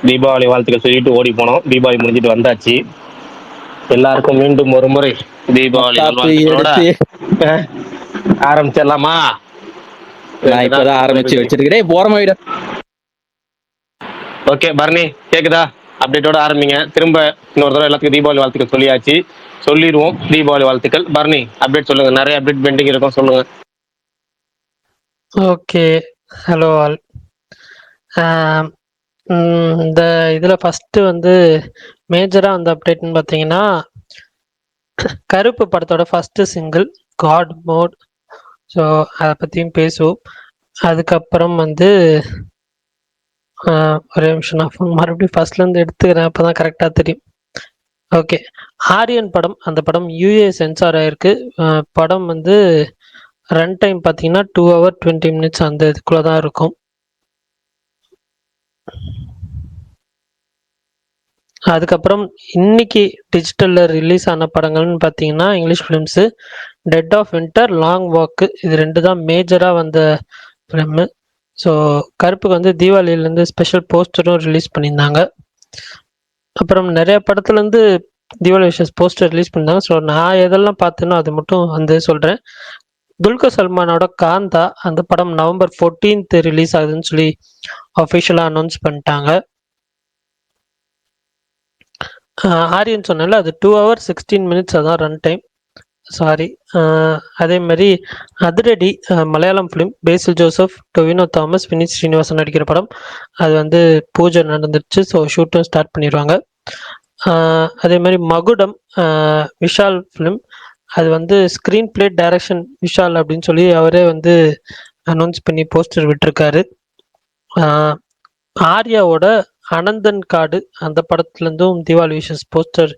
தீபாவளி வாழ்த்துக்கள் சொல்லிட்டு ஓடி போனோம். தீபாவளி முடிஞ்சிட்டு வந்தாச்சு. எல்லாருக்கும் மீண்டும் ஒரு முறை தீபாவளி நல்வாழ்த்துக்களோட ஆரம்பிச்சிடலாமா? நான் இப்பதான் ஆரம்பிச்சு வச்சிருக்கேன். போறமா விட. ஓகே பரணி, கேக்குதா? அப்டேட்டோட ஆரம்பிங்க. திரும்ப இன்னொரு தடவை எல்லாத்துக்கும் தீபாவளி வாழ்த்துக்கள் சொல்லியாச்சு, சொல்லிடுவோம். தீபாவளி வாழ்த்துக்கள். பரணி அப்டேட் சொல்லுங்க. நிறைய அப்டேட் பெண்டிங் இருக்கும், சொல்லுங்க. Okay, hello all. இந்த இதில் ஃபஸ்ட்டு வந்து மேஜராக வந்து அப்டேட்னு பார்த்தீங்கன்னா, கருப்பு படத்தோட first single god mode. So அதை பற்றியும் பேசுவோம். அதுக்கப்புறம் வந்து ஒரே நிமிஷம், நான் ஃபோன் மறுபடியும் ஃபர்ஸ்ட்லேருந்து எடுத்துக்கிறேன், அப்போ தான் கரெக்டாக தெரியும். ஓகே, ஆரியன் படம், அந்த படம் யூஏ சென்சார் ஆகிருக்கு. படம் வந்து ரன் டைம் பார்த்தீங்கன்னா 2 hours 20 minutes அந்த இதுக்குள்ளே தான் இருக்கும். அதுக்கப்புறம் இன்னைக்கு டிஜிட்டலில் ரிலீஸ் ஆன படங்கள்னு பார்த்தீங்கன்னா, English films dead of winter, long walk, இது 2 தான் மேஜராக வந்த ஃபிலிம்மு. ஸோ கருப்புக்கு வந்து தீபாவளியிலேருந்து ஸ்பெஷல் போஸ்டரும் ரிலீஸ் பண்ணியிருந்தாங்க. அப்புறம் நிறைய படத்துலேருந்து தீபாவளி விஷஸ் போஸ்டர் ரிலீஸ் பண்ணியிருந்தாங்க. ஸோ நான் எதெல்லாம் பார்த்தேனோ அது மட்டும் வந்து சொல்கிறேன். துல்கர் சல்மானோட காந்தா, அந்த படம் November 14th ரிலீஸ் ஆகுதுன்னு சொல்லி அஃபிஷியலாக அனௌன்ஸ் பண்ணிட்டாங்க. ஆரியன் சொன்னால அது 2 hours 16 minutes அதான் ரன் டைம், சாரி. அதே மாதிரி அதிரடி மலையாளம் ஃபிலிம், பேசில் ஜோசப், டொவினோ தாமஸ், வினித் ஸ்ரீனிவாசன் நடிக்கிற படம். அது வந்து பூஜை நடந்துருச்சு, ஸோ ஷூட்டும் ஸ்டார்ட் பண்ணிடுவாங்க. அதே மாதிரி மகுடம் விஷால் ஃபிலிம், அது வந்து ஸ்க்ரீன் பிளே டைரக்ஷன் விஷால் அப்படின்னு சொல்லி அவரே வந்து அனௌன்ஸ் பண்ணி போஸ்டர் விட்டுருக்காரு. ஆர்யாவோட அனந்தன் காடு, அந்த படத்துலேருந்தும் தீபாவளி விஷஸ் போஸ்டர்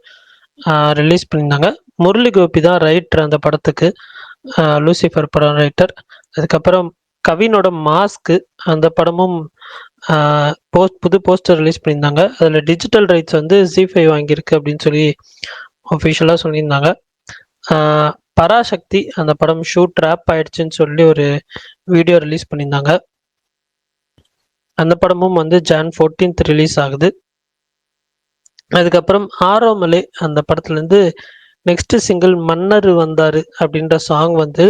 ரிலீஸ் பண்ணியிருந்தாங்க. முரளி கோபி தான் ரைட்டர் அந்த படத்துக்கு, லூசிஃபர் படம் ரைட்டர். அதுக்கப்புறம் கவினோட மாஸ்க்கு, அந்த படமும் புது போஸ்டர் ரிலீஸ் பண்ணியிருந்தாங்க. அதில் டிஜிட்டல் ரைட்ஸ் வந்து ZEE5 வாங்கியிருக்கு அப்படின்னு சொல்லி அஃபிஷியலாக சொல்லியிருந்தாங்க. பராசக்தி, அந்த படம் ஷூட் ரேப் ஆயிடுச்சுன்னு சொல்லி ஒரு வீடியோ ரிலீஸ் பண்ணியிருந்தாங்க. அந்த படமும் வந்து Jan 14th ரிலீஸ் ஆகுது. அதுக்கப்புறம் ஆரோமலை, அந்த படத்துலேருந்து நெக்ஸ்ட் சிங்கிள் மன்னர் வந்தாரு அப்படின்ற சாங் வந்து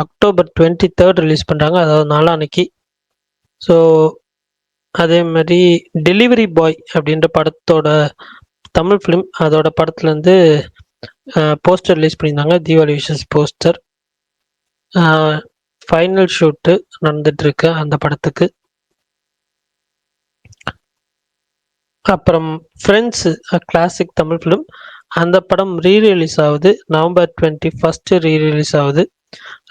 October 23rd ரிலீஸ் பண்ணுறாங்க, அதாவது நாளான்னைக்கு. ஸோ அதே மாதிரி டெலிவரி பாய் அப்படின்ற படத்தோட தமிழ் ஃபிலிம், அதோட படத்துலேருந்து போஸ்டர் ரிலீஸ் பண்ணியிருந்தாங்க, Deepavali wishes poster. Final shoot நடந்துட்டுருக்கு அந்த படத்துக்கு. அப்புறம் ஃப்ரெண்ட்ஸ், கிளாசிக் தமிழ் ஃபிலிம், அந்த படம் ரீரிலீஸ் ஆகுது, November 21st ரீரிலீஸ் ஆகுது.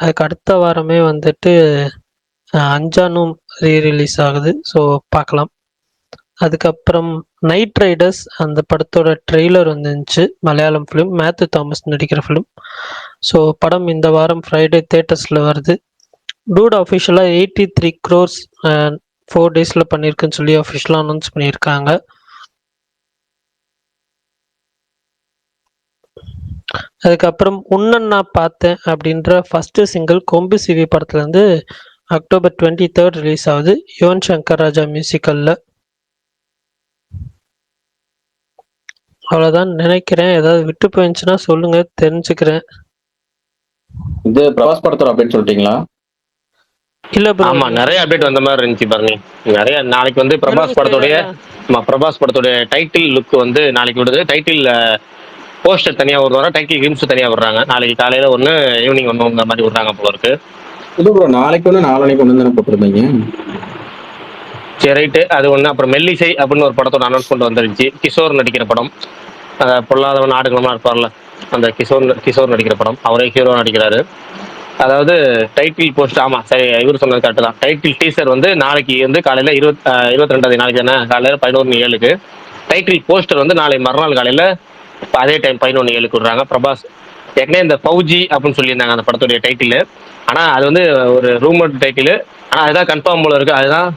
அதுக்கு அடுத்த வாரமே வந்துட்டு அஞ்சானும் ரீரிலீஸ் ஆகுது, ஸோ பார்க்கலாம். அதுக்கப்புறம் நைட் ரைடர்ஸ், அந்த படத்தோட ட்ரெய்லர் வந்துருந்துச்சு, மலையாளம் ஃபிலிம், மேத்யூ தாமஸ் நடிக்கிற ஃபிலிம். ஸோ படம் இந்த வாரம் ஃப்ரைடே தேட்டர்ஸில் வருது. டூட் அஃபிஷியலாக 83 crores 4 days பண்ணியிருக்குன்னு சொல்லி அஃபிஷியலாக அனௌன்ஸ் பண்ணியிருக்காங்க. அதுக்கப்புறம் உன்னன் நான் பார்த்தேன் அப்படின்ற ஃபர்ஸ்ட் சிங்கிள் கொம்பு சிவி படத்துலேருந்து October 23rd ரிலீஸ் ஆகுது, யுவன் சங்கர் ராஜா மியூசிக்கல்ல. அவ்வளோதான் நினைக்கிறேன். ஏதாவது விட்டு போயிருந்துச்சுன்னா சொல்லுங்க, தெரிஞ்சுக்கிறேன். இது பிரபாஸ் படத்தோட அப்டேட் சொல்லிட்டீங்களா? இல்ல ப்ரோ, ஆமா, நிறைய அப்டேட் வந்த மாதிரி இருந்துச்சு பாருங்க. நிறைய நாளைக்கு வந்து பிரபாஸ் படத்தோடைய டைட்டில் லுக் வந்து நாளைக்கு விடுது. டைட்டில் போஸ்டர் தனியா விடுறாங்க, டைட்டில் கிளிம்ஸ் தனியா விடுறாங்க. நாளைக்கு காலையில ஒன்று, ஈவினிங் ஒன்று, இந்த மாதிரி விடுறாங்க போல இருக்கு. இது ப்ரோ நாளைக்கு ஒன்று நாளைக்கு ஒன்று தானே போட்டிருந்தீங்க? சரி, ரைட்டு, அது ஒன்று. அப்புறம் மெல்லிசை அப்படின்னு ஒரு படத்தோட அனௌன்ஸ்மெண்ட் வந்துருந்துச்சு, கிஷோர் நடிக்கிற படம். பொல்லாதவன் ஆடுகளமா இருப்பார்ல, அந்த கிஷோர் நடிக்கிற படம், அவரே ஹீரோ நடிக்கிறாரு. அதாவது டைட்டில் போஸ்ட், ஆமா சரி, இவர் சொன்னது கரெக்ட் தான். டைட்டில் டீசர் வந்து நாளைக்கு வந்து காலையில 22 நாளைக்கு தானே, காலையில 11:07. டைட்டில் போஸ்டர் வந்து நாளை மறுநாள் காலையில அதே டைம் 11:07 விடுறாங்க. பிரபாஸ் ஏற்கனவே இந்த ஃபௌஜி அப்படின்னு சொல்லியிருந்தாங்க அந்த படத்துடைய டைட்டில். ஆனால் அது வந்து ஒரு ரூமர் டைட்டில், ஆனால் அதுதான் கன்ஃபார்ம் போல இருக்கு. அதுதான்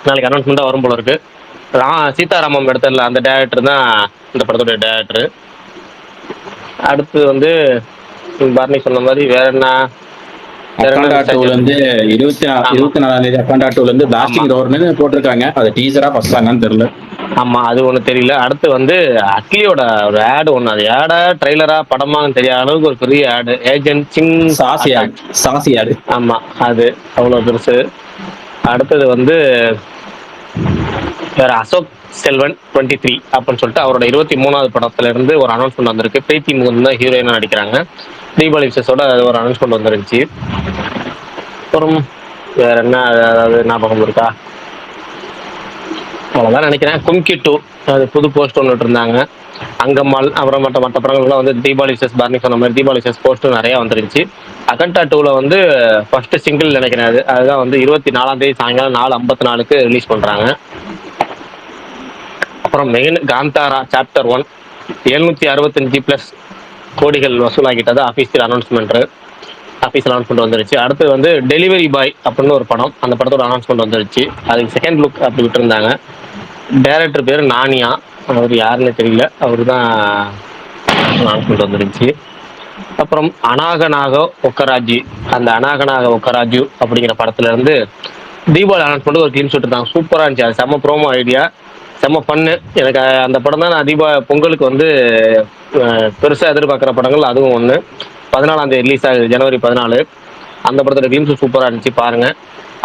நாளைக்கு அனௌன்ஸ்மெண்ட்டாக வரும் போல இருக்கு. சீதாராமம் இடத்துல அந்த டேரக்டர் தான் இந்த படத்துடைய டேரக்டர். அடுத்து வந்து பரணி சொன்ன மாதிரி வேற என்ன, அக்காண்டா 2ல இருந்து 24ஆம் தேதி அக்காண்டா 2ல இருந்து பிளாஸ்டிங் ரோர்னு போட்டிருக்காங்க. அது டீசரா ஃபர்ஸ்ட் சாங்கான்னு தெரியல. ஆமா, அது ஒண்ணு தெரியல. அடுத்து வந்து அட்லியோட ஒரு ஆடு ஒண்ணு, அது ஆடா ட்ரெய்லரா படமான்னு தெரியாத அளவுக்கு ஒரு பெரிய ஆடு, ஏஜென்ட் சிங் அட்டாக். சாசி ஆடு. ஆமா, அது அவ்வளவு பெருசு. அடுத்தது வந்து வேற அசோக் செல்வன் 23 அப்படின்னு சொல்லிட்டு அவரோட 23வது படத்துல இருந்து ஒரு அனௌன்ஸ்மெண்ட் வந்திருக்கு. பிரீத்தி முகுந்த் தான் ஹீரோயினா நடிக்கிறாங்க. தீபாவளி விசேஷோட ஒரு அனௌன்ஸ்மெண்ட் வந்துருந்துச்சு. அப்புறம் வேற என்ன அதாவது ஞாபகம் இருக்கா? அவ்வளவுதான் நினைக்கிறேன். கும்கி 2 அது புது போஸ்ட் ஒன்று இருந்தாங்க. அங்கம்மாள் அப்புறம் மற்ற படங்கள்லாம் வந்து தீபாவளி விசேஷ் பரணி சொன்ன மாதிரி தீபாவளி விசேஷ் போஸ்ட் நிறைய வந்துருந்துச்சு. அகண்டா 2ல வந்து ஃபர்ஸ்ட் சிங்கிள் நினைக்கிறேன். அதுதான் வந்து 24ஆம் தேதி சாயங்காலம் 4:54க்கு ரிலீஸ் பண்றாங்க. அப்புறம் மெயின் காந்தாரா சாப்டர் 1 765+ கோடிகள் வசூலாகிட்டது அஃபீஷியல் அனௌன்ஸ்மெண்ட் வந்துருச்சு. அடுத்து வந்து டெலிவரி பாய் அப்படின்னு ஒரு படம், அந்த படத்தோட அனௌன்ஸ்மெண்ட் வந்துருச்சு. அதுக்கு செகண்ட் லுக் அப்படி விட்டுருந்தாங்க. டைரக்டர் பேர் நானியா, அவர் யாருன்னு தெரியல, அவரு தான் அனௌன்ஸ்மெண்ட் வந்துருச்சு. அப்புறம் அநாகநாக ஒக்கராஜி, அந்த அநாகநாக ஒக்கராஜு அப்படிங்கிற படத்துல இருந்து தீபாவளி அனௌன்ஸ்மெண்ட் ஒரு கிளிம்ஸ் விட்டுருந்தாங்க. சூப்பரா இருந்துச்சு. அது செம்ம ப்ரோமோ ஐடியா, செம்ம பண்ணு. எனக்கு அந்த படம் தான் நான் பொங்கலுக்கு வந்து பெருசா எதிர்பார்க்குற படங்கள் அதுவும் ஒன்று. 14ஆம் தேதி ரிலீஸ் ஆகுது, ஜனவரி 14. அந்த படத்தோட கிளிம்ஸ் சூப்பரா இருந்துச்சு, பாருங்க.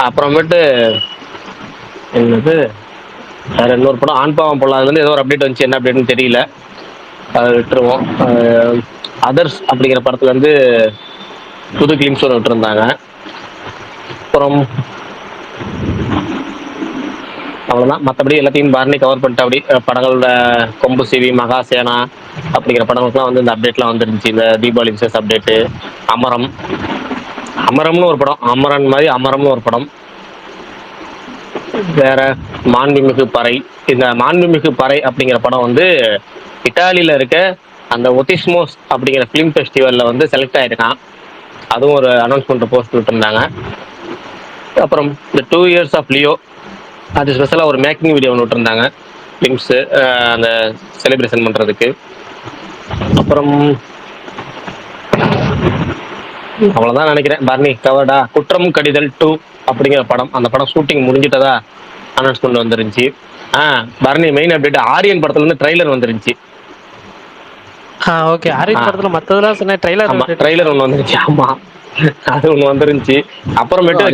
அப்புறமேட்டு என்னது வேற இன்னொரு படம் ஆண்பாவம் பொல்லாதுலேருந்து ஏதோ ஒரு அப்டேட் வந்துச்சு, என்ன அப்டேட்னு தெரியல, அதை விட்டுருவோம். அதர்ஸ் அப்படிங்கிற படத்துல இருந்து புது கிளிம்ஸ் ஒன்று விட்டுருந்தாங்க. அப்புறம் அவ்வளோதான். மற்றபடி எல்லாத்தையும் பரணி கவர் பண்ணிட்டு அப்படி படங்களோட கொம்பு சிவி மகாசேனா அப்படிங்கிற படங்களுக்குலாம் வந்து இந்த அப்டேட்லாம் வந்துருந்துச்சு. இந்த தீபாவளி விசேஷ் அப்டேட்டு. அமரம்னு ஒரு படம், அமரன் மாதிரி அமரம்னு ஒரு படம். வேற மாண்புமிகு பறை. இந்த மாண்புமிகு பறை அப்படிங்கிற படம் வந்து இட்டாலியில இருக்க அந்த ஒத்திஸ்மோஸ் அப்படிங்கிற ஃபிலிம் ஃபெஸ்டிவல்ல வந்து செலக்ட் ஆயிருக்கான். அதுவும் ஒரு அனௌன்ஸ்மெண்ட் போஸ்ட் விட்டுருந்தாங்க. அப்புறம் இந்த 2 இயர்ஸ் ஆஃப் லியோ, அது ஸ்பெஷலாக ஒரு மேக்கிங் வீடியோ ஒன்று விட்டுருந்தாங்க, ஃபிலிம்ஸு அந்த செலிப்ரேஷன் பண்ணுறதுக்கு. அப்புறம் அவ்வளோதான் நினைக்கிறேன். பர்னி கவர்டா. குற்றம் கடிதல் 2 அப்படிங்கிற படம், அந்த படம் ஷூட்டிங் முடிஞ்சிட்டதா அனௌன்ஸ்மெண்ட் வந்துருந்துச்சு. பர்னி மெயின் அப்டேட், ஆரியன் படத்துல இருந்து ட்ரைலர் வந்துருந்துச்சு. ஓகே. ஆரியன் படத்துல மத்ததெல்லாம் சொன்ன ட்ரைலர் ஆமா, ட்ரைலர் ஒன்று வந்துருந்துச்சு. ஆமா, அது ஒன்று வந்துருந்துச்சு. அப்புறமேட்டு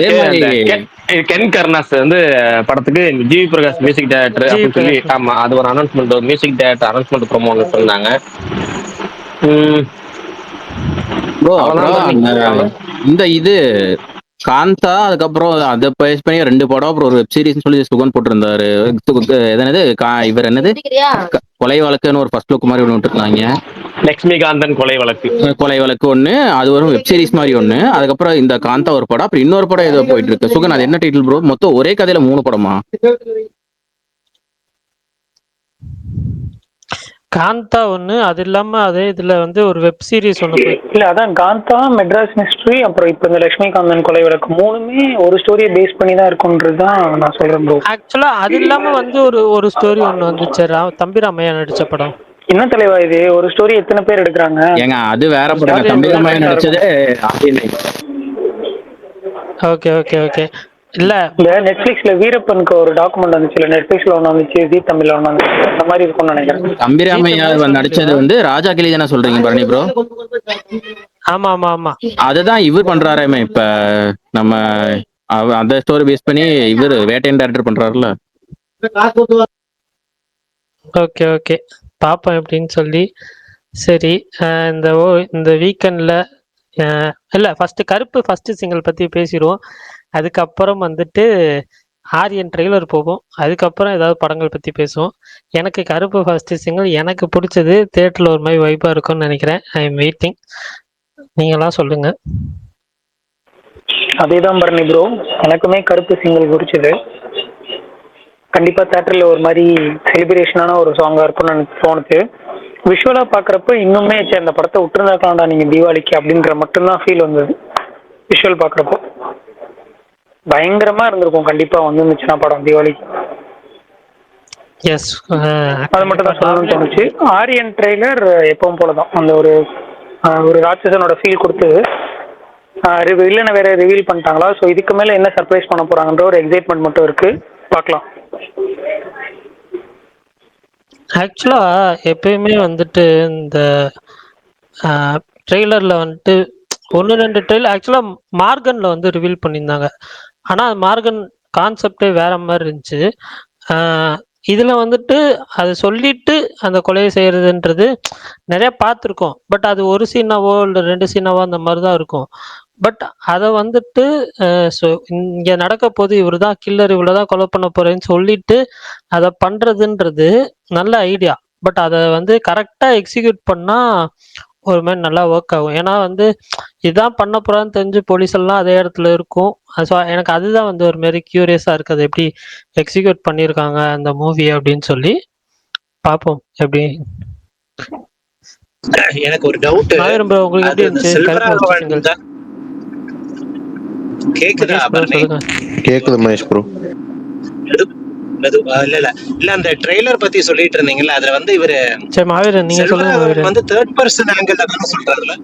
கென் கர்னாஸ் வந்து படத்துக்கு ஜிவி பிரகாஷ் மியூசிக் டைரக்டர் அப்படின்னு சொல்லி, ஆமா, அது ஒரு announcement, music director announcement promo ஒன்று சொன்னாங்க. இந்த இது காந்தா, அதுக்கப்புறம் அதை பேஸ் பண்ணி 2 படம், அப்புறம் ஒரு வெப் சீரிஸ் சொல்லி சுகன் போட்டிருந்தாரு. என்னது இவர் என்னது கொலை வழக்குன்னு ஒரு ஃபர்ஸ்ட் லுக் மாதிரி ஒன்று விட்டுருந்தாங்க. லட்சுமிகாந்தன் கொலை வழக்கு ஒண்ணு, அது ஒரு வெப் சீரிஸ் மாதிரி ஒண்ணு. அதுக்கப்புறம் இந்த காந்தா ஒரு படம், அப்புறம் இன்னொரு படம் ஏதோ போயிட்டு இருக்கு. சுகன், அது என்ன டைட்டில் ப்ரோ? மொத்தம் ஒரே கதையில 3 படமா? காந்தா ஒண்ணு, அது இல்லாம அதே இதுல வந்து ஒரு வெப் சீரிஸ் ஒண்ணு. இல்ல, அதான் காந்தா, மெட்ராஸ் மிஸ்ட்ரி, அப்புறம் இப்ப இந்த லட்சுமிகாந்தன் கொலை வழக்கு 3மே ஒரு ஸ்டோரியை பேஸ் பண்ணி தான் இருக்கும்ன்றதுதான் நான் சொல்றேன் ப்ரோ. ஆக்சுவலா அது இல்லாம வந்து ஒரு ஸ்டோரி ஒண்ணு வந்துச்சு, தம்பி ராமையா நடிச்ச படம். என்ன தலைவா இது? ஒரு ஸ்டோரி எத்தனை பேர் எடுக்கிறாங்க? ஏங்க அது வேற படம். தம்பி ராமையா நடிச்சது. Okay okay okay. இல்ல, இந்த நெட்ஃபிளிக்ஸ்ல வீரப்பனுக்கு ஒரு டாக்குமெண்ட் வந்துச்சு, இல்ல நெட்ஃபிளிக்ஸ்ல ஒண்ணு வந்துச்சு, ஜி தமிழ்ல ஒண்ணு வந்துச்சு, அந்த மாதிரி இருக்கும்னு நினைக்கிறேன். தம்பி ராமையா நடிச்சது வந்து ராஜா கிளி தானே சொல்றீங்க பரணி ப்ரோ? ஆமா ஆமா ஆமா, அதுதான் இவர் பண்றாருமே இப்ப. நம்ம அந்த ஸ்டோரி பேஸ் பண்ணி இவர் வேட்டையன் டைரக்டர் பண்றாருல. ஓகே ஓகே, பாப்போம் எப்படின்னு சொல்லி. சரி, இந்த வீக்கெண்ட்ல இல்ல, கருப்பு ஃபர்ஸ்ட் சிங்கிள் பத்தி பேசிடுவோம். அதுக்கப்புறம் வந்துட்டு ஆரியன் ட்ரெய்லர் போகும். அதுக்கப்புறம் ஏதாவது படங்கள் பத்தி பேசுவோம். எனக்கு கருப்பு ஃபர்ஸ்ட் சிங்கிள் எனக்கு பிடிச்சது. தியேட்டர்ல ஒரு மாதிரி வைப்பா இருக்கும்னு நினைக்கிறேன். I am waiting. நீங்களாம் சொல்லுங்க. அதேதான் பரணி ப்ரோ, எனக்குமே கருப்பு சிங்கிள் பிடிச்சது. கண்டிப்பா தியேட்டர்ல ஒரு மாதிரி செலிப்ரேஷனான ஒரு சாங்கா இருக்கும்னு எனக்கு தோணுது. விஷுவலா பாக்குறப்ப இன்னுமே அந்த படத்தை விட்டுருந்தாக்கலாம்டா நீங்க தீபாவளிக்கு அப்படின்ற மட்டும்தான் ஃபீல் வந்தது. விஷுவல் பாக்குறப்போ பயங்கரமா இருந்திருக்கும் கண்டிப்பா வந்துருந்துச்சுன்னா படம் தீபாவளிக்கு. எஸ், அது மட்டும் தான் சொல்லணும்னு தோணுச்சு. ஆரியன் ட்ரெய்லர் எப்பவும் போலதான் அந்த ஒரு ராட்சசனோட ஃபீல் கொடுத்தது. வில்லனை வேற ரிவீல் பண்ணிட்டாங்களா? ஸோ இதுக்கு மேல என்ன சர்ப்ரைஸ் பண்ண போறாங்கன்ற ஒரு எக்ஸைட்மெண்ட் மட்டும் இருக்கு. பார்க்கலாம். ஆக்சுவலா எப்பயுமே வந்துட்டு இந்த ட்ரெய்லர்ல வந்துட்டு ஒன்று ரெண்டு ட்ரெய்லர் ஆக்சுவலாக மார்கன்ல வந்து ரிவீல் பண்ணியிருந்தாங்க. ஆனால் மார்கன் கான்செப்டே வேற மாதிரி இருந்துச்சு. இதில் வந்துட்டு அதை சொல்லிட்டு அந்த கொலையை செய்யறதுன்றது நிறைய பார்த்துருக்கோம். பட் அது ஒரு சீனாவோ இல்லை 2 சீனாவோ அந்த மாதிரி தான் இருக்கும். பட் அதை வந்துட்டு இங்கே நடக்க போது இவர் தான் கில்லர், இவ்வளோ தான் கொலை பண்ண போறேன்னு சொல்லிட்டு அதை பண்றதுன்றது நல்ல ஐடியா. பட் அதை வந்து கரெக்டாக எக்ஸிக்யூட் பண்ணா ஒரு மாதிரி நல்லா ஒர்க் ஆகும். ஏன்னா வந்து இதான் பண்ண போறான்னு தெரிஞ்சு போலீஸ் எல்லாம் அதே இடத்துல இருக்கும். ஸோ எனக்கு அதுதான் வந்து ஒரு மாதிரி கியூரியஸா இருக்குது, எப்படி எக்ஸிக்யூட் பண்ணியிருக்காங்க அந்த மூவி அப்படின்னு சொல்லி. பார்ப்போம் எப்படி. எனக்கு ஒரு டவுட். மாவீரன் bro, உங்களுக்கு எப்படி இருந்துச்சு? கேக்குதா? சொல்லுங்க. கேக்குது மகேஷ் ப்ரோ. இல்ல அந்த ட்ரெய்லர் பத்தி சொல்லிட்டு இருந்தீங்கல்ல, அதுல வந்து இவரு சரி மாவீரன் நீங்க சொல்லுங்க. மாவீரன் வந்து தேர்ட் பர்சன் ஆங்கிள் தான சொல்றாருல.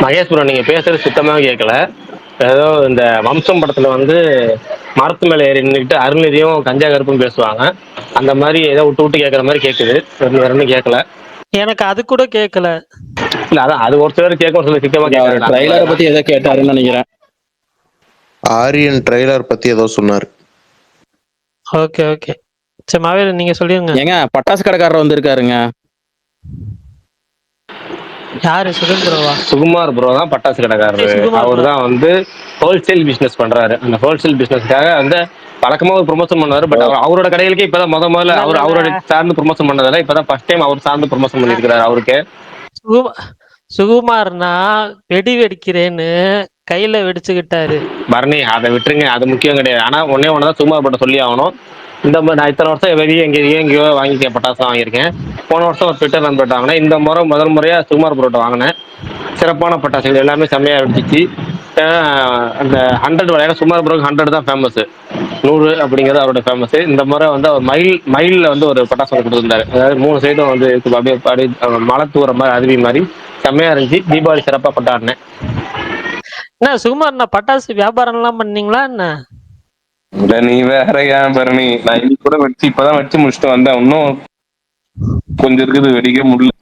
மகேஷ் ப்ரோ, நீங்க பேசுறது சுத்தமாக கேட்கல. ஏதோ இந்த வம்சம் படத்துல வந்து மரத்து மேல ஏறி நின்றுட்டு அருள்நிதியும் கஞ்சா கருப்பும் பேசுவாங்க, அந்த மாதிரி ஏதோ விட்டு விட்டு கேட்கற மாதிரி கேட்குது. வேற ஒன்றும் கேட்கல. எனக்கு அது கூட கேட்கல. இல்ல அதான் அது ஒரு சிலர் கேட்கும், சொல்லி சுத்தமா கேட்கல. ட்ரைலரை பத்தி ஏதோ கேட்டாருன்னு நினைக்கிறேன். ஆரியன் ட்ரெய்லர் பத்தி ஏதோ சொன்னார். ஓகே ஓகே சரி மாவீரன் நீங்க சொல்லிருங்க. ஏங்க பட்டாசு கடைக்காரர் வந்திருக்காருங்க. யாரு? சுதந்திரவா? சுகுமார் ப்ரோ தான் பட்டாசு கடைக்காரரு. சுகுமார் அவர் தான் வந்து ஹோல்சேல் பிசினஸ் பண்றாரு. அந்த ஹோல்சேல் பிசினஸ்க்காக வந்து வழக்கமா ஒரு ப்ரொமோஷன் பண்ணாரு. பட் அவர் அவரோட கடைகளுக்கு இப்பதான் முதல்ல அவரோட சார்ந்து ப்ரொமோஷன் பண்ணதில்ல. இப்பதான் ஃபர்ஸ்ட் டைம் அவர் சார்ந்து ப்ரொமோஷன் பண்ணிருக்காரு. அவருக்கு சுகுமார்னா வெடி வெடிக்கிறேன்னு கையில வெடிச்சுக்கிட்டாரு. பரணி அதை விட்டுருங்க, அது முக்கியம் கிடையாது. ஆனா ஒன்னே ஒண்ணுதான் சுகுமார் பட்ட சொல்லி ஆகணும். இந்த மாதிரி நான் இத்தனை வருஷம் வெளியே எங்கேயோ வாங்கிக்கேன், பட்டாசு வாங்கியிருக்கேன். போன வருஷம் ஒரு ட்விட்டர் நண்பர்கிட்ட வாங்கினேன். இந்த முதல் முறையா சுகுமார் ப்ரோட்ட வாங்கினேன். சிறப்பான பட்டாசுகள் எல்லாமே செம்மையா வெடிச்சிச்சு. அந்த 100 விளையாட சுகுமார் ப்ரோக்கு 100 தான் ஃபேமஸ். 100 அப்படிங்கிறது அவரோட ஃபேமஸ். இந்த முறை வந்து அவர் மயில்ல வந்து ஒரு பட்டாசு வந்து கொடுத்துருந்தாரு. அதாவது 3 சைடும் வந்து அப்படியே மலை தூர மாதிரி அருவி மாதிரி செம்மையா இருந்துச்சு. தீபாவளி சிறப்பா கொண்டாடினேன். என்ன சுகுமார், நான் பட்டாசு வியாபாரம் எல்லாம் பண்ணீங்களா என்ன? இல்ல நீ வேற ஏன் பரணி, நான் இன்னைக்கு கூட இப்பதான் வச்சு முடிச்சுட்டு வந்தேன். இன்னும் கொஞ்சம் இருக்குது, வெடிக்க முடியல.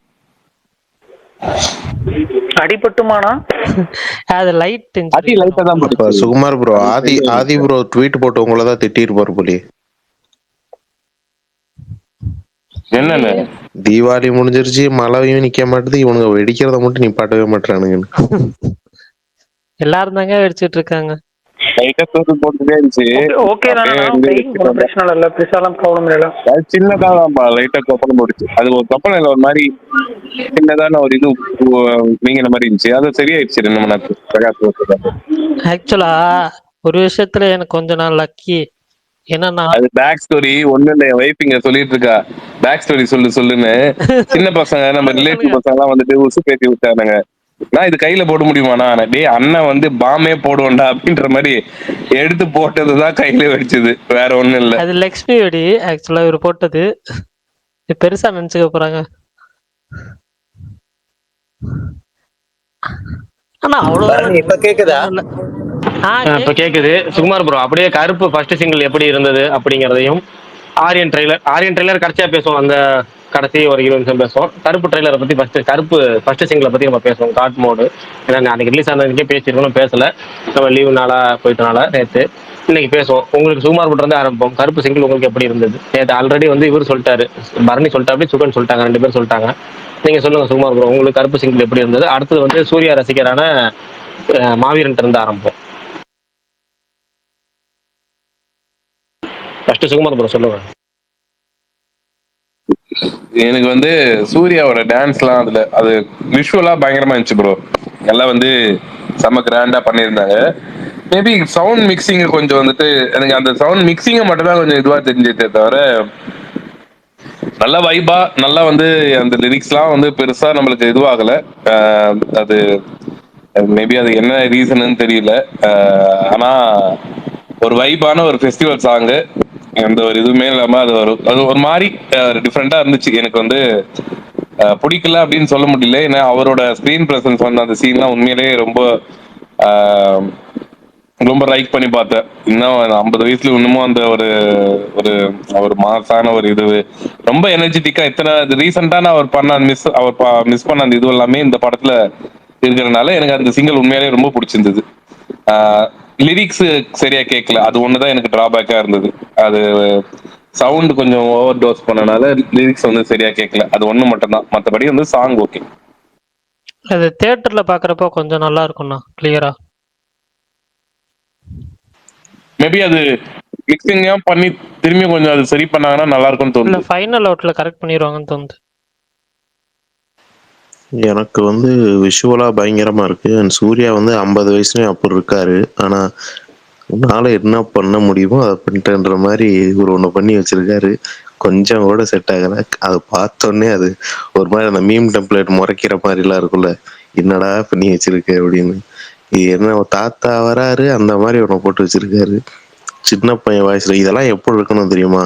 அடிபட்டுமானா? அது லைட் லைட்டா தான் போட்டு. சுகுமார் ப்ரோ ஆதி ப்ரோ ட்வீட் போட்டு உங்களை தான் திட்டிருப்பாரு போலயே. என்னன்னு? தீபாவளி முடிஞ்சிருச்சு, மழையும் நிக்க மாட்டேது, இவனுங்க வெடிக்கிறத மட்டும் நிப்பாட்டவே மாட்டானுங்க. எல்லாரும் தாங்க வெடிச்சிட்டு இருக்காங்க. லைட்டா தூக்கு போட்டுட்டே இருந்துச்சு. ஓகே தானே, பிரச்சனை இல்ல, பெருசாலாம் ப்ராப்ளம் இல்ல. சின்னதான்ப்பா, லைட்டா கொப்பளம் போட்டுச்சு. அது ஒரு கொப்பளம் இல்ல, ஒரு மாதிரி சின்னதான ஒரு இது நீங்கிற மாதிரி இருந்துச்சு. அது சரியாயிடுச்சு 2 மணி நேரத்துக்கு. ஆக்சுவலா ஒரு விஷயத்துல எனக்கு கொஞ்ச நாள் லக்கி. ஏன்னா அது பேக் ஸ்டோரி ஒண்ணு இல்ல. என் வைஃப் இங்க சொல்லிட்டு இருக்கா, பேக் ஸ்டோரி சொல்லுன்னு. சின்ன பசங்க நம்ம ரிலேட்டிவ் பசங்க எல்லாம் வந்துட்டு உசு பேத்தி விட்டானுங்க. நான் இது கையில போட முடியுமாண்ணா? டே அண்ணன் வந்து பாமே போடுவோண்டா அப்படின்ற மாதிரி எடுத்து போட்டதுதான் கையில வெடிச்சது, வேற ஒண்ணும் இல்ல. அது லக்ஷ்மி வெடி. ஆக்சுவலா இவர் போட்டது பெருசா நினைச்சுக்க போறாங்க. ஆனா அவ்வளவு இப்ப கேக்குதா? இப்ப கேக்குது. சுகுமார் ப்ரோ, அப்படியே கருப்பு ஃபர்ஸ்ட் சிங்கிள் எப்படி இருந்தது அப்படிங்கறதையும், ஆரியன் ட்ரெய்லர் கடைசியா பேசுவோம். அந்த கடைசி ஒரு 20 நிமிஷம் பேசுவோம். கருப்பு ட்ரெய்லரை பத்தி ஃபர்ஸ்ட் சிங்கிளை பத்தி நம்ம பேசுவோம். God mode. ஏன்னா அன்னைக்கு ரிலீஸ் ஆனதுக்கே பேசிருக்கணும், பேசல. நம்ம லீவு நாளா போயிட்டனால நேற்று. இன்னைக்கு பேசுவோம். உங்களுக்கு சுகுமார் பட் இருந்து ஆரம்பிப்போம். கருப்பு சிங்கிள் உங்களுக்கு எப்படி இருந்தது? நேற்று ஆல்ரெடி வந்து இவர் சொல்லிட்டாரு, பரணி சொல்லிட்டாரு, சுகன் சொல்லிட்டாங்க, 2 பேரும் சொல்லிட்டாங்க. நீங்க சொல்லுங்க சுகுமார் ப்ரோ, உங்களுக்கு கருப்பு சிங்கிள் எப்படி இருந்தது? அடுத்தது வந்து சூர்யா ரசிகரான மாவீரன் இருந்து ஆரம்பிப்போம். ஃபர்ஸ்ட் சுகுமார் ப்ரோ சொல்லுங்க. எனக்கு வந்து சூர்யாவோட டான்ஸ்லாம் அதுல அது விஷுவலா பயங்கரமா இருந்துச்சு ப்ரோ. எல்லாம் வந்து செம்ம கிராண்டா பண்ணியிருந்தாங்க. மேபி சவுண்ட் மிக்சிங் கொஞ்சம் வந்துட்டு எனக்கு அந்த சவுண்ட் மிக்சிங்கை மட்டும் தான் கொஞ்சம் இதுவா தெரிஞ்சதே தவிர, நல்ல வைபா, நல்லா வந்து அந்த லிரிக்ஸ்லாம் வந்து பெருசா நம்மளுக்கு இதுவாகல. அது மேபி அது என்ன ரீசன்னு தெரியல. ஆனா ஒரு வைபான ஒரு ஃபெஸ்டிவல் சாங்கு, எந்த ஒரு இதுவுமே இல்லாம அது ஒரு மாதிரி டிஃப்ரெண்டா இருந்துச்சு. எனக்கு வந்து பிடிக்கல அப்படின்னு சொல்ல முடியல. ஏன்னா அவரோட ஸ்கிரீன் பிரசன்ஸ் வந்து அந்த சீன்லாம் உண்மையிலேயே ரொம்ப ஆஹ், ரொம்ப லைக் பண்ணி பார்த்தேன். இன்னும் 50 வயசுல இன்னமும் அந்த ஒரு ஒரு ஒரு மாசான ஒரு இது ரொம்ப எனர்ஜெட்டிக்கா இத்தனை ரீசெண்டான அவர் பண்ண மிஸ் பண்ண அந்த இது எல்லாமே இந்த படத்துல இருக்கிறதுனால எனக்கு அந்த சிங்கிள் உண்மையிலேயே ரொம்ப பிடிச்சிருந்தது. லிரிக்ஸ் சரியா கேட்கல, அது ஒண்ணுதான் எனக்கு டிராபேக்கா இருந்தது. அது சவுண்ட் கொஞ்சம் ஓவர் டோஸ் பண்ணனால லிரிக்ஸ் வந்து சரியா கேட்கல, அது ஒண்ணு மட்டும் தான். மற்றபடி வந்து சாங் ஓகே. அது தியேட்டர்ல பாக்குறப்போ கொஞ்சம் நல்லா இருக்கும்ண்ணா, கிளியரா. மேபி அது மிக்சிங்கா பண்ணி திரும்பி கொஞ்சம் அது சரி பண்ணாங்கன்னா நல்லா இருக்கும்னு இல்ல தோணுது. ஃபைனல் அவுட்ல கரெக்ட் பண்ணிடுவாங்கன்னு தோணுது. எனக்கு வந்து விஷுவலா பயங்கரமா இருக்கு. And சூர்யா வந்து 50 வயசுலயும் அப்படி இருக்காரு. ஆனா உன்னால என்ன பண்ண முடியுமோ அதை பண்ணிட்டேன்ற மாதிரி இவர் ஒண்ணு பண்ணி வச்சிருக்காரு. கொஞ்சம் கூட செட் ஆகல. அதை பார்த்தோன்னே அது ஒரு மாதிரி அந்த மீம் டெம்ப்ளேட் முறைக்கிற மாதிரிலாம் இருக்குல்ல, என்னடா பண்ணி வச்சிருக்க அப்படின்னு. இது என்ன தாத்தா வராரு அந்த மாதிரி ஒன்று போட்டு வச்சிருக்காரு. சின்ன பையன் வாய்ஸ்ல இதெல்லாம் எப்படி இருக்கணும் தெரியுமா?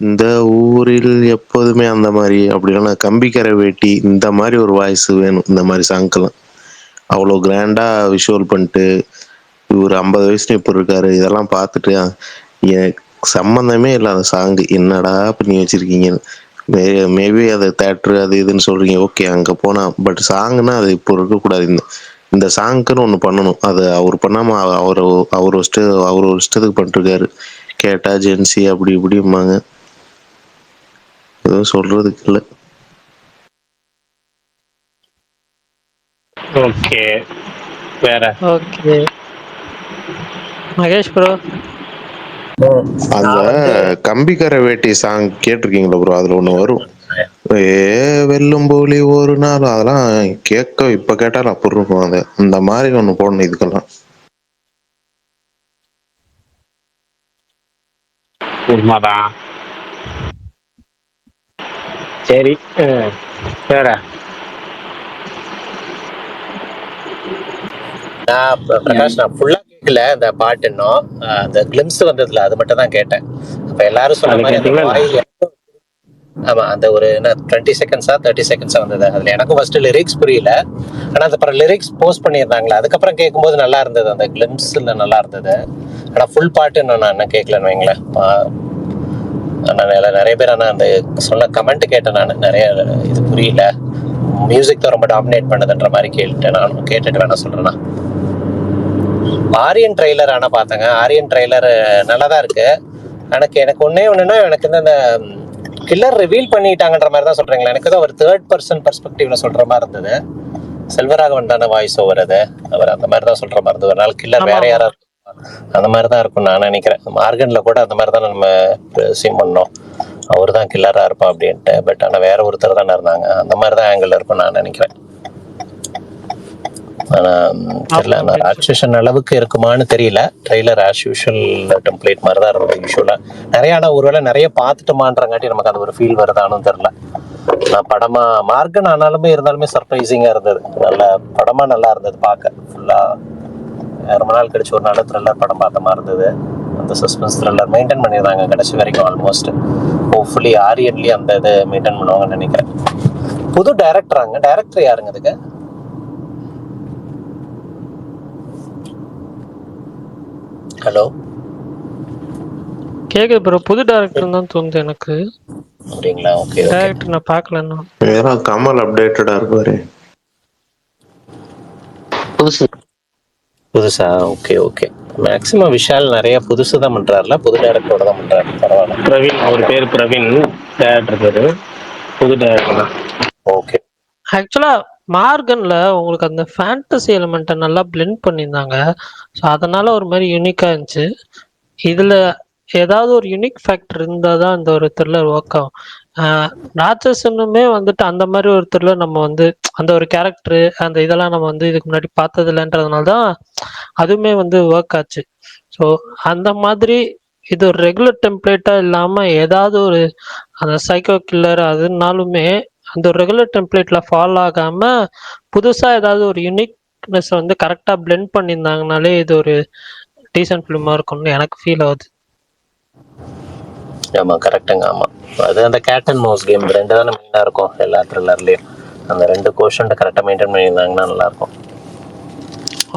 இந்த ஊரில் எப்போதுமே அந்த மாதிரி அப்படின்னா கம்பிக்கரை வேட்டி இந்த மாதிரி ஒரு வாய்ஸ் வேணும் இந்த மாதிரி சாங்க்கெல்லாம். அவ்வளோ கிராண்டா விஷுவல் பண்ணிட்டு இவர் 50 வயசுல இப்ப இருக்காரு. இதெல்லாம் பார்த்துட்டு எனக்கு சம்மந்தமே இல்லை அந்த சாங், என்னடா பண்ணி வச்சிருக்கீங்கன்னு. மேபி அது தேட்டரு அது இதுன்னு சொல்றீங்க, ஓகே அங்க போனா. பட் சாங்னா அது இப்போ இருக்கக்கூடாது. இந்த சாங்க்குன்னு ஒன்று பண்ணணும். அது அவர் பண்ணாம அவர் ஒரு இஷ்டத்துக்கு பண்ணிருக்காரு. கேட்டா ஜென்சி அப்படி இப்படிம்பாங்க, எதுவும் சொல்றதுக்கு இல்லை. ஓகே, வேற ஓகே மகேஷ் ப்ரோ. அந்த நான் வந்து கம்பிக்கரை வேட்டி சாங் கேட்டிருக்கீங்களா ப்ரோ? அதுல ஒண்ணு வரும், ஏ வெல்லும் போலி ஒரு நாள். அதெல்லாம் கேட்க இப்ப கேட்டாலும் அப்படி இருக்கும். அது அந்த மாதிரி ஒண்ணு போடணும் இதுக்கெல்லாம். உண்மைதான். சரி, வேற பிரகாஷ் நான் ஃபுல்லா கேட்கல அந்த பாட்டு இன்னும். அந்த கிளிம்ஸ் வந்ததுல அது மட்டும் தான் கேட்டேன். அப்ப எல்லாரும் சொன்ன அது மாதிரி அந்த கேட்டீங்களா? வாயில் ஆமா அந்த ஒரு என்ன 20 செகண்ட்ஸா 30 செகண்ட்ஸா வந்தது. அதுல எனக்கும் ஃபர்ஸ்ட் லிரிக்ஸ் புரியல. ஆனா அந்த அப்புறம் லிரிக்ஸ் போஸ்ட் பண்ணியிருந்தாங்களா, அதுக்கப்புறம் கேட்கும்போது நல்லா இருந்தது. அந்த கிளிம்ஸ்ல நல்லா இருந்தது. ஆனா ஃபுல் பாட்டு இன்னும் நான் என்ன கேட்கலன்னு வைங்களேன். நான் நிறைய பேர் ஆனால் அந்த சொன்ன கமெண்ட் கேட்டேன். நான் நிறைய இது புரியல, மியூசிக் தான் ரொம்ப டாமினேட் பண்ணுதுன்ற மாதிரி கேட்டுட்டேன். நானும் கேட்டுட்டு வேணா சொல்றேன்னா. ஆரியன் ட்ரெய்லர் ஆனால் பார்த்தேங்க. ஆரியன் ட்ரெய்லர் நல்லா தான் இருக்கு. எனக்கு ஒன்றுனா எனக்கு இந்த கில்லர் ரிவீல் பண்ணிட்டாங்கன்ற மாதிரி தான் சொல்றீங்களா? எனக்கு தான் ஒரு தேர்ட் பர்சன் பெர்ஸ்பெக்டிவ்ல சொல்ற மாதிரி இருந்தது. செல்வராகவன் தானே வாய்ஸ் ஓவர் அது, அவர் அந்த மாதிரி தான் சொல்ற மாதிரி இருந்தது. ஒரு நாள் கில்லர் வேற யாராவது அந்த மாதிரி தான் இருக்கும் நான் நினைக்கிறேன். மார்கன்ல கூட அந்த மாதிரி தான் நம்ம சீன் பண்ணோம், அவர் தான் கில்லரா இருப்பா அப்படின்ட்டு. பட் ஆனால் வேற ஒருத்தர் தானே இருந்தாங்க. அந்த மாதிரி தான் ஆங்கிள் இருக்கும் நான் நினைக்கிறேன். தெரியல, ராட்சசன் அளவுக்கு இருக்குமான்னு தெரியல. ட்ரெய்லர் ஆஸ் யூஷுவல் டெம்ப்ளேட் மாதிரி தான் இருந்தது யூஷுவலா. நிறைய ஆனால் ஒருவேளை நிறைய பார்த்துட்டுமான்றங்காட்டி நமக்கு அது ஒரு ஃபீல் வருதானும் தெரியல. நான் படமா மார்கன் ஆனாலுமே இருந்தாலுமே சர்ப்ரைசிங்கா இருந்தது. நல்ல படமா நல்லா இருந்தது பார்க்க. ஃபுல்லா ரொம்ப நாள் கழிச்சு ஒரு நல்ல த்ரில்லர் படம் பார்த்த மாதிரி இருந்தது. அந்த சஸ்பென்ஸ் த்ரில்லர் மெயின்டைன் பண்ணியிருந்தாங்க கடைசி வரைக்கும் ஆல்மோஸ்ட். ஹோப்ஃபுல்லி ஆரியன்லயும் அந்த இதை மெயின்டைன் பண்ணுவாங்கன்னு நினைக்கிறேன். புது டைரக்டர் யாருங்க இதுக்கு? ஹலோ கேக்குது ப்ரோ. புது டைரக்டர் தான் தோணுது எனக்கு. அப்படிங்களா? ஓகே. டைரக்டர் நான் பார்க்கல இன்னும். வேற கமல் அப்டேட்டடா இருப்பாரு. புதுசா? ஓகே. மேக்ஸிமம் விஷால் நிறைய புதுசு தான் பண்றாருல, புது டைரக்டரோட தான் பண்றாரு. பரவாயில்ல. பிரவீன், அவர் பேர் பிரவீன், டேரக்டர் பேரு. புது டேரக்டர் தான். ஓகே. ஆக்சுவலா மார்கன்ல உங்களுக்கு அந்த ஃபேண்டசி எலிமெண்ட்டை நல்லா பிளெண்ட் பண்ணியிருந்தாங்க. ஸோ அதனால ஒரு மாதிரி யூனிக்கா இருந்துச்சு. இதுல ஏதாவது ஒரு யூனிக் ஃபேக்டர் இருந்தால் தான் இந்த ஒரு த்ரில்லர் ஒர்க் ஆகும். ராட்சசனுமே வந்துட்டு அந்த மாதிரி ஒரு த்ரில்லர் நம்ம வந்து அந்த ஒரு கேரக்டரு அந்த இதெல்லாம் நம்ம வந்து இதுக்கு முன்னாடி பார்த்தது இல்லைன்றதுனால தான் அதுவுமே வந்து ஒர்க் ஆச்சு. ஸோ அந்த மாதிரி இது ஒரு ரெகுலர் டெம்ப்ளேட்டா இல்லாம ஏதாவது ஒரு அந்த சைக்கோ கில்லர் அதுனாலுமே அந்த ஒரு ரெகுலர் டெம்ப்ளேட்ல ஃபாலோ ஆகாம புதுசா ஏதாவது ஒரு யூனிக்னஸ் வந்து கரெக்டா பிளெண்ட் பண்ணியிருந்தாங்கனாலே இது ஒரு டீசன்ட் ஃபிலிமா இருக்கும்னு எனக்கு ஃபீல் ஆகுது. ஆமா கரெக்டுங்க. ஆமா, அது அந்த கேட் அண்ட் மவுஸ் கேம் ரெண்டு தானே மெயினா இருக்கும் எல்லா த்ரில்லர்லயும். அந்த ரெண்டு கோஷன் கரெக்டா மெயின்டைன் பண்ணியிருந்தாங்கன்னா நல்லா இருக்கும்.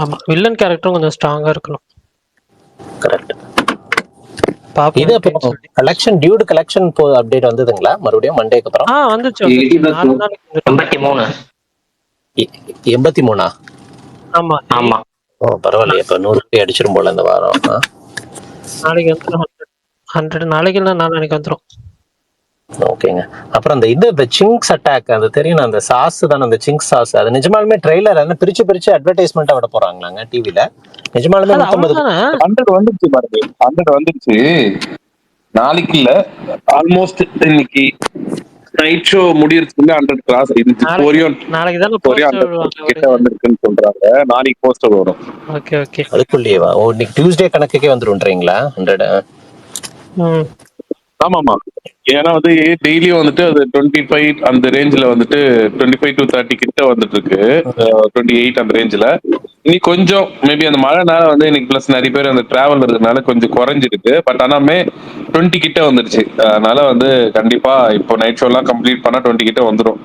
ஆமா, வில்லன் கேரக்டரும் கொஞ்சம் ஸ்ட்ராங்கா இருக்கணும். கரெக்ட். பாப்போம் இது எப்படின்னு அப்புறம் சொல்லி. கலெக்ஷன் டியூடு கலெக்ஷன் அப்டேட் வந்ததுங்களா மறுபடியும் மண்டேக்கு அப்புறம்? வந்துச்சு 4 நாளைக்கு வந்துட்டு. 83. 83? ஆமா ஆமா. ஓ பரவாயில்லையே, இப்போ 100 அடிச்சிரும் போல இந்த வாரம். நாளைக்கு வந்துடும். 100 நாளைக்கு இல்லை, நாளைக்கு வந்துடும். ஓகேங்க. அப்புறம் அந்த இந்த சிங்ஸ் அட்டாக் அது தெரியும், அந்த சாஸ் தானே, அந்த சிங்ஸ் சாஸ், அது நிஜமாலுமே ட்ரெய்லர் என்ன பிரிச்சு அட்வர்டைஸ்மெண்ட்டா விட போறாங்களாங்க டிவில? நிஜமாலுமே அது 150 அவ்வளவுதானே. 100 வந்துருச்சு பாருங்க, 100 வந்துருச்சு. நாளைக்கு இல்ல, ஆல்மோஸ்ட் இன்னைக்கு நைட் ஷோ முடியறதுக்குள்ள 100 கிராஸ் இருந்துச்சு. நாளைக்கு தானே கொரியா போஸ்டர் 100 கிட்ட விடுவாங்க. வந்திருக்குன்னு சொல்றாங்க. நாளைக்கு போஸ்டர் வரும். Okay okay. அதுக்குள்ளேயேவா? ஓ, இன்னைக்கு டியூஸ்டே கணக்குக்கே வந்துருன்றீங்களா 100? ம். ஆமாமா, ஏன்னா வந்து டெய்லியும் வந்துட்டு அது 25 அந்த ரேஞ்சில் வந்துட்டு 25 to 30 கிட்ட வந்துட்டு இருக்கு. 28 அந்த ரேஞ்சில். இன்னைக்கு கொஞ்சம் மேபி அந்த மழைனால வந்து இன்னைக்கு பிளஸ் நிறைய பேர் அந்த டிராவல் இருக்கிறதுனால கொஞ்சம் குறைஞ்சிருக்கு. பட் ஆனாமே 20 கிட்ட வந்துருச்சு. அதனால வந்து கண்டிப்பா இப்போ நைட் ஷோலாம் கம்ப்ளீட் பண்ணா 20 கிட்ட வந்துடும்.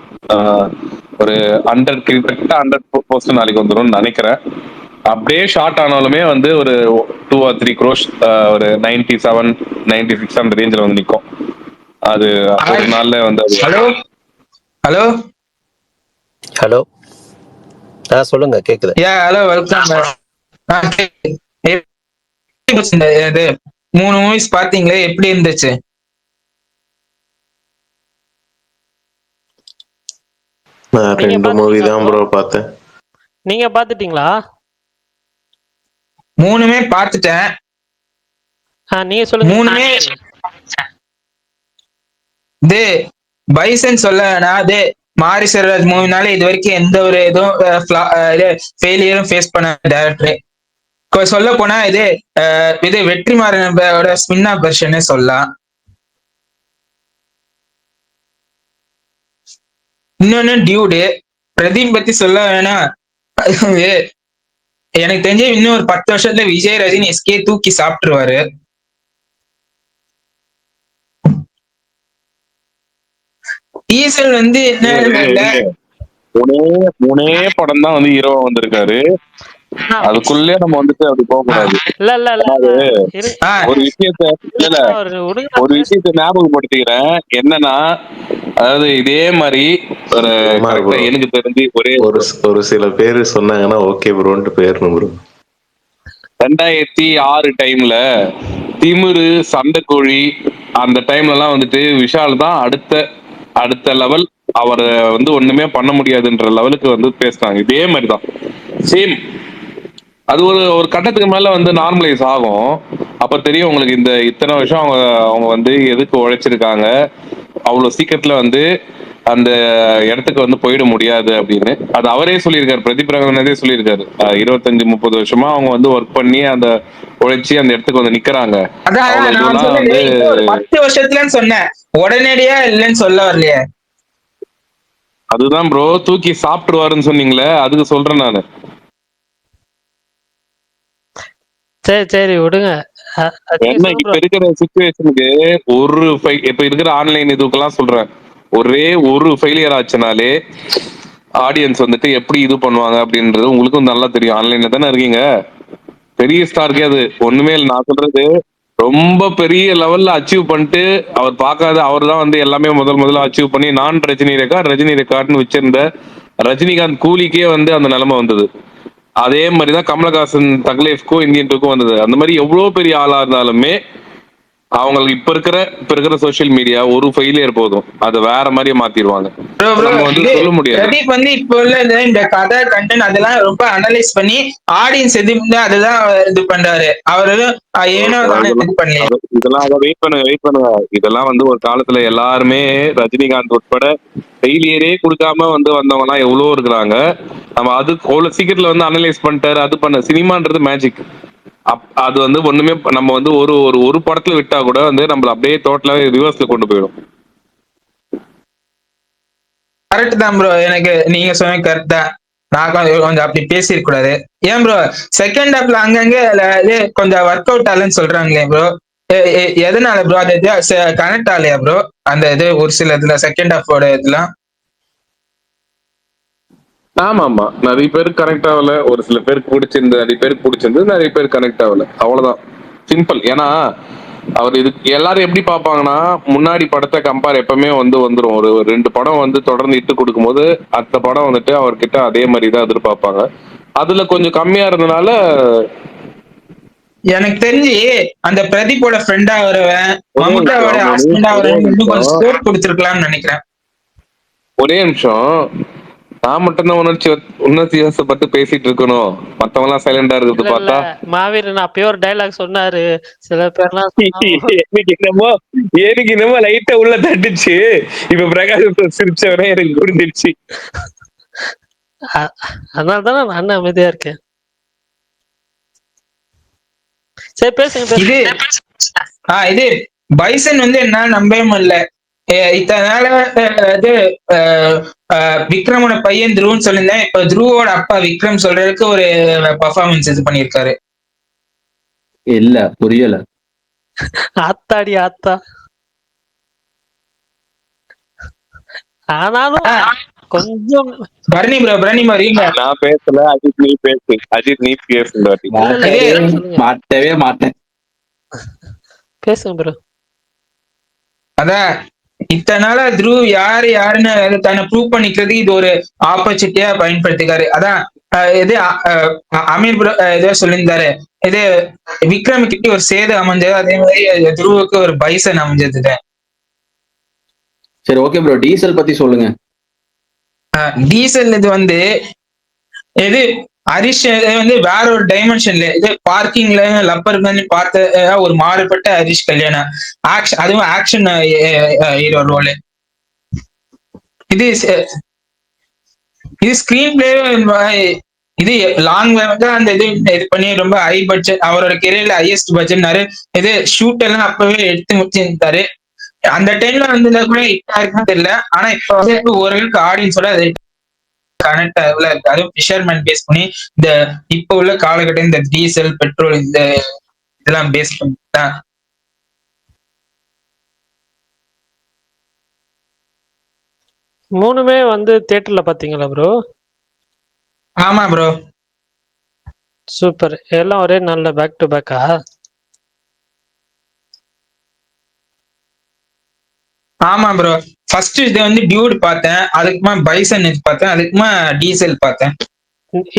ஒரு 100 கிட்ட 100 போஸ்ட் நாளைக்கு வந்துடும் நினைக்கிறேன். அப்படியே ஷார்ட் ஆனாலுமே வந்து ஒரு 2 or 3 crores, ஒரு 97 96 அந்த ரேஞ்சில் வந்து நிற்கும். அது ஒரு நாள்ல வந்து ஹலோ ஹலோ ஹலோ, சொல்லுங்க, கேக்குது. Hello, welcome. இது 3 மூவிஸ் பாத்தீங்களே, எப்படி இருந்துச்சு? நான் நீங்க 2 மூவி பாத்துட்டீங்களா தான் bro? ப்ரோ பார்த்தேன். நீங்க பாத்துட்டீங்களா? 3மே பாத்துட்டேன். நீங்க சொல்லுங்க. 3மே இது பைசன் சொல்ல வேணாம். இது மாரி செல்வராஜ் மூவினால இது வரைக்கும் எந்த ஒரு இதுவும் ஃபெயிலியரும் ஃபேஸ் பண்ண டைரக்டர். சொல்ல போனா இது வெற்றிமாறனோட ஸ்பின் ஆஃப் வெர்ஷனே சொல்லலாம். இன்னொன்னு டியூடு பிரதீப் பத்தி சொல்ல வேணாம். எனக்கு தெரிஞ்ச இன்னும் ஒரு 10 வருஷத்துல விஜய் ரஜினி எஸ்கே தூக்கி சாப்பிட்டுருவாரு. டீசல் வந்து என்ன, மூணே படம் தான் வந்து ஹீரோவா வந்திருக்காரு. அதுக்குள்ளே நம்ம வந்துட்டு அப்படி போக கூடாது. ஒரு விஷயத்த ஞாபகப்படுத்திக்கிறேன். என்னன்னா, அதாவது இதே மாதிரி எனக்கு தெரிஞ்சு ஒரு சில பேர் சொன்னாங்கன்னா ஓகே ப்ரோன்ட்டு போயிடணும் ப்ரோ. 2006 டைம்ல திமிரு, சண்டைக்கோழி அந்த டைம்ல எல்லாம் வந்துட்டு விஷால் தான் அடுத்த லெவல். அவரை வந்து ஒண்ணுமே பண்ண முடியாதுன்ற லெவலுக்கு வந்து பேசுறாங்க. இதே மாதிரிதான் சேம். அது ஒரு கட்டத்துக்கு மேல வந்து நார்மலைஸ் ஆகும். அப்ப தெரியும் உங்களுக்கு இந்த இத்தனை வருஷம் அவங்க வந்து எதுக்கு உழைச்சிருக்காங்க, அவ்வளவு சீக்கிரத்துல வந்து அந்த இடத்துக்கு வந்து போயிட முடியாது அப்படின்னு. அது அவரே சொல்லியிருக்காரு, பிரதீப் ரங்கநாதே சொல்லியிருக்காரு. 25-30 வருஷமா அவங்க வந்து ஒர்க் பண்ணி அந்த உழைச்சி அந்த இடத்துக்கு வந்து நிக்கிறாங்க. 10 வருஷத்துலன்னு சொன்னேன், உடனடியா இல்லைன்னு சொல்ல வரலையே. அதுதான் ப்ரோ, தூக்கி சாப்பிட்டுருவாருன்னு சொன்னீங்களே, அதுக்கு சொல்றேன் நானு. சரி விடுங்க. என்ன இப்ப இருக்கிற சிச்சுவேஷனுக்கு இப்ப இருக்கிற ஆன்லைன் இதுக்கெல்லாம் சொல்றேன், ஒரே ஒரு ஃபெயிலியர் ஆச்சுனாலே ஆடியன்ஸ் வந்துட்டு எப்படி இது பண்ணுவாங்க அப்படின்றது உங்களுக்கும் நல்லா தெரியும். ஆன்லைன்ல தானே இருக்கீங்க. பெரிய ஸ்டார்க்கே அது ஒண்ணுமே இல்லை. நான் சொல்றது ரொம்ப பெரிய லெவல்ல அச்சீவ் பண்ணிட்டு அவர் பார்க்காத, அவர் தான் வந்து எல்லாமே முதல்ல அச்சீவ் பண்ணி நான் ரஜினி ரெக்கார்ட்னு வச்சிருந்த ரஜினிகாந்த் கூலிக்கே வந்து அந்த நிலைமை வந்தது. அதே மாதிரிதான் கமலஹாசன் தக்லைஃப்க்கும் இந்தியன் டூக்கும் வந்தது. அந்த மாதிரி எவ்வளவு பெரிய ஆளா இருந்தாலுமே அவங்களுக்கு இப்ப இருக்கிற சோசியல் மீடியா ஒரு ஃபெயிலியர் போதும், அதை வேற மாதிரியே மாத்திடுவாங்க. நம்ம வந்து சொல்ல முடியாது. பிரதீப் வந்து இப்ப உள்ள இந்த கதை கண்டென்ட் அதெல்லாம் ரொம்ப அனலைஸ் பண்ணி ஆடியன்ஸ் எது அதுதான் இது பண்றாரு. அவரு ஏனோ இதெல்லாம் வெயிட் பண்ணுங்க. இதெல்லாம் வந்து ஒரு காலத்துல எல்லாருமே ரஜினிகாந்த் உட்பட ஃபெயிலியரே கொடுக்காம வந்து வந்தவங்க எல்லாம் எவ்வளவோ இருக்கிறாங்க. நம்ம அது அவ்வளவு சீக்கிரத்துல வந்து அனலைஸ் பண்ணிட்டாரு. அது பண்ண சினிமான்றது மேஜிக். அது வந்து ஒண்ணுமே நம்ம வந்து ஒரு படத்துல விட்டா கூட வந்து நம்மள அப்படியே டோட்டலாவே ரிவர்ஸ்ல கொண்டு போயிடும். கரெக்ட் தான் ப்ரோ, எனக்கு நீங்க சொன்ன கரெக்ட் தான். நான் கொஞ்சம் அப்படி பேசிருக்க கூடாது. ஏன் ப்ரோ செகண்ட் ஹாப்ல அங்கங்க கொஞ்சம் ஒர்க் அவுட் ஆகலன்னு சொல்றாங்களே ப்ரோ? எதனால ப்ரோ அது கனெக்ட் ஆகலையா ப்ரோ அந்த இது ஒரு சில இதுல செகண்ட் ஹாஃபோட இதெல்லாம்? ஆமா ஆமா, நிறைய பேருக்கு கனெக்ட் ஆகல, ஒரு சில பேருக்கு பிடிச்சிருந்து, நிறைய பேருக்கு பிடிச்சிருந்து, நிறைய பேர் கனெக்ட் ஆகல, அவ்வளவுதான், சிம்பிள். ஏன்னா அவர் இது எல்லாரும் எப்படி பார்ப்பாங்கன்னா, முன்னாடி படத்தை கம்பேர் எப்பவுமே வந்துரும். ஒரு ஒரு 2 படம் தொடர்ந்து இட்டு கொடுக்கும்போது அடுத்த படம் அவர்கிட்ட அதே மாதிரி தான் எதிர்பார்ப்பாங்க. அதுல கொஞ்சம் கம்மியா இருந்தனால எனக்கு தெரிஞ்சு அந்த பிரதீப்போட ஃப்ரெண்டா வரவன் ஒரே மம்முட்டாவோட நிமிஷம், ஹஸ்பண்டா ஒரே வரவன் இன்னும் கொஞ்சம் நிமிஷம், ஸ்கோப் கொடுத்துருக்கலாம்னு நினைக்கிறேன். ஒரே நிமிஷம். நான் மட்டும்தான் உணர்ச்சி வசப்பட்டு பேசிட்டு இருக்கணும், மத்தவங்க எல்லாம் சைலண்டா இருக்கிறது இல்ல இல்ல பார்த்தா மாவீரன் அப்பயே ஒரு டைலாக் சொன்னாரு. சில பேர்லாம் எனக்கு என்னமோ லைட்டா உள்ள தட்டுச்சு. இப்ப பிரகாஷ் சிரிச்சவனே எனக்கு புரிஞ்சிருச்சு. அதனாலதான் நான் அண்ணன் அமைதியா இருக்கேன். சரி பேசுங்க இது இது பைசன் என்னால நம்பவே முடியல. இத்தனை நாள இது விக்ரமோட பையன் துருவ்னு சொல்லியிருந்தேன். இப்ப துருவோட அப்பா விக்ரம் சொல்றதுக்கு ஒரு பர்ஃபார்மன்ஸ் இது பண்ணிருக்காரு. இல்ல புரியல. ஆத்தாடி ஆத்தா. ஆனாலும் கொஞ்சம் பரணி ப்ரோ நான் பேசல, அஜித் நீ பேசு, அஜித் நீ பேசு. மாட்டவே மாட்டேன். பேசுங்க ப்ரோ. அதான் இத்தனை நாளா துருவ் யாருன்னு தன்னை ப்ரூவ் பண்ணிக்கிறதுக்கு இது ஒரு ஆப்பர்ச்சுனிட்டியா பயன்படுத்திக்காரு. அதான் இது அமீர் ப்ரோ ஏதோ சொல்லியிருந்தாரு, இது விக்ரம் கிட்ட ஒரு சேது அமைஞ்சது, அதே மாதிரி துருவுக்கு ஒரு பைசன் அமைஞ்சது. சரி ஓகே ப்ரோ, டீசல் பத்தி சொல்லுங்க. டீசல் இது எது ஹரிஷ் வேற ஒரு டைமென்ஷன்ல இது பார்க்கிங்ல லப்பர் பண்ணி பார்த்த ஒரு மாறுபட்ட ஹரிஷ் கல்யாணம். அதுவும் ஆக்ஷன் ஹீரோ ரோல். இது ஸ்கிரீன் பிளே இது லாங் அந்த இது பண்ணி ரொம்ப ஹை பட்ஜெட், அவரோட கெரியர்ல ஹையஸ்ட் பட்ஜெட்னாரு. இது ஷூட் எல்லாம் அப்பவே எடுத்து முடிச்சிருந்தாரு. அந்த டைம்ல கூட ஹிட் ஆயிருக்குன்னு தெரியல. ஆனா இப்ப ஓரளவுக்கு ஆடியன்ஸோட கனெக்ட் ஆகல. அதுவும் ஃபிஷர்மேன் பேஸ் பண்ணி இந்த இப்ப உள்ள காலகட்டம் இந்த டீசல் பெட்ரோல் இந்த இதெல்லாம் பேஸ் பண்ணிதான். மூணுமே தியேட்டர்ல பாத்தீங்களா ப்ரோ? ஆமா ப்ரோ. சூப்பர். எல்லாம் ஒரே நல்ல பேக் டு பேக்கா? ஆமா ப்ரோ. ஃபர்ஸ்ட் இது டியூட் பார்த்தேன், அதுக்குமா பைசன் பார்த்தேன், அதுக்குமா டீசல் பார்த்தேன்.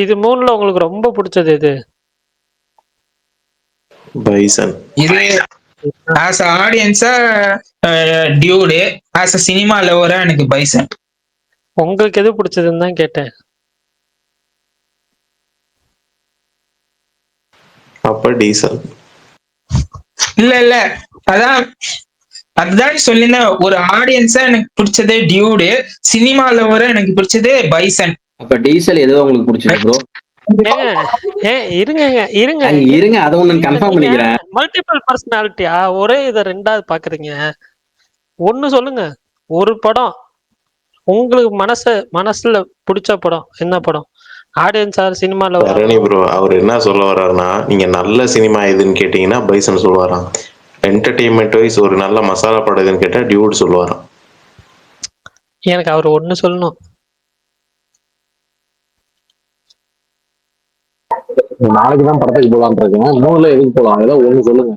இது மூணுல உங்களுக்கு ரொம்ப பிடிச்சது எது? பைசன். இது ஆஸ் அ ஆடியன்ஸா டியூடு, ஆஸ் அ சினிமா லவரா எனக்கு பைசன். உங்களுக்கு எது பிடிச்சதுன்னு தான் கேட்டேன். அப்ப டீசல். இல்ல அதுதான் சொல்லிருந்தேன், ஒரு ஆடியன்ஸா எனக்கு பிடிச்சது டியூடு, சினிமா லவரா எனக்கு பிடிச்சது பைசன். அப்ப டீசல் எதுவும் உங்களுக்கு பிடிச்சது ப்ரோ? இருங்க அதை ஒண்ணு கன்ஃபார்ம் பண்ணிக்கிறேன். மல்டிபிள் பர்சனாலிட்டியா ஒரே இதை ரெண்டாவது பாக்குறீங்க? ஒண்ணு சொல்லுங்க, ஒரு படம் உங்களுக்கு மனசுல பிடிச்ச படம் என்ன படம்? ஆடியன்ஸ் ஆர் சினிமால பரணி ப்ரோ அவர் என்ன சொல்ல வர்றாருன்னா, நீங்க நல்ல சினிமா எதுன்னு கேட்டீங்கன்னா பைசன் சொல்லுவாராம். என்டர்டெயின்மெண்ட் வைஸ் ஒரு நல்ல மசாலா படம் எதுன்னு கேட்டா டியூட் சொல்லுவாராம். எனக்கு அவர் ஒண்ணு சொல்லணும். நாளைக்குதான் படத்துக்கு போலான்னு இருக்கேன். மூணுல எதுக்கு போலாம்? ஏதோ ஒண்ணு சொல்லுங்க.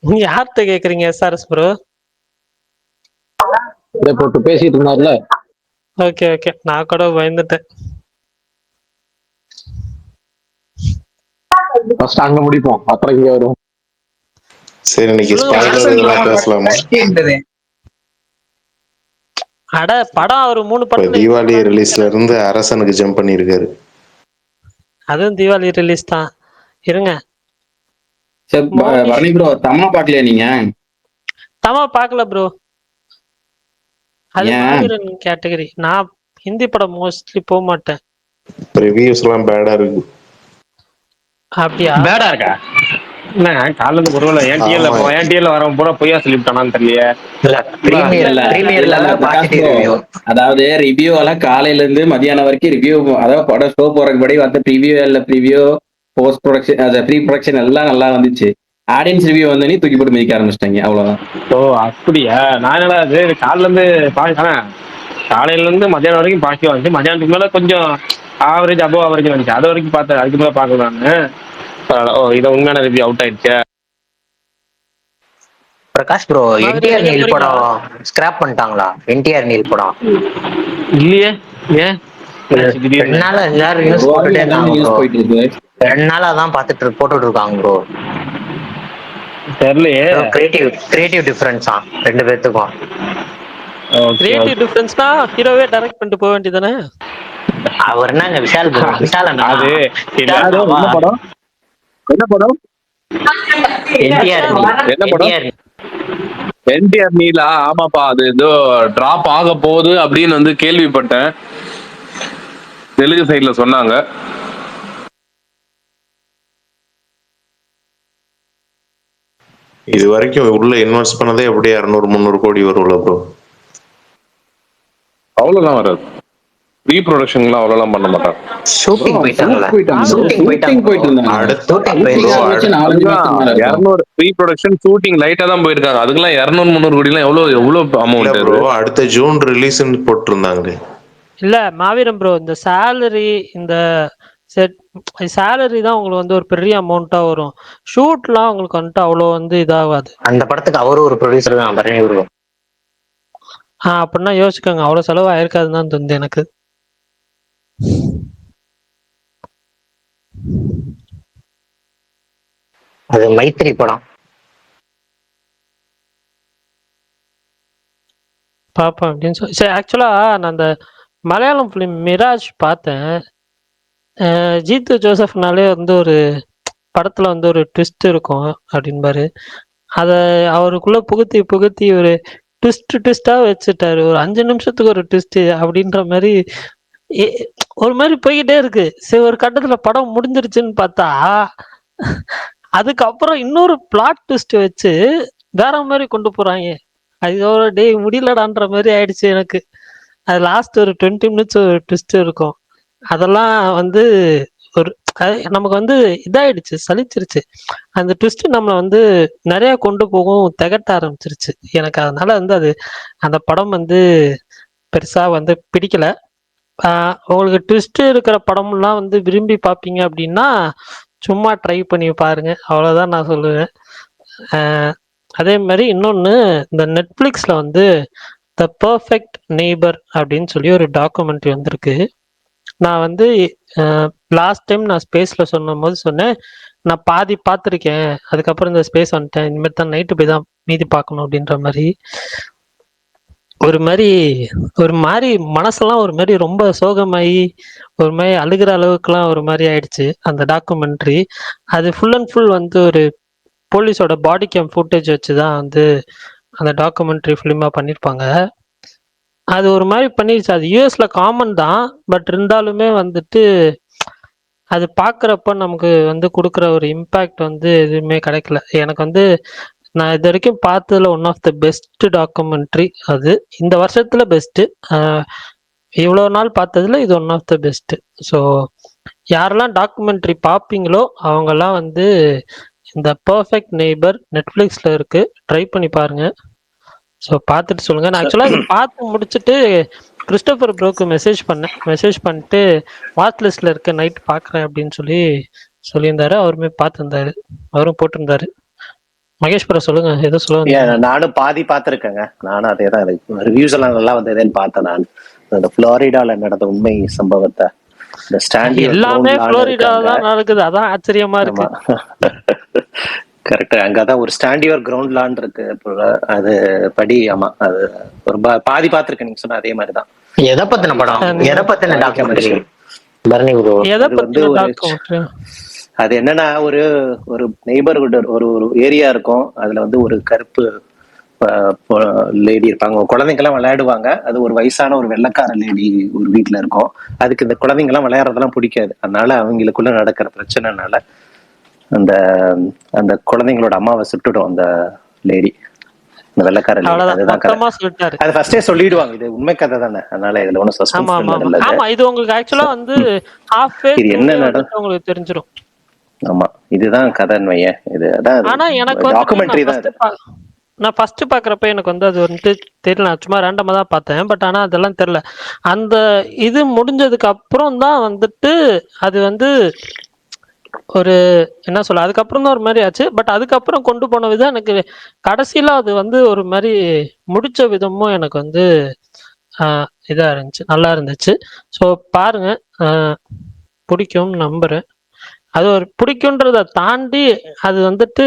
நீங்க யார்கிட்ட கேக்குறீங்க? SRS ப்ரோ இதை போட்டு பேசிட்டு இருந்தார்ல. ஓகே ஓகே, நான் கூட பயந்துட்டேன். ஃபர்ஸ்ட் அங்க முடிப்போம், அப்புறம் இங்க வரும். சரி, இன்னைக்கு பேசலாமா? அட படம் அவர் 3 படம் தீபாவளி ரிலீஸ்ல இருந்து அரசனுக்கு ஜம்ப் பண்ணிருக்காரு. அதுவும் தீபாவளி ரிலீஸ் தான். இருங்க. பரணி ப்ரோ தம்மா பாக்கலையா நீங்க? தம்மா பாக்கல ப்ரோ. அது மாவீரன் கேட்டகரி. நான் ஹிந்தி படம் மோஸ்ட்லி போக மாட்டேன். ரிவ்யூஸ் எல்லாம் பேடா இருக்கு. அப்படியா? பேடா இருக்கா? என்ன காலையில ஒருவேளை என்டிஎல்ல வரவன் பூரா பொய்யா சொல்லிவிட்டானான்னு தெரியல. அதாவது ரிவ்யூ எல்லாம் காலையில இருந்து மதியானம் வரைக்கும் ரிவ்யூ, அதாவது படம் ஷோ போறதுக்கு படி வந்து ப்ரிவியூ இல்ல ப்ரிவியூ போஸ்ட் ப்ரொடக்ஷன், அது ப்ரீ ப்ரொடக்ஷன் எல்லாம் நல்லா வந்துச்சு. ஆடியன்ஸ் ரிவ்யூ வந்தோடனே தூக்கி போட்டு மிதிக்க ஆரம்பிச்சிட்டாங்க, அவ்வளவுதான். ஓ அப்படியா? நான் என்னடா அது காலைல இருந்து காலையில இருந்து மத்தியானம் வரைக்கும் பாசிட்டிவா வந்துச்சு. மத்தியானத்துக்கு மேல கொஞ்சம் ஆவரேஜ் அபவ் ஆவரேஜ் வந்துச்சு. அது வரைக்கும் பார்த்தேன். அதுக்கு மேல பார்க்கல நானு. ஓ இதை உண்மையான ரிவ்யூ அவுட் ஆயிடுச்சு. பிரகாஷ் ப்ரோ, மாதிரி என்டிஆர் வெளியே நீல் போறீங்களா? படம் ஸ்கிராப் பண்ணிட்டாங்களா? என்டிஆர் நீல் படம் இல்லையே, ஏன் என்னாச்சு 2 திடீர்னு? நாளா எல்லாரும் நியூஸ் ஒரு போட்டுட்டே வாரம் இருந்தாங்க நியூஸ் ப்ரோ. போயிட்டு இருக்கு. 2 நாளா தான் போட்டுட்டு இருக்காங்க ப்ரோ. தெரியலையே. கிரியேட்டிவ் டிஃபரன்ஸா 2 பேர்த்துக்கும். Okay creative okay. டிஃபரன்ஸ்னா ஹீரோவே டைரக்ட் பண்ணிட்டு போக வேண்டியதானே? அவர் என்னங்க விஷால் ப்ரோ, விஷால் அண்ணா அது இல்ல. என்ன படம்? என்ன படம்? என்டிஆர் என்ன படம்? என்டிஆர் என்டிஆர் நீலா? ஆமாப்பா, அது ஏதோ டிராப் ஆக போகுது அப்படின்னு வந்து கேள்விப்பட்டேன். தெலுங்கு சைட்ல சொன்னாங்க. இது வரைக்கும் உள்ள இன்வெஸ்ட் பண்ணதே எப்படியும் 200-300 கோடி வரும்ல ப்ரோ. அவ்வளவுதான் வராது. ரீப்ரொடக்ஷன்லாம் அவ்வளோலாம் பண்ண மாட்டாங்க. ஷூட்டிங் போயிட்டாங்கல்ல. ஷூட்டிங் போயிட்டு இருந்தாங்க. அடுத்து ஆரம்பிச்சு 4-5 மாசத்துக்கு மேல இருக்கும். 200 ரீப்ரொடக்ஷன் ஷூட்டிங் லைட்டா தான் போயிருக்காங்க. அதுக்கெல்லாம் 200-300 கோடிலாம் எவ்வளவு இல்ல அமௌண்ட் ப்ரோ, அடுத்த ஜூன் ரிலீஸ்ன்னு போட்டிருந்தாங்களே. இல்ல மாவீரம் ப்ரோ, இந்த சேலரி, இந்த செட் சேலரி தான் உங்களுக்கு வந்து ஒரு பெரிய அமௌண்ட்டா வரும். ஷூட்லாம் உங்களுக்கு வந்துட்டு அவ்வளோ வந்து இதாகாது. அந்த படத்துக்கு அவரும் ஒரு ப்ரொடியூசர் தான், பரணி ப்ரோ. அப்படின்னா யோசிக்கோங்க, அவ்வளோ செலவு ஆயிருக்காதுன்னு தான் தோணுது எனக்கு. அது மைத்திரி படம். பார்ப்பேன் அப்படின்னு சொல்லி சரி. ஆக்சுவலாக நான் அந்த மலையாளம் ஃபிலிம் மிராஜ் பார்த்தேன். ஜீத்து ஜோசப்னாலே வந்து ஒரு படத்தில் வந்து ஒரு ட்விஸ்ட் இருக்கும் அப்படின்பாரு. அதை அவருக்குள்ள புகுத்தி புகுத்தி ஒரு ட்விஸ்டாக வச்சுட்டாரு. ஒரு 5 நிமிஷத்துக்கு ஒரு ட்விஸ்ட் அப்படின்ற மாதிரி ஒரு மாதிரி போய்கிட்டே இருக்கு. சரி, ஒரு கட்டத்தில் படம் முடிஞ்சிருச்சுன்னு பார்த்தா அதுக்கப்புறம் இன்னொரு பிளாட் ட்விஸ்ட் வச்சு வேற மாதிரி கொண்டு போறாங்க. அதோட டே முடியலடான்ற மாதிரி ஆயிடுச்சு எனக்கு. அது லாஸ்ட் ஒரு 20 மினிட்ஸ் ஒரு ட்விஸ்ட் இருக்கும். அதெல்லாம் வந்து ஒரு நமக்கு வந்து இதாயிடுச்சு, சலிச்சிருச்சு. அந்த ட்விஸ்ட் நம்மளை வந்து நிறைய கொண்டு போகும், திகட்ட ஆரம்பிச்சிருச்சு எனக்கு. அதனால வந்து அது அந்த படம் வந்து பெருசா வந்து பிடிக்கல. உங்களுக்கு ட்விஸ்ட் இருக்கிற படம்லாம் வந்து விரும்பி பார்ப்பீங்க அப்படின்னா சும்மா ட்ரை பண்ணி பாருங்க, அவ்வளோதான் நான் சொல்லுவேன். அதே மாதிரி இன்னொன்று, இந்த நெட்ஃப்ளிக்ஸில் வந்து த பர்ஃபெக்ட் நெய்பர் அப்படின்னு சொல்லி ஒரு டாக்குமெண்ட்ரி வந்திருக்கு. நான் வந்து லாஸ்ட் டைம் நான் ஸ்பேஸில் சொன்னபோது சொன்னேன், நான் பாதி பார்த்துருக்கேன், அதுக்கப்புறம் இந்த ஸ்பேஸ் வந்துட்டேன், இனிமேல் தான் நைட்டு போய் தான் மீதி பார்க்கணும் அப்படின்ற மாதிரி. ஒரு மாதிரி மனசெல்லாம் ஒரு மாதிரி ரொம்ப சோகமாகி ஒரு மாதிரி அழுகிற அளவுக்குலாம் ஒரு மாதிரி ஆயிடுச்சு அந்த டாக்குமெண்ட்ரி. அது ஃபுல் அண்ட் ஃபுல் வந்து ஒரு போலீஸோட பாடி கேம் ஃபுட்டேஜ் வச்சு தான் வந்து அந்த டாக்குமெண்ட்ரி ஃபிலிமாக பண்ணியிருப்பாங்க. அது ஒரு மாதிரி பண்ணிருச்சு. அது யூஎஸ்ல காமன் தான், பட் இருந்தாலுமே வந்துட்டு அது பார்க்குறப்ப நமக்கு வந்து கொடுக்குற ஒரு இம்பேக்ட் வந்து எதுவுமே கிடைக்கல எனக்கு. வந்து நான் இது வரைக்கும் பார்த்ததுல one of the best documentary அது. இந்த வருஷத்துல பெஸ்ட்டு, இவ்வளோ நாள் பார்த்ததுல இது one of the best. So யாரெல்லாம் டாக்குமெண்ட்ரி பார்ப்பீங்களோ அவங்கெல்லாம் வந்து இந்த பர்ஃபெக்ட் நெய்பர் நெட்ஃப்ளிக்ஸில் இருக்கு, ட்ரை பண்ணி பாருங்க. ஸோ பார்த்துட்டு சொல்லுங்க. நான் ஆக்சுவலாக இதை பார்த்து முடிச்சுட்டு கிறிஸ்டோபர் ப்ரோக்கு மெசேஜ் பண்ணிட்டு வாட்ச் லிஸ்ட்ல இருக்க நைட் பார்க்குறேன் அப்படின்னு சொல்லியிருந்தாரு. அவருமே பார்த்துருந்தாரு, அவரும் போட்டிருந்தாரு. மகேஷ் ப்ரோ சொல்லுங்க, ஏதோ சொல்லுங்க. நானும் பாதி பார்த்துருக்கேங்க. நானும் அதே தான், எனக்கு ரிவ்யூஸ் எல்லாம் நல்லா வந்ததுன்னு பார்த்தேன். நான் அந்த புளோரிடால நடந்த உண்மை சம்பவத்தை, எல்லாமே புளோரிடா தான் நடக்குது, அதான் ஆச்சரியமா இருக்கு. கரெக்ட், அங்கதான் ஒரு ஸ்டாண்ட் யுவர் கிரவுண்ட் லான் இருக்கு. அது படி ஆமா, அது ஒரு பாதி பார்த்திருக்கேன். நீங்க சொன்ன அதே மாதிரிதான். எதை பத்தின படம்? எதை பத்தின டாக்குமெண்ட்ரி? அது என்னன்னா, ஒரு நெய்பர்ஹுட், ஒரு ஏரியா இருக்கும். அதுல வந்து ஒரு கருப்பு லேடி இருப்பாங்க, குழந்தைங்கெல்லாம் விளையாடுவாங்க. அது ஒரு வயசான ஒரு வெள்ளைக்கார லேடி ஒரு வீட்டுல இருக்கும். அதுக்கு இந்த குழந்தைங்கெல்லாம் விளையாடுறதெல்லாம் பிடிக்காது. அதனால அவங்களுக்குள்ள நடக்கிற பிரச்சனைனால அந்த அந்த குழந்தைங்களோட அம்மாவை சுட்டுடும் அந்த லேடி, இந்த வெள்ளைக்கார லேடி. அதுதான் கதை. அது ஃபர்ஸ்டே சொல்லிடுவாங்க, இது உண்மை கதை தானே, அதனால இதுல ஒன்றும் சஸ்பென்ஸ் இல்ல. ஆமா, இது உங்களுக்கு ஆக்சுவலா வந்து ஹாஃப் வே என்ன நடக்கும் உங்களுக்கு தெரிஞ்சிரும். ஆமா, இதுதான் கதைன்னு வையேன். இது அதான் ஆனா எனக்கு வந்துட்டு டாக்குமெண்ட்ரி தான் இது. நான் ஃபர்ஸ்ட் பாக்குறப்ப எனக்கு வந்து அது வந்துட்டு தெரியல. நான் சும்மா ரேண்டமா தான் பார்த்தேன். பட் ஆனா அதெல்லாம் தெரியல. அந்த இது முடிஞ்சதுக்கு அப்புறம் தான் வந்துட்டு அது வந்து ஒரு என்ன சொல்ல, அதுக்கப்புறம் தான் ஒரு மாதிரி ஆச்சு. பட் அதுக்கப்புறம் கொண்டு போன விதம் எனக்கு கடைசியில அது வந்து ஒரு மாதிரி முடிச்ச விதமும் எனக்கு வந்து இதா இருந்துச்சு, நல்லா இருந்துச்சு. ஸோ பாருங்க, பிடிக்கும்னு நம்புறேன். அது ஒரு பிடிக்குன்றத தாண்டி அது வந்துட்டு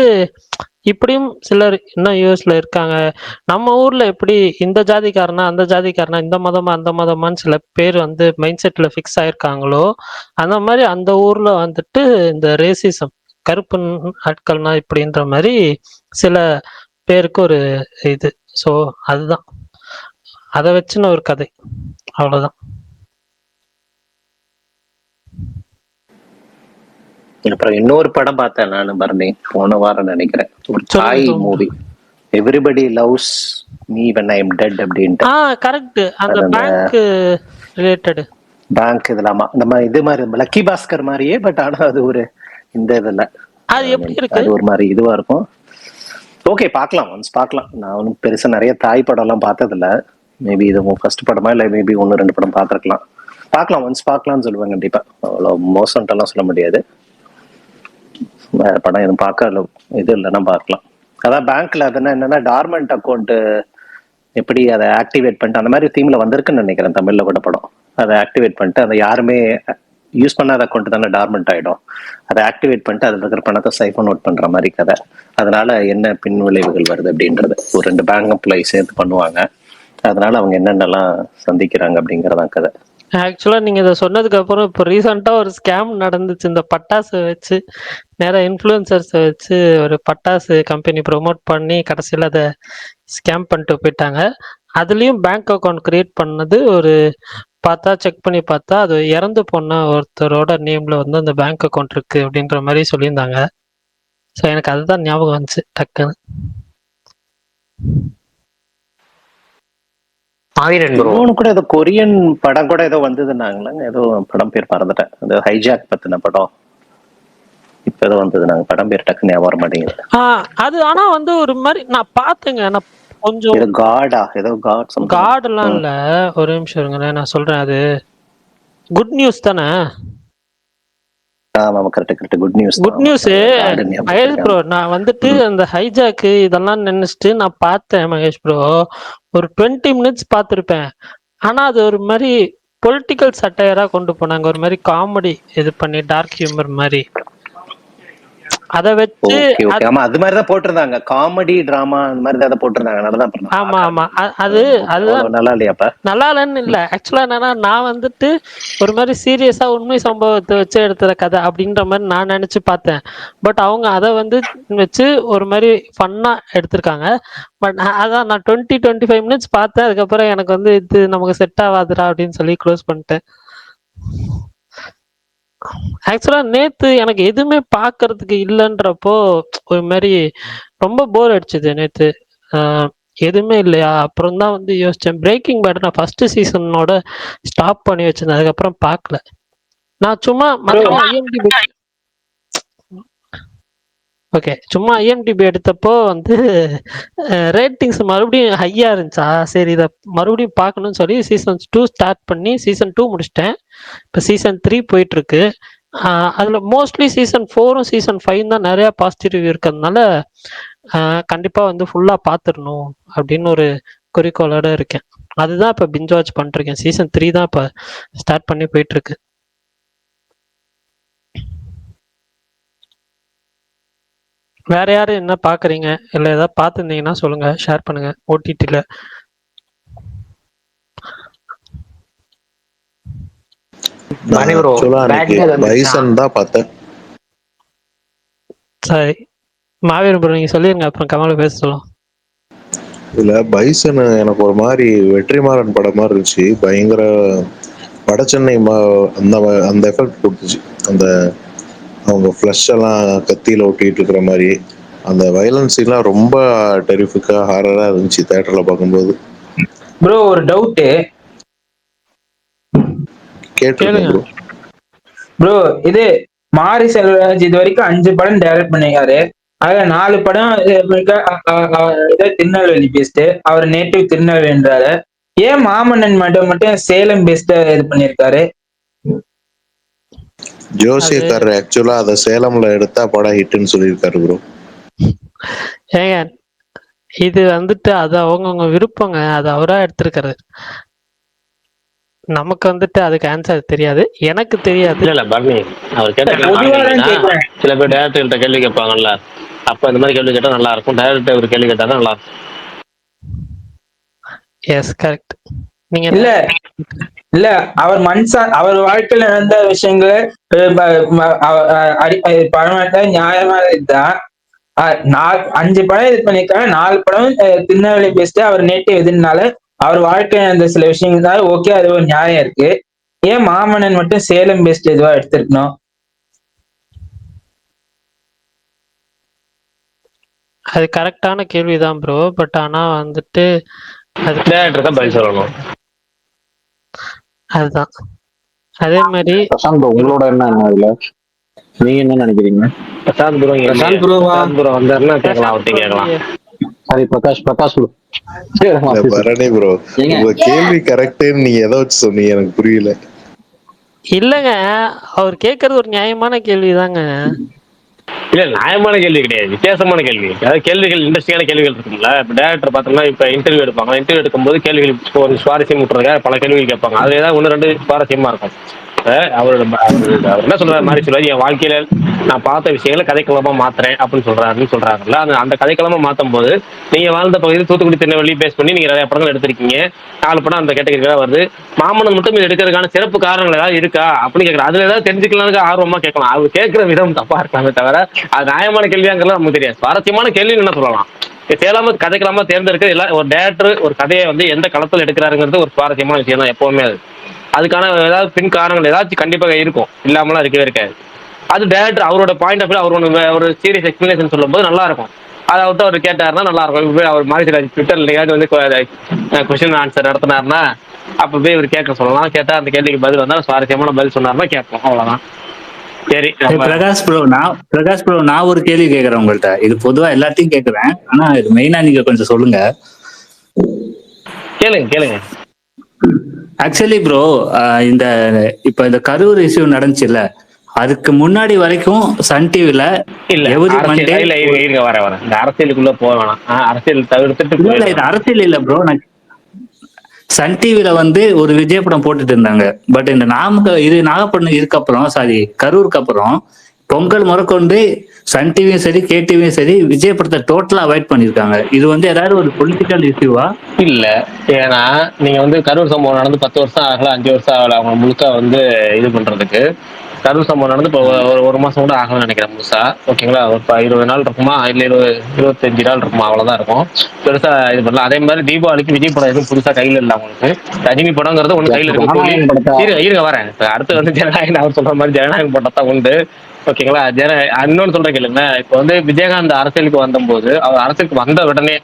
இப்படியும் சிலர் இன்னும் யூஎஸ்ல இருக்காங்க. நம்ம ஊர்ல எப்படி இந்த ஜாதிக்காரனா அந்த ஜாதிக்காரனா, இந்த மதமா அந்த மதமான்னு சில பேர் வந்து மைண்ட் செட்ல ஃபிக்ஸ் ஆயிருக்காங்களோ, அந்த மாதிரி அந்த ஊர்ல வந்துட்டு இந்த ரேசிசம், கருப்பு ஆட்கள்னா இப்படின்ற மாதிரி சில பேருக்கு ஒரு இது. ஸோ அதுதான், அதை வச்சுன்னு ஒரு கதை, அவ்வளவுதான். அப்புறம் இன்னொரு படம் பார்த்தேன் நான் பரணி, போன வாரம் நினைக்கிறேன். ஒரு Thai movie, everybody loves me when I am dead அப்படின்ட்டு. கரெக்ட். அந்த பேங்க் ரிலேட்டட், பேங்க் இதெல்லாமா நம்ம இது மாதிரி லக்கி பாஸ்கர் மாதிரியே, பட் ஆனா அது ஒரு இந்த இதுல அது எப்படி இருக்கு, அது ஒரு மாதிரி இதுவா இருக்கும். ஓகே, பார்க்கலாம், ஒன்ஸ் பார்க்கலாம். நான் ஒன்றும் பெருசா நிறைய தாய் படம் எல்லாம் பார்த்தது இல்ல. மேபி இது ஃபர்ஸ்ட் படமா இல்லை, மேபி 1-2 படம் பார்த்துருக்கலாம். பார்க்கலாம், ஒன்ஸ் பார்க்கலாம்னு சொல்லுவேன் கண்டிப்பா. அவ்வளோ மோசம்ட்டெல்லாம் சொல்ல முடியாது. வேற படம் எதுவும் பார்க்க இது இல்லைன்னா பார்க்கலாம். அதான் பேங்க்ல அதுனா என்னன்னா டார்மெண்ட் அக்கௌண்ட் எப்படி அதை ஆக்டிவேட் பண்ணிட்டு, அந்த மாதிரி தீம்ல வந்திருக்குன்னு நினைக்கிறேன் தமிழ்ல கூட படம். அதை ஆக்டிவேட் பண்ணிட்டு அதை யாருமே யூஸ் பண்ணாத அக்கௌண்ட் தானே டார்மெண்ட் ஆயிடும். அதை ஆக்டிவேட் பண்ணிட்டு அதில் இருக்கிற பணத்தை சைஃபன் அவுட் பண்ற மாதிரி கதை. அதனால என்ன பின் விளைவுகள் வருது அப்படின்றது ஒரு 2 பேங்க் எம்ப்ளாயி சேர்த்து பண்ணுவாங்க. அதனால அவங்க என்னென்னலாம் சந்திக்கிறாங்க அப்படிங்கறதான் கதை. ஆக்சுவலா நீங்க இதை சொன்னதுக்கு அப்புறம் இப்போ ரீசெண்டா ஒரு ஸ்கேம் நடந்துச்சு. இந்த பட்டாசு வச்சு நேரம் இன்ஃப்ளூயன்சர்ஸ் வச்சு ஒரு பட்டாசு கம்பெனி ப்ரொமோட் பண்ணி கடைசியில் அதை ஸ்கேம் பண்ணிட்டு போயிட்டாங்க. அதுலயும் பேங்க் அக்கௌண்ட் கிரியேட் பண்ணது ஒரு பார்த்தா செக் பண்ணி பார்த்தா அது இறந்து போன ஒருத்தரோட நேம்ல வந்து அந்த பேங்க் அக்கௌண்ட் இருக்கு அப்படின்ற மாதிரி சொல்லியிருந்தாங்க. ஸோ எனக்கு அதுதான் ஞாபகம் வந்துச்சு டக்குன்னு. இன்னொன்னு கூட ஏதோ கொரியன் படம் கூட ஏதோ வந்ததுன்னாங்களா, ஏதோ படம் பேர் மறந்துட்டேன். அது ஹைஜாக் பத்தின படம் இப்ப ஏதோ வந்தது, நாங்க படம் பேர் டக்கு ஞாபகம் வர மாட்டேங்குது. அது ஆனா வந்து ஒரு மாதிரி நான் பாத்துங்க, நான் கொஞ்சம் காட் எல்லாம் இல்ல, ஒரு நிமிஷம் இருங்க நான் சொல்றேன். அது குட் நியூஸ் தானே? Good news Mahesh bro. நான் வந்துட்டு அந்த ஹைஜாக்கு இதெல்லாம் நினைச்சிட்டு நான் பார்த்தேன் மகேஷ் ப்ரோ. ஒரு 20 மினிட்ஸ் பார்த்துருப்பேன். ஆனா அது ஒரு மாதிரி பொலிட்டிக்கல் சட்டையரா கொண்டு போனாங்க, ஒரு மாதிரி காமெடி இது பண்ணி டார்க் ஹியூமர் மாதிரி. அத வச்சு அது மாதிரி தான் போட்டிருந்தாங்க, காமெடி டிராமா அந்த மாதிரி தான் போட்டிருந்தாங்க. ஆமா ஆமா, அதுதான் நல்லா இல்லையாப்பா? நல்லா இல்லைன்னு இல்ல. ஆக்சுவலா என்னன்னா நான் வந்துட்டு ஒரு மாதிரி சீரியஸா உண்மை சம்பவத்தை வச்சு எடுத்துற கதை அப்படின்ற மாதிரி நான் நினைச்சு பார்த்தேன். பட் அவங்க அதை வந்து வச்சு ஒரு மாதிரி ஃபன்னா எடுத்திருக்காங்க. பட் அதான் நான் 20-25 மினிட்ஸ் பார்த்தேன். அதுக்கப்புறம் எனக்கு வந்து இது நமக்கு செட் ஆகாதுடா அப்படின்னு சொல்லி க்ளோஸ் பண்ணிட்டேன். ஆக்சுவலா நேத்து எனக்கு எதுவுமே பாக்குறதுக்கு இல்லைன்றப்போ ஒரு மாதிரி ரொம்ப போர் அடிச்சுது நேத்து. எதுவுமே இல்லையா, அப்புறம் தான் வந்து யோசிச்சேன். பிரேக்கிங் பேட் நான் ஃபர்ஸ்ட் சீசனோட ஸ்டாப் பண்ணி வச்சிருந்தேன், அதுக்கப்புறம் பார்க்கல. நான் சும்மா சும்மா ஐஎம்டிபி எடுத்தப்போ வந்து ரேட்டிங்ஸ் மறுபடியும் ஹையா இருந்துச்சா, சரி இதை மறுபடியும் பார்க்கணும்னு சொல்லி சீசன் 2 ஸ்டார்ட் பண்ணி சீசன் 2 முடிச்சிட்டேன். இப்போ சீசன் 3 போயிட்டு இருக்கு. அதுல மோஸ்ட்லி சீசன் 4ம் சீசன் 5 தான் நிறைய பாசிட்டிவ் ரிவ்யூ இருக்கிறதுனால கண்டிப்பா வந்து ஃபுல்லா பாத்துடணும் அப்படின்னு ஒரு குறிக்கோளோட இருக்கேன். அதுதான் இப்ப பிஞ்ச் வாட்ச் பண்ணிருக்கேன். சீசன் 3 தான் இப்ப ஸ்டார்ட் பண்ணி போயிட்டு இருக்கு. வேற யாரும் என்ன பாக்குறீங்க, இல்ல ஏதாவது பாத்துருந்தீங்கன்னா சொல்லுங்க, ஷேர் பண்ணுங்க. ஓடிடில சரி மாவீரன் ப்ரோ நீங்க சொல்லிருங்க, அப்புறம் கமல பேச சொல்லுவோம். இதுல பைசன் எனக்கு ஒரு மாதிரி வெற்றிமாறன் படம் மாதிரி இருந்துச்சு. பயங்கர வடச்சென்னை அந்த எஃபெக்ட் கொடுத்துச்சு. அந்த அவங்க ஃப்ளஷ் எல்லாம் கத்தியில ஒட்டிட்டு இருக்கிற மாதிரி அந்த வயலன்ஸ் எல்லாம் ரொம்ப டெரிஃபிக்கா ஹாரரா இருந்துச்சு தியேட்டர்ல பார்க்கும்போது. ப்ரோ ஒரு டவுட் கேட்டுருங்க ப்ரோ. இது மாரி செல்வராஜ் இது வரைக்கும் 5 படம் டைரக்ட் பண்ணிருக்காரு. அதுல 4 படம் திருநெல்வேலி பேஸ்ட், அவர் நேட்டிவ் திருநெல்வேலின்றாரு. ஏன் மாமன்னன் மட்டும் சேலம் பேஸ்ட இது பண்ணிருக்காரு? ஜோசியக்காரர் ஆக்சுவலா அதை சேலம்ல எடுத்தா படம் ஹிட்னு சொல்லியிருக்காரு ப்ரோ. ஏங்க இது வந்துட்டு அது அவங்கவுங்க விருப்பங்க, அது அவரா எடுத்திருக்காரு. நமக்கு வந்துட்டு அதுக்கு ஆன்சர் தெரியாது, எனக்கு தெரியாது. இல்ல பரணி அவர் கேட்ட சில பேர் டேரக்டர்கிட்ட கேள்வி கேட்பாங்கல்ல, அப்ப இந்த மாதிரி கேள்வி கேட்டா நல்லா இருக்கும். டேரக்டர் ஒரு கேள்வி கேட்டா நல்லா இருக்கும். Yes correct. நீங்க இல்ல அவர் அவர் வாழ்க்கையில நடந்த விஷயங்களை படமாட்ட நியாயமான இதுதான். 5 படம் இது பண்ணிருக்காங்க, 4 படம் திருநெல்வேலி பேஸ்ட், அவர் நேட்டிவ் எதுனால அவர் வாழ்க்கையில நடந்த சில விஷயங்கள் ஓகே, அது ஒரு நியாயம் இருக்கு. ஏன் மாமன்னன் மட்டும் சேலம் பேஸ்ட் இதுவா எடுத்திருக்கணும்? அது கரெக்டான கேள்விதான் ப்ரோ. பட் ஆனா வந்துட்டு அது டேரக்டர் தான் பதில் சொல்லணும். அதுதான் அதே மாதிரி பிரசாந்த் உங்களோட என்ன அதுல நீங்க என்ன நினைக்கிறீங்க? பிரசாந்த் ப்ரோ வந்தாருன்னா கேட்கலாம், அவர்கிட்ட கேட்கலாம். சரி பிரகாஷ் ப்ரோ. பரணி ப்ரோ, உங்க கேள்வி கரெக்ட்னு நீங்க எதை வச்சு சொன்னீங்க எனக்கு புரியல. இல்லங்க, அவர் கேட்கறது ஒரு நியாயமான கேள்விதாங்க. இல்ல நியாயமான கேள்வி கிடையாது, வித்தியாசமான கேள்வி. அதாவது கேள்விகள் இன்ட்ரெஸ்டிங்கான கேள்விகள் இருக்குங்களா. இப்போ டேரக்டர் பார்த்தோம்னா இப்போ இன்டர்வியூ எடுப்பாங்க. இன்டர்வியூ எடுக்கும்போது கேள்விகள் ஒரு சுவாரஸ்யம் விட்டுறதுக்காக பல கேள்விகள் கேட்பாங்க. அதுல ஏதாவது 1-2 சுவாரஸ்யமா இருக்கும். அவர் என்ன சொல்றாரு மாதிரி சொல்றாரு, என் வாழ்க்கையில நான் பார்த்த விஷயங்களை கதைக்களமா மாத்துறேன் அப்படின்னு சொல்றாங்கல்ல. அந்த கதைக்களமா மாத்தும் போது நீங்க வாழ்ந்த பகுதியில் தூத்துக்குடி திருநெல்வேலி பேஸ் பண்ணி நீங்க நிறைய படங்கள் எடுத்திருக்கீங்க. 4 படம் அந்த கேட்டகரியா வருது. மாமன்னன் மட்டும் இது எடுக்கிறதுக்கான சிறப்பு காரணங்கள் ஏதாவது இருக்கா அப்படின்னு கேட்கறேன். அதுல ஏதாவது தெரிஞ்சுக்கலாம்னு ஆர்வமா கேட்கலாம். அவர் கேட்கிற விதம் தப்பா இருக்கலாமே தவிர அது நியாயமான கேள்வியாங்கிறது நமக்கு தெரியாது. சுவாரஸ்யமான கேள்வி என்ன சொல்லலாம், சேலாம கதைக்கலாமா தேர்ந்தெடுக்கிறது இல்லை. ஒரு டேரக்டர் ஒரு கதையை வந்து எந்த களத்தில் எடுக்கிறாருங்கிறது ஒரு சுவாரஸ்யமான விஷயம் தான் எப்பவுமே. அதுக்கான ஏதாவது பின் காரணங்கள் ஏதாச்சும் கண்டிப்பாக இருக்கும், இல்லாமலாம் இருக்கவே இருக்காது. அது டேரக்டர் அவரோட பாயிண்ட் ஆஃப் வியூ, அவர் ஒரு சீரியஸ் எக்ஸ்பிளனேஷன் சொல்லும்போது நல்லா இருக்கும். அதை விட்டு அவர் கேட்டாருன்னா நல்லா இருக்கும். அவர் மாரிசிராஜ் ட்விட்டர்ல வந்து கொஸ்டின் ஆன்சர் நடத்தினாருன்னா அப்ப போய் இவர் கேட்க சொல்லலாம். கேட்டா அந்த கேள்விக்கு பதில் வந்தாலும் சுவாரஸ்யமான பதில் சொன்னாருன்னா கேட்போம், அவ்வளவுதான். சரி பிரகாஷ் ப்ரோ, நான் ஒரு கேள்வி கேட்கறேன் உங்கள்கிட்ட. இது பொதுவா எல்லாத்தையும் கேட்கறேன், ஆனா இது மெயினா நீங்க கொஞ்சம் சொல்லுங்க. கேளுங்க. ஆக்சுவலி ப்ரோ, இப்ப இந்த கரூர் இஷ்யூ நடந்துச்சுல்ல, அதுக்கு முன்னாடி வரைக்கும் சன் டிவில வர இந்த அரசியலுக்குள்ள போக வேணாம். அரசியல் தவிர்த்துட்டு இது அரசியல் இல்ல ப்ரோ. சன் டிவில வந்து ஒரு விஜய் படம் போட்டுட்டு இருந்தாங்க. பட் இந்த நாகப்பட்டினம் இதுக்கப்புறம் கரூருக்கு அப்புறம் பொங்கல் முறைக்கொண்டு சன் டிவியும் சரி கே டிவியும் சரி விஜய் படத்தை டோட்டலா அவாய்ட் பண்ணிருக்காங்க. இது வந்து ஏதாவது ஒரு பொலிட்டிக்கல் இஷ்யூவா? இல்ல, ஏன்னா நீங்க வந்து கரூர் சம்பவம் நடந்து 10 வருஷம் ஆகல, 5 வருஷம் ஆகல அவங்க முழுக்க வந்து இது பண்றதுக்கு. கரூர் சம்பவம் நடந்து இப்போ ஒரு மாசம் கூட ஆகணும்னு நினைக்கிறேன் முழுசா. ஓகேங்களா, ஒரு 20 நாள் இருக்குமா, இல்ல 25 நாள் இருக்குமா, அவ்வளவுதான் இருக்கும். பெருசா இது பண்ணலாம். அதே மாதிரி தீபாவளிக்கு விஜய் படம் எதுவும் புதுசா கையில இல்ல அவங்களுக்கு. ரஜினி படங்கிறது ஒண்ணு கையில இருக்கு. இருங்க வரேன். அடுத்து வந்து ஜனநாயகம் அவர் சொல்ற மாதிரி ஜனநாயகம் படம் தான் உண்டு. ஓகேங்களா, இன்னொன்னு சொல்றேன் கேளுங்க. இப்போ வந்து விஜயகாந்த் அரசியலுக்கு வந்தபோது அவர் அரசியலுக்கு வந்த உடனே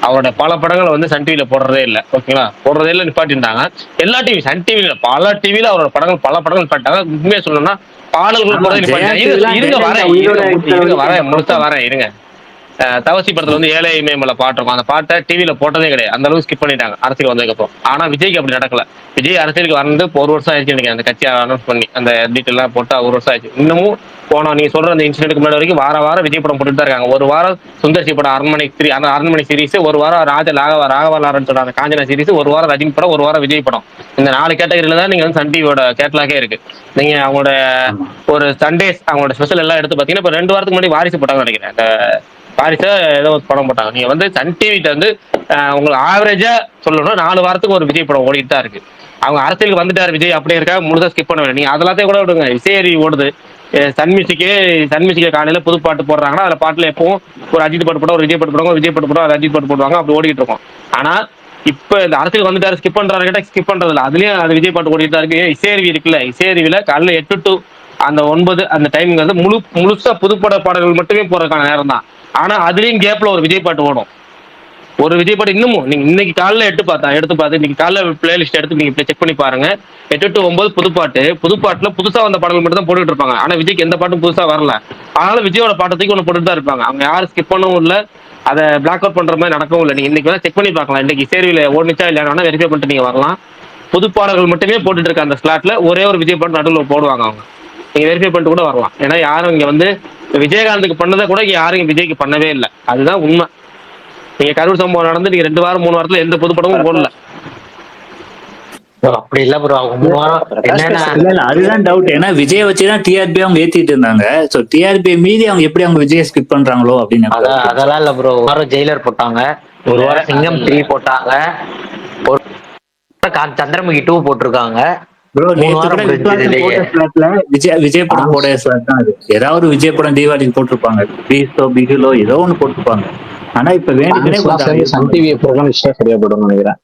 அவரோட பல படங்களை வந்து சன் டிவில போடுறதே இல்லை. ஓகேங்களா, போடுறதே இல்லை, நிப்பாட்டிட்டாங்க. எல்லா டிவி சன் டிவில பல டிவில அவரோட பல படங்கள் நிப்பாட்டாங்க. உண்மையா சொல்லணும்னா பாடல்கள் போடுறது நிப்பாட்டாங்க. இருங்க வரேன் முழுசா வரேன் இருங்க. தவசி படத்துல வந்து ஏழை மேம்பல பாட்டு இருக்கும். அந்த பாட்டை டிவில போட்டதே கிடையாது. அந்த அளவுக்கு ஸ்கிப் பண்ணிட்டாங்க அரசியல் வந்ததுக்கு அப்புறம். ஆனா விஜய்க்கு அப்படி நடக்கல. விஜய் அரசியலுக்கு வந்து 1 வருஷம் ஆயிடுச்சு நினைக்கிறேன். அந்த கட்சியை அனௌன்ஸ் பண்ணி அந்த டீட்டெயில் எல்லாம் போட்டா 1 வருஷம் ஆயிடுச்சு. இன்னமும் நீங்க சொல்ற அந்த இன்சிடென்ட்க்கு முன்னாடி வரைக்கும் வாரம் விஜய் படம் போட்டுட்டு தான் இருக்காங்க. ஒரு வாரம் சுந்தர்சி படம் அரண்மனை சீரிஸ், ஒரு வாரம் ராகவலாரன் சொல்ற காஞ்சனா சீரிஸ், ஒரு வாரம் ரஜினி படம், ஒரு வாரம் விஜய் படம். இந்த 4 கேட்டகரியில தான் நீங்க வந்து சன் டிவியோட கேட்டலாகே இருக்கு. நீங்க அவங்களோட ஒரு சண்டேஸ் அவங்களோட ஸ்பெஷல் எல்லாம் எடுத்து பாத்தீங்கன்னா இப்ப 2 வாரத்துக்கு முன்னாடி வாரிசு போட்டாங்கன்னு நினைக்கிறேன். அந்த வாரிசா ஏதோ ஒரு படம் போட்டாங்க. நீங்க வந்து சன் டிவிட்ட வந்து உங்களுக்கு ஆவரேஜா சொல்லணும்னா 4 வாரத்துக்கு ஒரு விஜய் படம் ஓடிட்டு தான் இருக்கு. அவங்க அரசியலுக்கு வந்துட்டாரு விஜய் அப்படியே இருக்கா, முழுசா ஸ்கிப் பண்ண வேண்டிய நீங்க அதெல்லாத்தையும் கூட விடுங்க. இசையறி ஓடுது. சன் மியூசிக்கே காலையில புது பாட்டு போடுறாங்கன்னா அதுல பாட்டுல எப்பவும் ஒரு அஜித் பாட்டு போட, ஒரு விஜய் பாட்டு போடுவாங்க, விஜய் பாட்டு போடுவாங்க, அஜித் பாட்டு போடுவாங்க, அப்படி ஓடிட்டு இருக்கும். ஆனா இப்ப இந்த அரசியல் வந்துட்டாரு ஸ்கிப் பண்றாரு கேட்டா ஸ்கிப் பண்றது இல்லை. அதுலயும் அது விஜய் பாட்டு ஓடிட்டு தான் இருக்கு. இசையருவி இருக்குல்ல, இசையருவில காலையில 8 to அந்த 9 அந்த டைமிங் வந்து முழுசா புதுப்பட பாடல்கள் மட்டுமே போறதுக்கான நேரம் தான். ஆனா அதுலயும் கேப்ல ஒரு விஜய் பாட்டு ஓடும். ஒரு விஜய் படம் இன்னமும் நீங்க இன்னைக்கு காலைல எடுத்து பார்த்து இன்னைக்கு காலைல பிளேலிஸ்ட் எடுத்து நீங்க செக் பண்ணி பாருங்க. 8 to 9 புதுப்பாட்டுல புதுசா வந்த பாடல்கள் மட்டும் தான் போட்டுட்டு இருப்பாங்க. ஆனா விஜய்க்கு எந்த பாட்டும் புதுசா வரல. அதனால விஜயோட பாட்டத்துக்கு ஒன்று போட்டுட்டு தான் இருப்பாங்க. அவங்க யாரும் ஸ்கிப் பண்ணவும் இல்லை, அதை பிளாக் அவுட் பண்ற மாதிரி நடக்கவும் இல்லை. நீங்க இன்னைக்கு வேணா செக் பண்ணி பார்க்கலாம். இன்னைக்கு சேர்வில ஓடுச்சா இல்லையா வெரிஃபை பண்ணிட்டு நீங்க வரலாம். புது பாடல்கள் மட்டுமே போட்டுட்டு இருக்க அந்த ஸ்லாட்ல ஒரே ஒரு விஜய் பாட்டு நடுவில் போடுவாங்க அவங்க. நீங்க வெரிஃபை பண்ணிட்டு கூட வரலாம். ஏன்னா யாரும் இங்க வந்து விஜயகாந்துக்கு பண்ணதை கூட இங்க யாரும் இங்க விஜய்க்கு பண்ணவே இல்லை. அதுதான் உண்மை. நீங்க கரூர் சம்பவம் நடந்து நீங்க 2 வாரம் 3 வாரத்துல எந்த பொது படமும் போடல. அப்படி இல்ல ப்ரோ, அவங்க 3 வாரம் என்னன்னா இல்ல அதுதான் டவுட். ஏன்னா விஜய் வச்சுதான் டிஆர்பி அவங்க ஏத்திட்டு இருந்தாங்க. சோ டிஆர்பி மீதி அவங்க எப்படி அவங்க விஜய் ஸ்கிப் பண்றாங்களோ அப்படின்னு. அதெல்லாம் இல்ல ப்ரோ. 1 வாரம் ஜெயிலர் போட்டாங்க, 1 வாரம் சிங்கம் 3 போட்டாங்க, ஒரு சந்திரமுகி 2 போட்டிருக்காங்க. ப்ரோ விஜய் படம் போட தான் அது. ஏதாவது ஒரு விஜய் படம் தீபாவளிக்கு போட்டிருப்பாங்க, பீஸ்டோ பிகிலோ ஏதோ ஒண்ணு போட்டிருப்பாங்க. ஆனா இப்ப வேண்டியதுனே சன் டிவி ப்ரோக்ராம் சரியா போடும் நினைக்கிறேன்.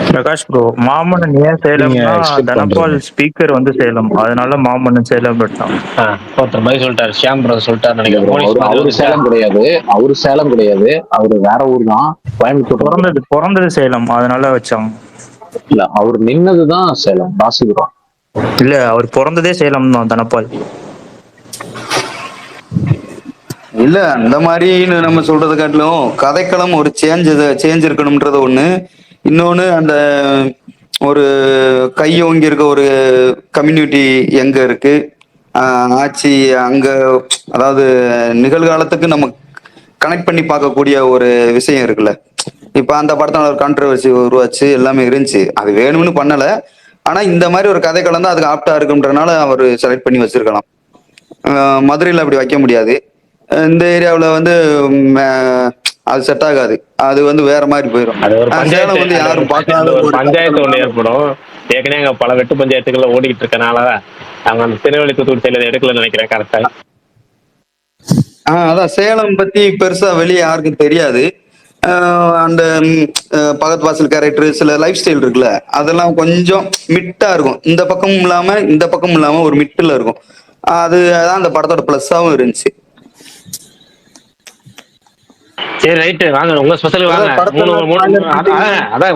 பிரகாஷ் ப்ரோ, மாமன்னன் ஏன் சேலம்னா தனபால் ஸ்பீக்கர் வந்து சேலம், அதனால மாமன்னன் சேலம் விட்டான். ஒருத்தர் மாதிரி சொல்லிட்டாரு, ஷியாம் பிரதர் சொல்லிட்டாரு நினைக்கிறேன். அவரு சேலம் கிடையாது, அவரு வேற ஊர் தான், கோயம்புத்தூர். பிறந்தது சேலம், அதனால வச்சாங்க. இல்ல அவர் நின்னதுதான் சேலம், ராசிபுரம். இல்ல அவர் பிறந்ததே சேலம் தான் தனபால். இல்ல அந்த மாதிரின்னு நம்ம சொல்றது காட்டிலும் கதைக்களம் ஒரு சேஞ்ச் இருக்கணும்ன்றது ஒண்ணு. இன்னொன்னு அந்த ஒரு கையோங்கி இருக்க ஒரு கம்யூனிட்டி எங்க இருக்கு, ஆட்சி அங்க, அதாவது நிகழ்காலத்துக்கு நம்ம கனெக்ட் பண்ணி பார்க்கக்கூடிய ஒரு விஷயம் இருக்குல்ல. இப்ப அந்த படத்துல ஒரு கான்ட்ரவர்சி உருவாச்சு, எல்லாமே இருந்துச்சு. அது வேணும்னு பண்ணல, ஆனா இந்த மாதிரி ஒரு கதைக்களம் தான் அதுக்கு ஆப்டா இருக்குன்றதுனால அவர் செலக்ட் பண்ணி வச்சிருக்கலாம். மதுரையில் அப்படி வைக்க முடியாது. இந்த ஏரியாவில் வந்து அது செட் ஆகாது, அது வந்து வேற மாதிரி போயிடும். அது ஒரு பஞ்சாயத்து வந்து யாரும் பார்க்காத ஒரு பஞ்சாயத்து ஒண்ணு ஏற்படும். ஏற்கனவே அங்க பல வெட்டு பஞ்சாயத்துக்குள்ள ஓடிக்கிட்டு இருக்கனால அவங்க அந்த திருநெல்வேலி தூத்துக்குடி செயலை எடுக்கலன்னு நினைக்கிறேன். கரெக்டா? அதான் சேலம் பத்தி பெருசா வெளியே யாருக்கும் தெரியாது. அந்த பகத் வாசல் கேரக்டர், சில லைஃப் ஸ்டைல் இருக்குல்ல, அதெல்லாம் கொஞ்சம் மிட்டா இருக்கும். இந்த பக்கமும் இல்லாம ஒரு மிட்டில் இருக்கும். அதுதான் அந்த படத்தோட பிளஸ்ஸாவும் இருந்துச்சு. சரி ரைட்டு, வாங்க உங்க ஸ்பெஷல் வாங்க. அதான்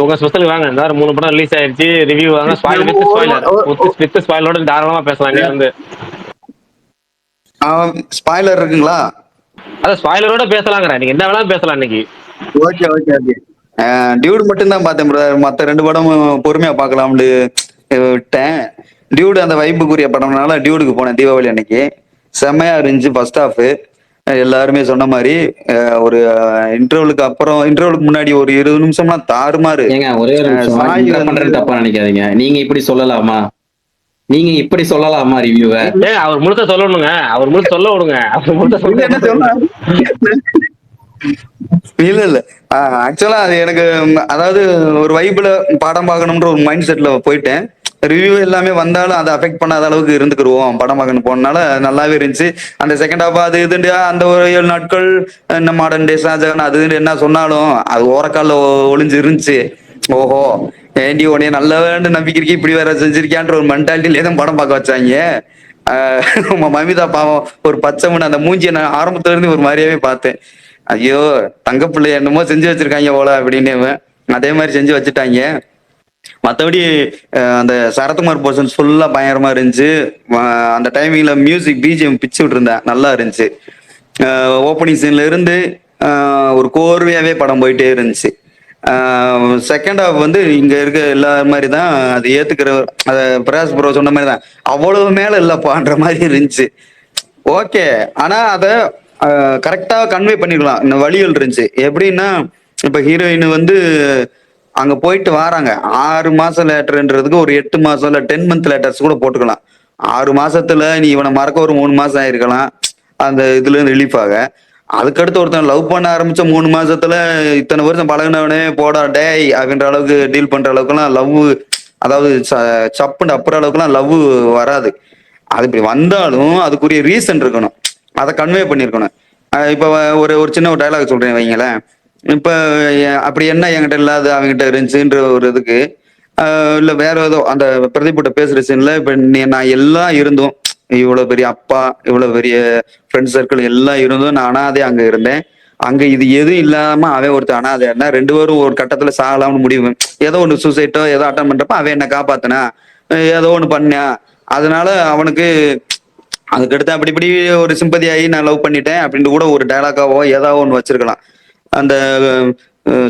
உங்க ஸ்பெஷல் வாங்க. இந்த 3 படம் ரிலீஸ் ஆயிருச்சு, ரிவ்யூ வாங்க. வித் ஸ்பாயிலரோட தாராளமா பேசலாம். நீங்க வந்து ஸ்பாயிலர் இருக்குங்களா? அதான் ஸ்பாயிலரோட பேசலாங்கிறேன். நீங்க என்ன வேணாலும் பேசலாம் இன்னைக்கு. ஓகே. டியூட் மட்டும் தான் பார்த்தேன் பிரதர், மற்ற 2 படமும் பொறுமையா பார்க்கலாம்னு விட்டேன். டியூடு அந்த வைப்புக்குரிய படம்னால டியூடுக்கு போனேன் தீபாவளி அன்னைக்கு. செம்மையா இருந்துச்சு ஃபர்ஸ்ட் ஹாஃப். எல்லாருமே சொன்ன மாதிரி ஒரு இன்டர்வலுக்கு முன்னாடி ஒரு 20 நிமிஷம்லாம் தாறுமாறு. ஒரே ஒரு நிமிஷம், தப்பா நினைக்காதீங்க. நீங்க இப்படி சொல்லலாமா ரிவ்யூவை? அவர் முழுக்க சொல்லணுங்க, அவர் முழுக்க சொல்ல விடுங்க. இல்ல ஆக்சுவலா அது எனக்கு, அதாவது ஒரு வைப்ல படம் பார்க்கணும்ன்ற ஒரு மைண்ட் செட்ல போயிட்டேன். ரிவ்யூ எல்லாமே வந்தாலும் அதை அஃபெக்ட் பண்ணாத அளவுக்கு இருந்துக்கிடுவோம் படம் பார்க்கணும் போனால நல்லாவே இருந்துச்சு. அந்த செகண்ட் ஹாஃப் அது இதுண்டு அந்த ஒரு 7 நாட்கள் இந்த மாடர்ன் டே ஷாஜகான் அது என்ன சொன்னாலும் அது ஓரக்கால ஒளிஞ்சு இருந்துச்சு. ஓஹோ ஏண்டி உடனே நல்ல வேண்டு நம்பிக்கை இப்படி வேற செஞ்சிருக்கியான்ற ஒரு மென்டாலிட்டியிலே தான் படம் பார்க்க வச்சாங்க. மமிதா பாவம் ஒரு பச்சை மணி அந்த மூஞ்சியை நான் ஆரம்பத்துல இருந்து ஒரு மாதிரியாவே பார்த்தேன். ஐயோ தங்கப்பிள்ளை என்னமோ செஞ்சு வச்சிருக்காங்க போல அப்படின்னு. அதே மாதிரி செஞ்சு வச்சுட்டாங்க. மற்றபடி அந்த சரத்குமார் போர்ஷன்ஸ் ஃபுல்லா பயங்கரமா இருந்துச்சு. அந்த டைமிங்ல மியூசிக் பிஜிஎம் பிச்சு விட்டுருந்தேன், நல்லா இருந்துச்சு. ஓப்பனிங் சீன்ல இருந்து ஒரு கோர்வையாவே படம் போயிட்டே இருந்துச்சு. செகண்ட் ஹாஃப் வந்து இங்க இருக்க எல்லா மாதிரி தான், அது ஏத்துக்கிற அதை பிரகாஷ் ப்ரோ சொன்ன மாதிரி தான், அவ்வளவு மேல இல்லப்பான்ற மாதிரி இருந்துச்சு. ஓகே, ஆனா அதை கரெக்டா கன்வே பண்ணிருக்கலாம். இந்த வழிகள் இருந்துச்சு. எப்படின்னா இப்ப ஹீரோயின் வந்து அங்க போயிட்டு வராங்க, 6 மாசம் லேட்டர்ன்றதுக்கு ஒரு 8 மாசம் இல்ல 10 மந்த் லேட்டர்ஸ் கூட போட்டுக்கலாம். 6 மாசத்துல நீ இவனை மறக்க ஒரு 3 மாசம் ஆயிருக்கலாம் அந்த இதுல இருந்து ரிலீஃப் ஆக. அதுக்கடுத்து ஒருத்தன் லவ் பண்ண ஆரம்பிச்ச 3 மாசத்துல இத்தனை வருஷம் பழகினவனே போடா டேய் அப்படின்ற அளவுக்கு டீல் பண்ற அளவுக்குலாம் லவ், அதாவது சப்புண்டு அப்புற அளவுக்குலாம் லவ் வராது. அது இப்படி வந்தாலும் அதுக்குரிய ரீசன் இருக்கணும், அதை கன்வே பண்ணிருக்கணும். இப்ப ஒரு சின்ன ஒரு டைலாக் சொல்றேன் வைங்களேன். இப்ப அப்படி என்ன என்கிட்ட இல்லாத அவங்ககிட்ட இருந்துச்சுன்ற ஒரு இதுக்கு இல்ல வேற ஏதோ அந்த பிரதீப்கிட்ட பேசுற சீன்ல இப்ப நான் எல்லாம் இருந்தும் இவ்வளவு பெரிய அப்பா, இவ்வளவு பெரிய ஃப்ரெண்ட் சர்க்கிள் எல்லாம் இருந்தும் நான் அனாதை அங்க இருந்தேன். அங்க இது எதுவும் இல்லாம அவன் ஒருத்தர் அனாதை இருந்தா, 2 பேரும் ஒரு கட்டத்துல சாகலாம்னு முடிவு, ஏதோ ஒன்று சூசைட்டோ ஏதோ அட்டன் பண்றப்ப அவன் என்ன காப்பாத்தினா, ஏதோ ஒண்ணு பண்ணா. அதனால அவனுக்கு அதுக்கடுத்து அப்படி இப்படி ஒரு சிம்பதி ஆகி நான் லவ் பண்ணிட்டேன் அப்படின்னு கூட ஒரு டைலாக்காவோ ஏதாவது ஒன்று வச்சிருக்கலாம். அந்த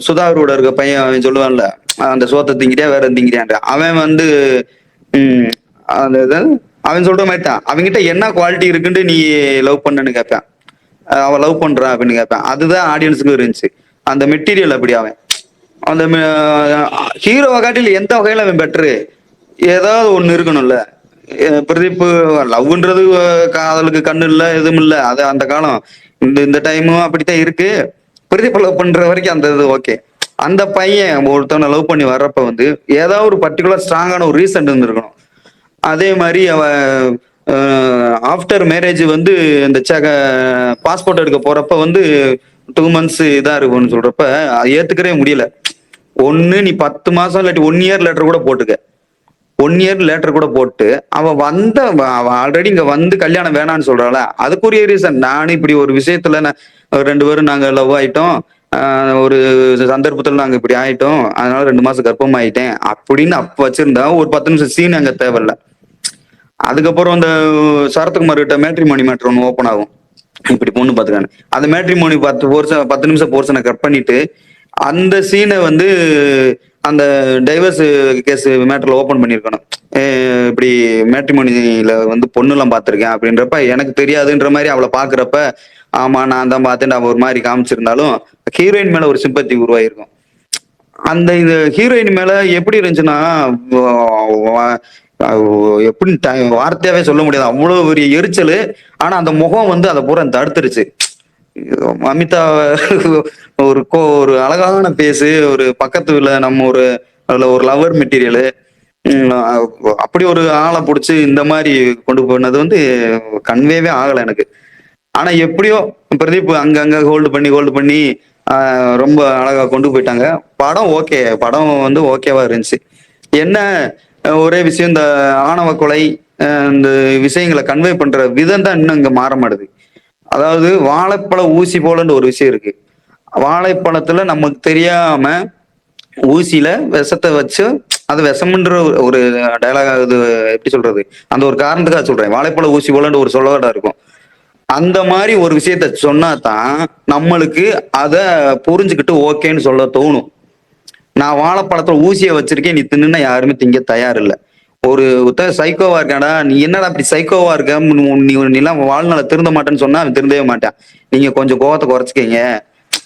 சுதாகரோட இருக்க பையன் அவன் சொல்லுவான்ல, அந்த சோத்தை திங்கிறியா வேற திங்கிறியான்ற, அவன் வந்து அந்த அவன் சொல்ற மாதிரி தான், அவன்கிட்ட என்ன குவாலிட்டி இருக்குன்னு நீ லவ் பண்ணன்னு கேட்பேன், அவன் லவ் பண்றான் அப்படின்னு கேட்பேன். அதுதான் ஆடியன்ஸுக்கு இருந்துச்சு. அந்த மெட்டீரியல் அப்படி அவன் அந்த ஹீரோவை காட்டில் எந்த வகையில அவன் பெட்ரு, ஏதாவது ஒண்ணு இருக்கணும்ல. பிரதீப் லவ்ன்றது காதலுக்கு கண்ணு இல்ல எதுவும் இல்ல, அது அந்த காலம். இந்த டைமும் அப்படித்தான் இருக்கு. பிரதீப் லவ் பண்ற வரைக்கும் அந்த இது ஓகே. அந்த பையன் ஒருத்தவனை லவ் பண்ணி வர்றப்ப வந்து ஏதாவது ஒரு பர்டிகுலர் ஸ்ட்ராங்கான ஒரு ரீசன் இருந்திருக்கணும். அதே மாதிரி அவ ஆஃப்டர் மேரேஜ் வந்து இந்த பாஸ்போர்ட் எடுக்க போறப்ப வந்து 2 months இதா இருக்கும்னு சொல்றப்ப அது ஏத்துக்கவே முடியல. ஒண்ணு நீ 10 மாசம் இல்லாட்டி 1 year லேட்டர் கூட போட்டுக்க, 1 year லேட்டர் கூட போட்டு அவ ஆல்ரெடி இங்க வந்து கல்யாணம் வேணான்னு சொல்றாள். அதுக்குரிய ரீசன், நானும் இப்படி ஒரு விஷயத்துல 2 பேரும் நாங்க லவ் ஆயிட்டோம், ஒரு சந்தர்ப்பத்துல நாங்க இப்படி ஆயிட்டோம், அதனால 2 மாசம் கர்ப்பம் ஆயிட்டேன் அப்படின்னு அப்ப வச்சிருந்தா ஒரு 10 நிமிஷம் சீன் அங்க தேவையில்ல. அதுக்கப்புறம் அந்த சரத்குமார் கிட்ட மேட்ரிமோனி மேட்ரு ஒன்று ஓப்பன் ஆகும், இப்படி பொண்ணு பாத்துக்கானு. அந்த மேட்ரிமோனி 10 நிமிஷம் போர்ஷனை கட் பண்ணிட்டு அந்த சீனை வந்து அந்த டைவர்ஸ் கேஸ் மேட்டர்ல ஓபன் பண்ணிருக்கணும். இப்படி மேட்ரிமோனியில வந்து பொண்ணுலாம் பார்த்திருக்கேன் அப்படின்றப்ப எனக்கு தெரியாதுன்ற மாதிரி அவளை பாக்குறப்ப ஆமா நான் தான் பார்த்தேன் அவ ஒரு மாதிரி காமிச்சிருந்தாலும் ஹீரோயின் மேல ஒரு சிம்பத்தி உருவாயிருக்கும். அந்த இது ஹீரோயின் மேல எப்படி இருந்துச்சுன்னா எப்படி வார்த்தையாவே சொல்ல முடியாது, அவ்வளவு பெரிய எரிச்சல். ஆனா அந்த முகம் வந்து அதை பூரா தடுத்துருச்சு. அமிதா ஒரு அழகான பேசு, ஒரு பக்கத்துல நம்ம ஒரு லவர் மெட்டீரியலு, அப்படி ஒரு ஆளை பிடிச்சி இந்த மாதிரி கொண்டு போனது வந்து கன்வேவே ஆகலை எனக்கு. ஆனா எப்படியோ பிரதீப் அங்கங்க ஹோல்டு பண்ணி ரொம்ப அழகா கொண்டு போயிட்டாங்க. படம் ஓகே, படம் வந்து ஓகேவா இருந்துச்சு. என்ன ஒரே விஷயம், இந்த ஆணவ கொலை இந்த விஷயங்களை கன்வே பண்ற விதம் தான் இன்னும் இங்க மாற மாட்டுது. அதாவது வாழைப்பழ ஊசி போலன்னு ஒரு விஷயம் இருக்கு. வாழைப்பழத்துல நமக்கு தெரியாம ஊசியில விஷத்தை வச்சு, அது விஷம்ன்ற ஒரு டயலாக், இது எப்படி சொல்றது, அந்த ஒரு காரணத்துக்காக சொல்றேன். வாழைப்பழ ஊசி போலன்னு ஒரு சொல்லவாடா இருக்கும். அந்த மாதிரி ஒரு விஷயத்த சொன்னா தான் நம்மளுக்கு அதை புரிஞ்சுக்கிட்டு ஓகேன்னு சொல்ல தோணும். நான் வாழைப்பழத்துல ஊசியை வச்சிருக்கேன், நீ தின்னுன்னா யாருமே திங்க தயார் இல்லை. ஒரு சைக்கோவா இருக்காடா, நீ என்னடா அப்படி சைக்கோவா இருக்க, நீலாம் வாழ்நாள திருந்த மாட்டேன்னு சொன்னா அவன் திருந்தவே மாட்டான். நீங்க கொஞ்சம் கோவத்தை குறைச்சிக்கீங்க,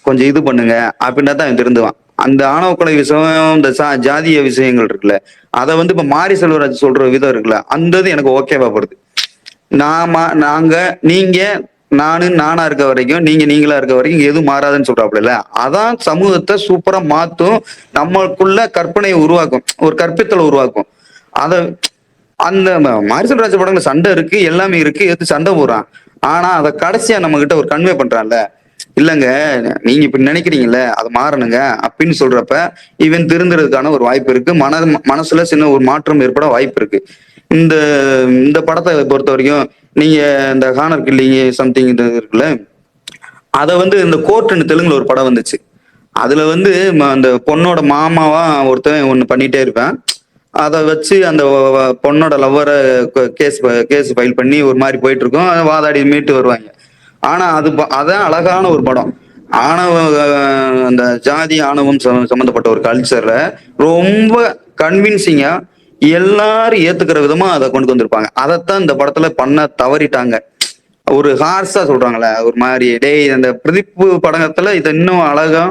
கொஞ்சம் இது பண்ணுங்க அப்படின்னா தான் அவன் திருந்துவான். அந்த ஆணவ கொலை விஷயம், இந்த ஜாதிய விஷயங்கள் இருக்குல்ல, அதை வந்து இப்ப மாரி செல்வராஜ் சொல்ற விதம் இருக்குல்ல, அந்த இது எனக்கு ஓகேவா படுது. நானா இருக்க வரைக்கும், நீங்களா இருக்க வரைக்கும் எதுவும் மாறாதுன்னு சொல்றாப்புல, அதான் சமூகத்தை சூப்பரா மாத்தும், நம்மளுக்குள்ள கற்பனையை உருவாக்கும், ஒரு கற்பித்தலை உருவாக்கும். அத அந்த மாரிசல் ராஜ படங்கள்ல சண்டை இருக்கு, எல்லாமே இருக்கு, எடுத்து சண்டை போடுறான். ஆனா அதை கடைசியா நம்ம கிட்ட ஒரு கன்வே பண்றான்ல, இல்லங்க நீங்க இப்படி நினைக்கிறீங்கல்ல, அது மாறணுங்க அப்படின்னு சொல்றப்ப இவன் திருந்துறதுக்கான ஒரு வாய்ப்பு இருக்கு. மனசுல சின்ன ஒரு மாற்றம் ஏற்பட வாய்ப்பு இருக்கு. இந்த படத்தை பொறுத்த வரைக்கும் நீங்க இந்த ஹானர் கில்லிங் சம்திங் இருக்குல்ல, அதை வந்து இந்த கோர்ட்னு தெலுங்குல ஒரு படம் வந்துச்சு. அதுல வந்து அந்த பொண்ணோட மாமாவா ஒருத்தன் ஒண்ணு பண்ணிட்டே இருப்பேன். அதை வச்சு அந்த பொண்ணோட லவ்வரை கேஸ் ஃபைல் பண்ணி ஒரு மாதிரி போயிட்டு இருக்கோம், வாதாடி மீட்டு வருவாங்க. ஆனா அதான் அழகான ஒரு படம். அந்த ஜாதி ஆணவம் சம்பந்தப்பட்ட ஒரு கல்ச்சரை ரொம்ப கன்வின்சிங்கா எல்லாரும் ஏத்துக்கிற விதமா அதை கொண்டு வந்திருப்பாங்க. அதைத்தான் இந்த படத்துல பண்ண தவறிட்டாங்க. ஒரு ஹார்ஸா சொல்றாங்களே, ஒரு மாதிரி அந்த பிரதிப்பு படத்துல இதை இன்னும் அழகா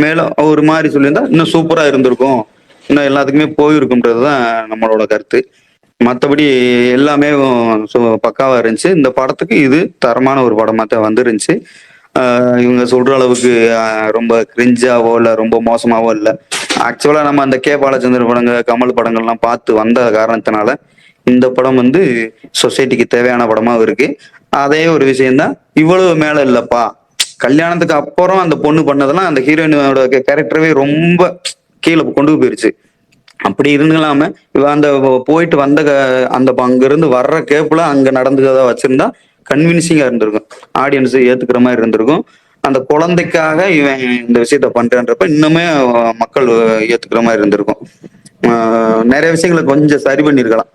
மேல ஒரு மாதிரி சொல்லியிருந்தா இன்னும் சூப்பரா இருந்திருக்கும், இன்னும் எல்லாத்துக்குமே போயிருக்கும்ன்றதுதான் நம்மளோட கருத்து. மற்றபடி எல்லாமே பக்காவா இருந்துச்சு. இந்த படத்துக்கு இது தரமான ஒரு படமா தான் வந்துருந்துச்சு. இவங்க சொல்ற அளவுக்கு ரொம்ப கிரிஞ்சாவோ இல்லை ரொம்ப மோசமாவோ இல்லை. ஆக்சுவலா நம்ம அந்த கே பாலச்சந்திர படங்கள், கமல் படங்கள்லாம் பார்த்து வந்த காரணத்தினால இந்த படம் வந்து சொசைட்டிக்கு தேவையான படமாவும் இருக்கு. அதே ஒரு விஷயம்தான், இவ்வளவு மேல இல்லப்பா, கல்யாணத்துக்கு அப்புறம் அந்த பொண்ணு பண்ணதெல்லாம் அந்த ஹீரோயினோட கேரக்டரவே ரொம்ப கீழே கொண்டு போயிருச்சு. அப்படி இருந்துலாம இவன் அந்த போயிட்டு வந்த அந்த அங்கிருந்து வர்ற கேப்ல அங்க நடந்ததை வச்சிருந்தா கன்வின்சிங்கா இருந்திருக்கும், ஆடியன்ஸ் ஏத்துக்கிற மாதிரி இருந்திருக்கும். அந்த குழந்தைக்காக இவன் இந்த விஷயத்த பண்றன்றப்ப இன்னுமே மக்கள் ஏத்துக்கிற மாதிரி இருந்திருக்கும். நிறைய விஷயங்களை கொஞ்சம் சரி பண்ணிருக்கலாம்.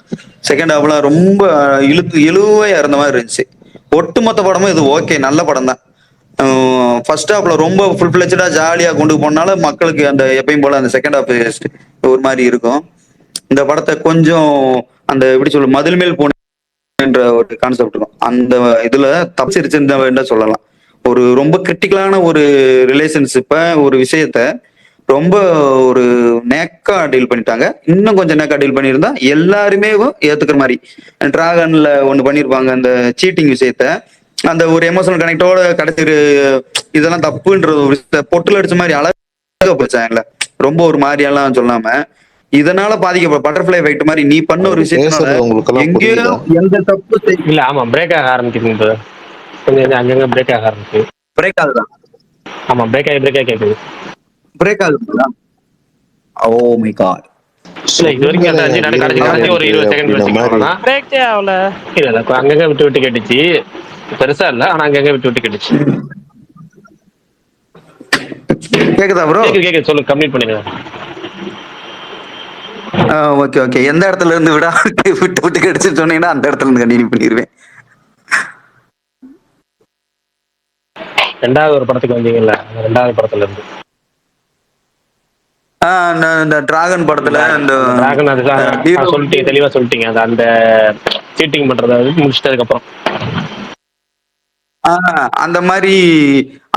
செகண்ட் ஹாஃப்ல ரொம்ப இழுவையா இருந்த மாதிரி இருந்துச்சு. ஒட்டுமொத்த படமும் இது ஓகே, நல்ல படம் தான். ஃபர்ஸ்ட் ஹாஃப்ல ரொம்ப ஃபுல் ஃபிளெஜ்டா ஜாலியா கொண்டு போனால மக்களுக்கு அந்த எப்பயும் போல அந்த செகண்ட் ஹாஃப் ஒரு மாதிரி இருக்கும். இந்த படத்தை கொஞ்சம் அந்த எப்படி சொல்ல மதில் மேல் போன்ற ஒரு கான்செப்ட் இருக்கும், அந்த இதுல தப்பிச்சிருச்சுன்னு சொல்லலாம். ஒரு ரொம்ப கிரிட்டிக்கலான ஒரு ரிலேஷன்ஷிப்ப ஒரு விஷயத்த ரொம்ப ஒரு நேக்கா டீல் பண்ணிட்டாங்க. இன்னும் கொஞ்சம் நேக்கா டீல் பண்ணியிருந்தா எல்லாருமே ஏத்துக்கிற மாதிரி. டிராகன்ல ஒண்ணு பண்ணிருப்பாங்க அந்த சீட்டிங் விஷயத்த, அந்த ஒரு எமோஷனல் கனெக்டோட கடைசி இதெல்லாம் தப்புன்ற ஒரு விஷயத்த பொட்டுல அடிச்ச மாதிரி அழகா போச்சாங்கல்ல, ரொம்ப ஒரு மாதிரியெல்லாம் சொல்லாம. இதனால பாதிக்கப்பட்ட பட்டர்ஃபிளை எஃபெக்ட் மாதிரி நீ பண்ண ஒரு விஷயத்தினால எங்கேயோ எந்த தப்பு இல்ல ஆமா பிரேக் ஆக ஆரம்பிக்குது, கொஞ்சம் அங்கங்க பிரேக் ஆக ஆரம்பிச்சு. பிரேக் ஆகுதா? ஆமா பிரேக் ஆகி கேக்குது. பிரேக் ஆகுதுங்களா? Oh my God. இல்ல இது வரைக்கும் கடைசி ஒரு 20 செகண்ட் வச்சுக்கலாம். பிரேக்கே ஆகல. இல்ல அங்கங்க விட்டு கேட்டுச்சு, பெருசா இல்ல ஆனா அங்கங்க விட்டு கேட்டுச்சு. கேக்குதா ப்ரோ? கேக்குது சொல்லு, கம்ப்ளீட் பண்ணிடுங்க. ஓகே ஓகே, எந்த இடத்துல இருந்து விட்டு கேட்டுச்சு சொன்னீங்கன்னா அந்த இடத்துல இருந்து கண்டினியூ பண்ணிடுவேன். ரெண்டாவது ஒரு படத்துக்கு வந்தீங்கல்ல, ரெண்டாவது படத்துல இருந்து இந்த டிராகன் படத்துல இந்த டிராகன் அதுதான் சொல்லிட்டீங்க, தெளிவா சொல்லிட்டீங்க. அந்த சீட்டிங் பண்றத முடிச்சிட்டதுக்கு அப்புறம் அந்த மாதிரி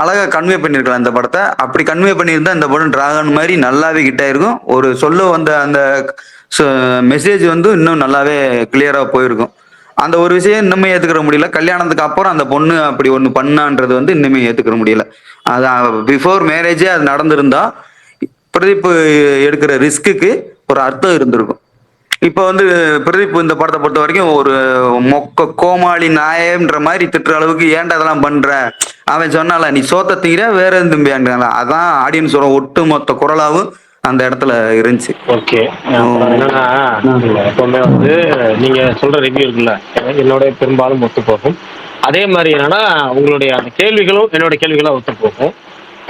அழகா கன்வே பண்ணிருக்கலாம் இந்த படத்தை. அப்படி கன்வே பண்ணியிருந்தா இந்த படம் டிராகன் மாதிரி நல்லாவே ஹிட் ஆயிருக்கும். ஒரு சொல்ல வந்த அந்த மெசேஜ் இன்னும் நல்லாவே கிளியரா போயிருக்கும். அந்த ஒரு விஷயம் இன்னுமே ஏத்துக்கிற முடியல. கல்யாணத்துக்கு அப்புறம் அந்த பொண்ணு அப்படி ஒண்ணு பண்ணான்றது இன்னுமே ஏத்துக்கிற முடியல. அது பிஃபோர் மேரேஜே அது நடந்திருந்தா பிரதீப் எடுக்கிற ரிஸ்க்குக்கு ஒரு அர்த்தம் இருந்திருக்கும். இப்ப பிரதீப் இந்த படத்தை பொறுத்த வரைக்கும் ஒரு மொக்க கோமாளி நாயன்ற மாதிரி திட்டுற அளவுக்கு ஏன்டா அதெல்லாம் பண்ற, அவன் சொன்னால நீ சோத்த தீர வேற எதுவும் தம்பியான்றாங்களா, அதான் ஆடியன்ஸோட ஒட்டு மொத்த குரலாவும் அந்த இடத்துல இருந்துச்சு. ஓகே, என்னன்னா எப்பவுமே நீங்க சொல்ற ரிவ்யூ இருக்குல்ல, என்னோட பெரும்பாலும் ஒத்து போகும். அதே மாதிரி என்னன்னா உங்களுடைய அந்த கேள்விகளும் என்னோட கேள்விகளும் ஒத்து போகும்.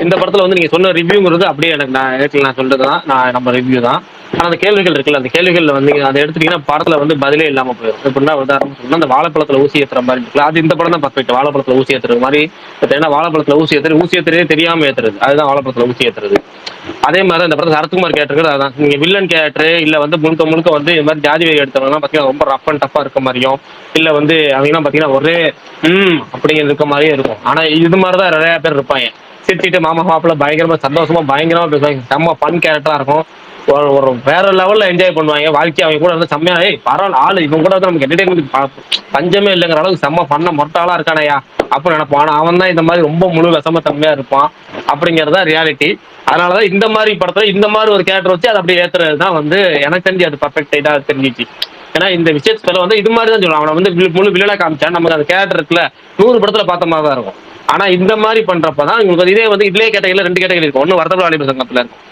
இந்த படத்துல நீங்க சொன்ன ரிவ்யூங்கிறது அப்படியே எனக்கு நான் சொல்றதுதான், நம்ம ரிவ்யூ தான். ஆனா அந்த கேள்விகள் இருக்குல்ல, அந்த கேள்விகள்ல அதை எடுத்துட்டீங்கன்னா படத்துல பதிலே இல்லாம போயிடும். எப்படின்னா உதாரணம் சொன்னா அந்த வாழைப்பழத்துல ஊசி ஏத்துற மாதிரி இருக்குல்ல, அது இந்த படம் தான் பர்ஃபெக்ட். வாழைப்பழத்துல ஊசி ஏத்துற மாதிரி, ஏன்னா வாழைப்பழத்துல ஊசி ஏத்துறதே தெரியாம ஏத்துறது, அதுதான் வாழைப்பழத்துல ஊசி ஏத்துறது. அதே மாதிரி இந்த படத்துல சரத்குமார் கேரக்டர் அதான். நீங்க வில்லன் கேரக்டர் இல்ல முழுக்க இது மாதிரி ஜாதி வரி எடுத்தவங்க பாத்தீங்கன்னா ரொம்ப ரஃப் அண்ட் டஃபா இருக்க மாதிரியும், இல்ல அவங்க பாத்தீங்கன்னா ஒரே அப்படிங்கிற இருக்க மாதிரியே இருக்கும். ஆனா இது மாதிரிதான் நிறைய பேர் இருப்பாங்க, சிரிச்சிட்டு மாமா மாப்பிள்ள பயங்கரமா சந்தோஷமா பயங்கரமா பேசுவாங்க, செம்ம ஃபன் கேரக்டரா இருக்கும். ஒரு வேற லெவல்ல என்ஜாய் பண்ணுவாங்க வாழ்க்கை. அவங்க கூட செம்மையா பரவாயில்ல ஆளு இவங்க கூட நமக்கு என்டர்டைன்மெண்ட் பஞ்சமே இல்லைங்கிற அளவுக்கு செம்ம பண்ண மொட்டாளா இருக்கானயா அப்படின்னு நினைப்பான். ஆனா அவன் தான் இந்த மாதிரி ரொம்ப முழு விஷம தன்மையா இருப்பான் அப்படிங்கறதா ரியாலிட்டி. அதனாலதான் இந்த மாதிரி படத்துல இந்த மாதிரி ஒரு கேரக்டர் வச்சு அதை அப்படி ஏத்துறதுதான் எனக்கு தெரிஞ்சு அது பர்ஃபெக்ட் இதா தெரிஞ்சிச்சு. ஏன்னா இந்த விஷயத்துல இது மாதிரி தான் சொல்லுவாங்க. அவனை முழு வில்லனா காமிச்சா நமக்கு அந்த கேரக்டர் இருக்குல்ல 100 படத்துல பார்த்த மாதிரி தான் இருக்கும். ஆனா இந்த மாதிரி பண்றப்பதான் உங்களுக்கு இதே இதுலயே கேட்டகரியில 2 கேட்டகரி இருக்கும். ஒண்ணு வருத்தப்பட வாலிபர் சங்கத்துல இருக்கும்,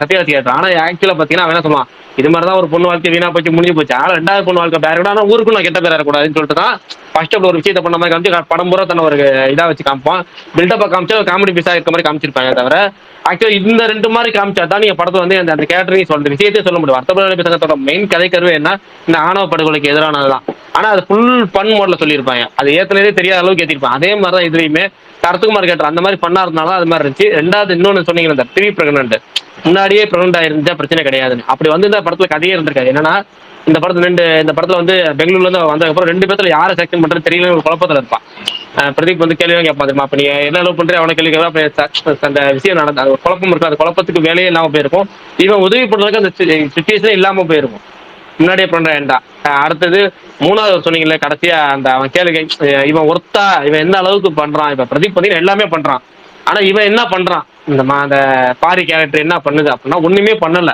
சத்யராஜ் கேரக்டர். ஆனா ஆக்சுவலா பாத்தீங்கன்னா அவன் என்ன சொல்லுவான், இது மாதிரிதான் ஒரு பொண்ணு வாழ்க்கை வீணா போச்சு முடிஞ்சு போச்சு, ஆனா 2வது பொண்ணு வாழ்க்கை பேர கூட, ஆனா ஊருக்கு நான் கெட்ட பேர் இருக்கக்கூடாதுன்னு சொல்லிட்டு தான் ஃபர்ஸ்ட் ஒரு விஷயத்த பண்ண மாதிரி காமிச்சு படம் பூரா தன்னை ஒரு இதா வச்சு காமிப்பான். பில்டப்பா காமிச்சா காமெடி பீஸா இருக்க மாதிரி காமிச்சிருப்பாங்க தவிர ஆக்சுவலா இந்த 2 மாதிரி காமிச்சா தான் நீங்க படத்துல அந்த கேரக்டரையும் சொல்ற விஷயத்தையும் சொல்ல முடியும். வருத்தப்பட வாலிபர் சங்கத்தோட மெயின் கதை கருவே என்ன, இந்த ஆணவ படுகொலைக்கு எதிரானதுதான். ஆனா அது ஃபுல் பன் மோட்ல சொல்லியிருப்பாங்க, அது ஏற்கனவே தெரியாத அளவுக்கு ஏற்றிருப்பாங்க. அதே மாதிரிதான் இதுலயுமே சரத்குமார் கேட்டர் அந்த மாதிரி பண்ணா இருந்தாலும் அது மாதிரி இருந்துச்சு. 2வது இன்னொன்னு சொன்னீங்க, இந்த ப்ரீ பிரெக்னன்ட் முன்னாடியே பிரெக்னன்ட் ஆயிருந்தா பிரச்சனை கிடையாதுன்னு. அப்படி இந்த படத்துல கதையே இருந்திருக்காது. என்னன்னா இந்த படத்துல பெங்களூர்ல இருந்து வந்ததுக்கப்புறம் 2 பேத்துல யாரை செலக்ட் பண்றது தெரியல ஒரு குழப்பத்துல இருப்பான். பிரதீப் கேள்வி கேட்பான், தெரியுமா அப்ப நீ என்ன லவ் பண்ற அவனை கேள்வி கேட்பா, அந்த விஷயம் நடந்த அது குழப்பம் இருக்கும், அந்த குழப்பத்துக்கு வேலையே இல்லாம போயிருக்கும். இவன் உதவி பண்றதுக்கு அந்த சிச்சுவேஷனே இல்லாம போயிருக்கும், முன்னாடியே பண்றேன்டா. அடுத்தது 3வது சொன்னீங்கல்ல கடைசியா அந்த அவன் கேள்வி, இவன் இவன் எந்த அளவுக்கு பண்றான். இப்ப பிரதீப் பாத்தீங்கன்னா எல்லாமே பண்றான், ஆனா இவன் என்ன பண்றான், அந்த பாரி கேரக்டர் என்ன பண்ணுது அப்படின்னா ஒண்ணுமே பண்ணல.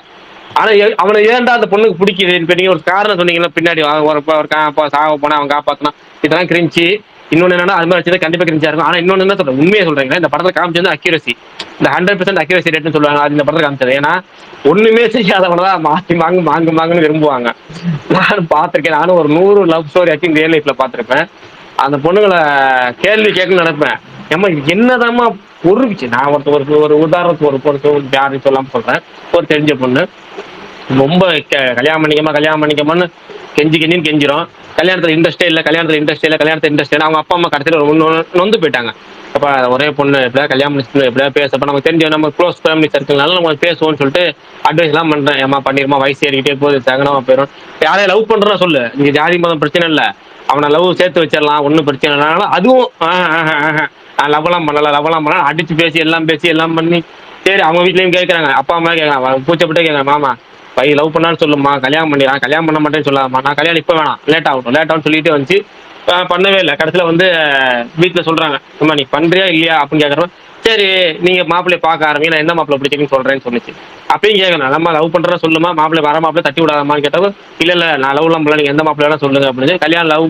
ஆனா அவனை ஏன்டா அந்த பொண்ணுக்கு பிடிக்குது, இப்ப நீங்க ஒரு காரணம் சொன்னீங்கன்னா பின்னாடி சாக போனா அவன் காப்பாத்தினா, இதெல்லாம் கிரிஞ்சி. இன்னொன்னு என்னன்னா அது மாதிரி வச்சது கண்டிப்பா கிரிஞ்சா இருக்கும். ஆனா இன்னொன்னு என்ன சொல்றேன், உண்மையை சொல்றீங்களா, இந்த படத்துல காமிச்சது அக்யூரசி, இந்த 100% அக்யூரசி ரேட்னு சொல்லுவாங்க, அது இந்த படத்துல காமிச்சது. ஏன்னா ஒண்ணுமே செய்யாதவனதான் மாத்தி மாங்குன்னு விரும்புவாங்க. நானும் பார்த்திருக்கேன். நானும் ஒரு 100 லவ் ஸ்டோரி ஆச்சு ரியல் லைஃப்ல பார்த்திருப்பேன். அந்த பொண்ணுங்களை கேள்வி கேட்கணும்னு நினைப்பேன். ஏமா இது என்னதாம்மா பொறுக்குச்சு. நான் ஒரு உதாரணத்துக்கு ஒரு பொறுத்து யாரும் சொல்லாம சொல்றேன். ஒரு தெரிஞ்ச பொண்ணு ரொம்ப கல்யாணம் பண்ணிக்கமான்னு கெஞ்சின்னு கெஞ்சிரும். கல்யாணத்துல இன்ட்ரெஸ்டே இல்லை, கல்யாணத்துல இன்ட்ரெஸ்ட் இல்லை. அவங்க அப்பா அம்மா கடைசியில் நொந்து போயிட்டாங்க. அப்ப ஒரே பொண்ணு எப்படியா கல்யாணம் முடிச்சு எப்படியா பேசப்ப நமக்கு தெரிஞ்ச நம்ம க்ளோஸ் ஃபேமிலி சர்க்கிள்னால நம்ம பேசுவோம்னு சொல்லிட்டு அட்வைஸ் எல்லாம் பண்றேன். ஏமா பண்ணிருமா, வயசு ஏறிக்கிட்டே போகுது, சகனமா போயிடும். யாரையும் லவ் பண்றேன்னு சொல்லு, நீங்க ஜாதி மதம் பிரச்சனை இல்லை, அவனை லவ் சேர்த்து வச்சிடலாம், ஒன்றும் பிரச்சனை இல்லைனாலும் அதுவும் லவ்லாம் பண்ணல அடிச்சு பேசி எல்லாம் பண்ணி சரி அவங்க வீட்லயும் கேட்கறாங்க, அப்பா அம்மா கேட்கறாங்க, பூச்சப்பட்டே கேட்கறாங்க, மாமா பையன் லவ் பண்ணான்னு சொல்லுமா, கல்யாணம் பண்ணிடுறான், கல்யாணம் பண்ண மாட்டேன்னு சொல்லாமா, நான் கல்யாணம் இப்போ வேணாம், லேட் ஆகும் சொல்லிட்டு வந்துச்சு. பண்ணவே இல்லை. கடைசியில வந்து வீட்டில் சொல்றாங்க, அம்மா நீ பண்றியா இல்லையா அப்படின்னு கேட்கறோம். சரி நீங்க மாப்பிள்ளைய பார்க்க ஆரம்பிங்க, நான் எந்த மாப்பிள்ளை பிடிச்சிருக்குன்னு சொல்றேன்னு சொன்னிச்சு. அப்பயும் கேட்கணும், நம்ம லவ் பண்றதா சொல்லுமா, மாப்பிள்ளை வர மாப்பிள்ளை தட்டி விடாதமான்னு கேட்டவும் இல்ல நான் லவ்லாம் பண்ணல, நீங்க எந்த மாப்பிள்ளை வேணா சொல்லுங்க அப்படின்னு கல்யாணம் லவ்.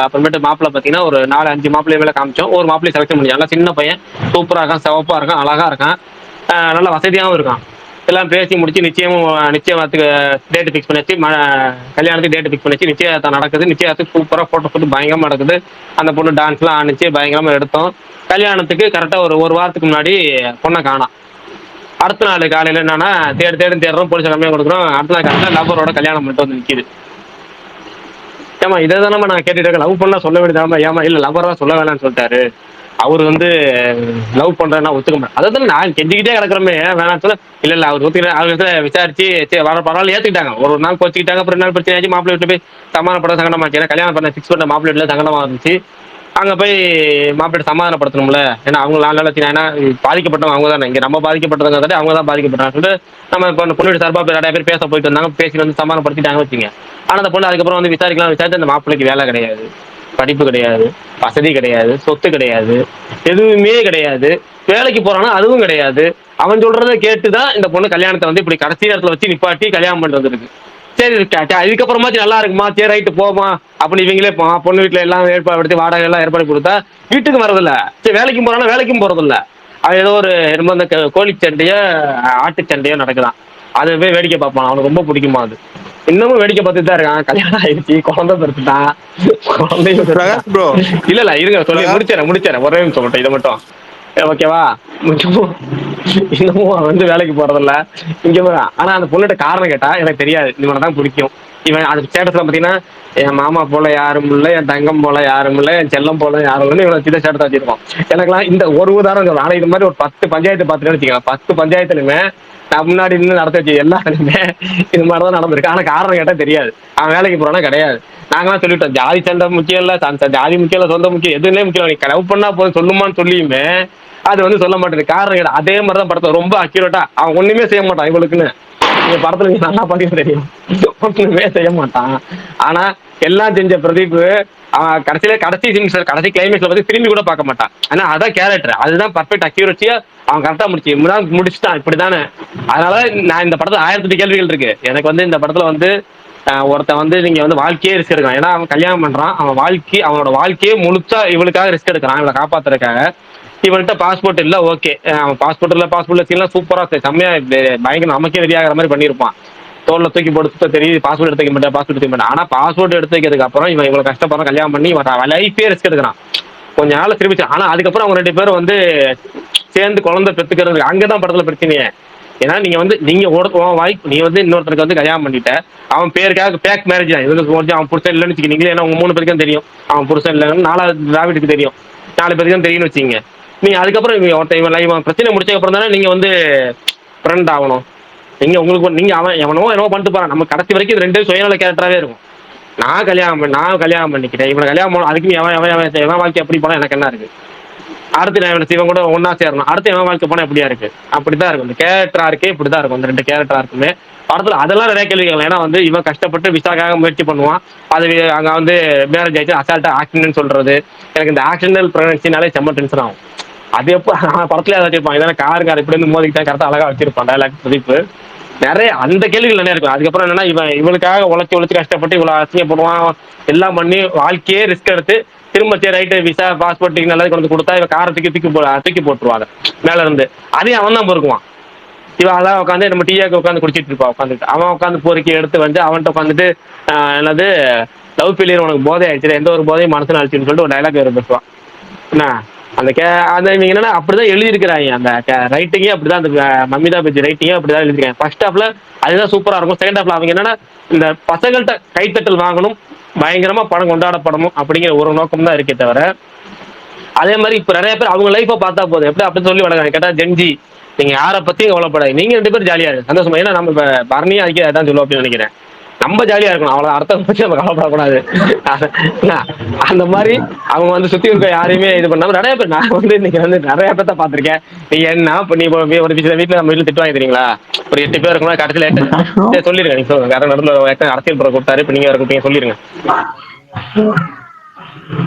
அப்புறமேட்டு மாப்பிள்ளை பார்த்தீங்கன்னா ஒரு 4-5 மாப்பிள்ளை மேலே காமிச்சோம். ஒரு மாப்பிள்ளை செலக்ட் பண்ணி, நல்லா சின்ன பையன், சூப்பரா இருக்கான், சிவப்பா இருக்கான், அழகா இருக்கான், நல்ல வசதியாகவும் இருக்கான். எல்லாம் பேசி முடிச்சு நிச்சயத்துக்கு டேட் ஃபிக்ஸ் பண்ணிச்சு, கல்யாணத்துக்கு டேட் ஃபிக்ஸ் பண்ணிச்சு. நிச்சயதார்த்தம் நடக்குது. நிச்சயத்துக்கு சூப்பரா போட்டோ ஷூட் பயங்கரமா நடக்குது. அந்த பொண்ணு டான்ஸ்லாம் ஆனிச்சு, பயங்கரமா எடுத்தோம். கல்யாணத்துக்கு கரெக்டா ஒரு வாரத்துக்கு முன்னாடி பொண்ணை காணோம். அடுத்த நாள் காலையில என்னன்னா தேடுறோம், போலீஸ் கம்மியாக கொடுக்குறோம். அடுத்த நாள் காலையில லவ்வரோட கல்யாணம் பண்ணிட்டு வந்து நிற்கிது. ஏமா இதை தானே நான் கேட்டுட்டு இருக்கேன், லவ் பண்ணா சொல்ல வேண்டியதாமா, ஏமா இல்ல லவ்வரா சொல்ல வேணாம்னு சொல்லிட்டாரு, அவர் வந்து லவ் பண்றேன்னா ஒத்துக்க மாட்டேன். அதான் நான் கெஞ்சிக்கிட்டே கிடக்குறமே வேணாம் சொல்ல, இல்ல அவர் ஒத்துக்கிறேன். அவர் விசாரிச்சு சரி வர பரவாயில்ல ஏத்துக்கிட்டாங்க. ஒரு நாள் கோச்சிக்கிட்டாங்க, அப்புறம் 2 நாள் பிரச்சனை ஆச்சு, மாப்பிள்ளை வீட்டுல போய் சமாதானப்பட சங்கடமாச்சு. ஏன்னா கல்யாணம் பண்ண ஃபிக்ஸ் பண்ண மாப்பிள்ளை வீட்டுல சங்கடமா இருந்துச்சு. அங்க போய் மாப்பிள்ளை சமாதானப்படுத்தணும்ல, ஏன்னா அவங்க 4 நாள் வச்சு, ஏன்னா பாதிக்கப்பட்டவங்க அவங்க தானே, இங்க நம்ம பாதிக்கப்பட்டவங்க அவங்க தான் பாதிக்கப்பட்டாங்க சொல்லிட்டு நம்ம இப்போ பொண்ணு சார்பா நிறைய பேர் பேச போயிட்டு வந்தாங்க, பேசி வந்து சமாதானப்படுத்திட்டாங்க வச்சுங்க. ஆனா அந்த பொண்ணு அதுக்கப்புறம் வந்து விசாரிச்சு அந்த மாப்பிள்ளைக்கு வேலை கிடையாது, படிப்பு கிடையாது, வசதி கிடையாது, சொத்து கிடையாது, எதுவுமே கிடையாது, வேலைக்கு போறானா அதுவும் கிடையாது. அவன் சொல்றதை கேட்டுதான் இந்த பொண்ணு கல்யாணத்தை வந்து இப்படி கடைசி நேரத்துல வச்சு நிப்பாட்டி கல்யாணம் பண்றது இருக்கு. சரி இதுக்கப்புறமாச்சு நல்லா இருக்குமா, சரி ரைட்டு போமா அப்படின்னு இவங்களே பொண்ணு வீட்டுல எல்லாம் ஏற்பாடு படுத்தி வாடகை எல்லாம் ஏற்பாடு கொடுத்தா வீட்டுக்கு வரதில்ல. சரி வேலைக்கும் போறானா வேலைக்கும் போறதில்ல. அது ஏதோ ஒரு என்னமோ அந்த கோழி சண்டையோ ஆட்டு சண்டையோ நடக்குதான், அதை போய் வேடிக்கை பார்ப்பான். அவனுக்கு ரொம்ப பிடிக்குமா அது. இன்னமும் வேடிக்கை பார்த்துட்டு தான் இருக்கான். கல்யாணம் ஆயிடுச்சு, குழந்தை பிறந்துட்டான், குழந்தையும் இல்ல இருங்க சொல்லி முடிச்சேன் ஒரே நிமிஷம் மட்டும், இதை மட்டும் ஓகேவா. இன்னமும் அவன் வந்து வேலைக்கு போறதில்ல, இங்க போறான். ஆனா அந்த பொண்ணுகிட்ட காரணம் கேட்டா எனக்கு தெரியாது, இவனை தான் பிடிக்கும். இவன் அது ஸ்டேட்டஸ்ல பாத்தீங்கன்னா என் மாமா போல யாரும் இல்லை, என் தங்கம் போல யாரும் இல்லை, என் செல்லம் போல யாரும் இல்லை, இவனை சின்ன ஸ்டேட்டஸ் வச்சிருக்கோம். எனக்குலாம் இந்த ஒரு உதாரணம் சொல்லுவேன். ஆனா இது மாதிரி ஒரு 10 பஞ்சாயத்து பார்த்துட்டு வச்சுக்கலாம், 10 பஞ்சாயத்துலுமே நான் முன்னாடி நின்று நடத்த வச்சு எல்லாத்துலையுமே இது மாதிரிதான் நடந்திருக்கு. ஆனா காரணம் கேட்டா தெரியாது, அவன் வேலைக்கு போறானா கிடையாது. நாங்களாம் சொல்லிட்டோம், ஜாதி சண்டை முக்கியம் இல்ல, ஜாதி முக்கியம் இல்ல, சொந்த முக்கியம் எதுவுமே முக்கியம், நீ லவ் பண்ணா போதும் சொல்லுமான்னு சொல்லியுமே அது வந்து சொல்ல மாட்டேங்குது. காரணம் கேட்டா அதே மாதிரிதான் படத்தை ரொம்ப அக்யூரேட்டா அவன் ஒண்ணுமே செய்ய மாட்டான். இவளுக்குன்னு இந்த படத்துல நீங்க நல்லா பாத்தீங்கன்னா தெரியும், ஒண்ணுமே செய்ய மாட்டான். ஆனா எல்லாம் செஞ்ச பிரதீப் கடைசி சீன்ஸ் கடைசி கிளைமேக்ஸ்ல பத்தி திரும்பி கூட பார்க்க மாட்டான். ஆனா அதான் கேரக்டர், அதுதான் பர்ஃபெக்ட் அக்யூரேசியா அவன் கரெக்டா முடிச்சுட்டான் இப்படித்தானே. அதனால நான் இந்த படத்துல 1008 கேள்விகள் இருக்கு எனக்கு. வந்து இந்த படத்துல வந்து ஒருத்தன் வந்து நீங்க வந்து வாழ்க்கையே ரிஸ்க் எடுக்கிறான். ஏன்னா அவன் கல்யாணம் பண்றான், அவனோட வாழ்க்கையே முழுச்சா இவளுக்காக ரிஸ்க் எடுக்கிறான், இவளை காப்பாத்துறதுக்காக. இவன்கிட்ட பாஸ்போர்ட் இல்ல, ஓகே அவன் பாஸ்போர்ட் வச்சுலாம் சூப்பரா செம்மையா பயங்கர நமக்கே ரெடியாகிற மாதிரி பண்ணியிருப்பான். தோல்ல தூக்கி போட்டு தெரியுது பாஸ்போர்ட் எடுத்துக்க மாட்டேன். ஆனா பாஸ்போர்ட் எடுத்துக்கிறதுக்கு அப்புறம் இவன் இவ்வளவு கஷ்டப்படுறான், கல்யாணம் பண்ணி லைஃபே ரிஸ்க் எடுக்கிறான். கொஞ்ச நாள் திரும்பிச்சு. ஆனா அதுக்கப்புறம் அவங்க 2 பேரும் வந்து சேர்ந்து குழந்தை பெற்றுக்கிறது அங்கதான் படத்துல பிரச்சனையே. ஏன்னா நீங்க வந்து நீ வந்து இன்னொருத்தருக்கு வந்து கல்யாணம் பண்ணிட்ட, அவன் பேருக்காக பேக் மேரேஜ் தான் இவங்களுக்கு அவன் புருஷன் இல்லைன்னு வச்சுக்கிங்க. ஏன்னா உங்க 3 பேருக்கும் தெரியும் அவன் புருஷன் இல்லைன்னு, 4வது திராவிடுக்கு தெரியும், 4 பேருக்கும் தெரியும்னு வச்சுங்க. நீங்க அதுக்கப்புறம் இவன் பிரச்சனை முடிச்சதுக்கு அப்புறம் தானே நீங்க வந்து ஃப்ரெண்ட் ஆகணும். நீங்க உங்களுக்கு நீங்க அவன் எவனோ பண்ணிட்டு போறான். நம்ம கடைசி வரைக்கும் 2 சுயநல கேரக்டராகவே இருக்கும். நான் கல்யாணம் பண்ணிக்கிட்டேன், இவனை கல்யாணம் பண்ணணும், அதுக்கு நீ எவன் வாழ்க்கை எப்படி போனா எனக்கு என்ன இருக்கு, அடுத்து நான் இவன் கூட ஒன்னா சேரணும், அடுத்து எவன் வாழ்க்கை போனா எப்படியா இருக்கு, அப்படிதான் இருக்கும். இந்த கேரக்டரா இருக்கே இப்படிதான் இருக்கும். இந்த 2 கேரக்டரா இருக்குமே படத்துல அதெல்லாம் நிறைய கேள்விகள். ஏன்னா வந்து இவன் கஷ்டப்பட்டு விசாக்காக முயற்சி பண்ணுவான், அது அங்க வந்து மேரேஜ் ஆயிடுச்சு, அசால்ட்டா ஆக்சிடென்ட் சொல்றது. எனக்கு இந்த ஆக்சிடென்டல் பிரெக்னன்சினாலே செம்ம டென்ஷன் ஆகும். அது எப்போ படத்துல வச்சிருப்பான், இதெல்லாம் கார் இப்படி இருந்து மோதிக்கிட்டா கரெக்டா அழகா வச்சிருப்பான் டைலாக் பிரதீப். நிறைய அந்த கேள்விகள் நிறைய இருக்கும். அதுக்கப்புறம் என்னன்னா இவளுக்காக உழைச்சு கஷ்டப்பட்டு இவ்வளவு அசிங்கப்படுவான், எல்லாம் பண்ணி வாழ்க்கையே ரிஸ்க் எடுத்து திரும்ப சரி ரைட்டு விசா பாஸ்போர்ட் நல்லது கொண்டு கொடுத்தா இவன் காரை தூக்கி போட்டுருவாங்க மேல இருந்து. அதையும் அவன் தான் பொறுக்குவான். இவன் அதான் உட்காந்து நம்ம டீயாக்கு உட்காந்து குடிச்சிட்டு இருப்பான் உட்காந்துட்டு. அவன் உட்காந்து பொறுக்கி எடுத்து வந்து அவன்கிட்ட உட்காந்துட்டு என்னது லவ் ஃபெயிலியர் உனக்கு போதை ஆயிடுச்சு, எந்த ஒரு போதையும் மனசுல ஆயிடுச்சுன்னு சொல்லிட்டு ஒரு டைலாக் வேறு பேசுவான். என்ன அந்த இவங்க என்னன்னா அப்படிதான் எழுதியிருக்கிறாங்க. அந்த ரைட்டிங்கே அப்படிதான், அந்த மமிதா பஜ்ஜி ரைட்டிங்கே அப்படிதான் எழுதிருக்காங்க. ஃபர்ஸ்ட் ஹாஃப்ல அதுதான் சூப்பரா இருக்கும். செகண்ட் ஹாஃப்ல அவங்க என்னன்னா இந்த பசங்கள்கிட்ட கைத்தட்டல் வாங்கணும், பயங்கரமா படம் கொண்டாடப்படணும் அப்படிங்கிற ஒரு நோக்கம் தான் இருக்கே தவிர, அதே மாதிரி இப்ப நிறைய பேர் அவங்க லைஃபை பார்த்தா போதும் எப்படி அப்படின்னு சொல்லி வளர்க்குறாங்க. கேட்டா ஜென்ஜி நீங்க யாரை பத்தியும் கவலைப்படாது, நீங்க 2 பேரும் ஜாலியா இருக்கு சந்தோஷமா. ஏன்னா நம்ம இப்ப பரணியா அதுக்கே அதான் சொல்லுவோம் அப்படின்னு நினைக்கிறேன். நம்ம ஜாலியா இருக்கணும், அவ்வளவு அர்த்தம் பத்தி நம்ம கவலைப்படக்கூடாது. அந்த மாதிரி அவங்க வந்து சுத்தி இருக்க யாரையுமே இது பண்ணாம நிறைய பேர், நான் வந்து இன்னைக்கு வந்து நிறைய பேர்த்த பாத்திருக்கேன். நீங்க என்ன இப்ப நீ ஒரு வீட்டுல நம்ம வீட்டுல திட்டு வாங்கி தரீங்களா, ஒரு 8 பேர் இருக்கணும் கடைசியில சொல்லிருங்க. நீங்க சொல்லுங்க யாரும் நடுவில் அரசியல் புறம் கொடுத்தாரு, இப்ப நீங்க இருக்கீங்க சொல்லிருங்க.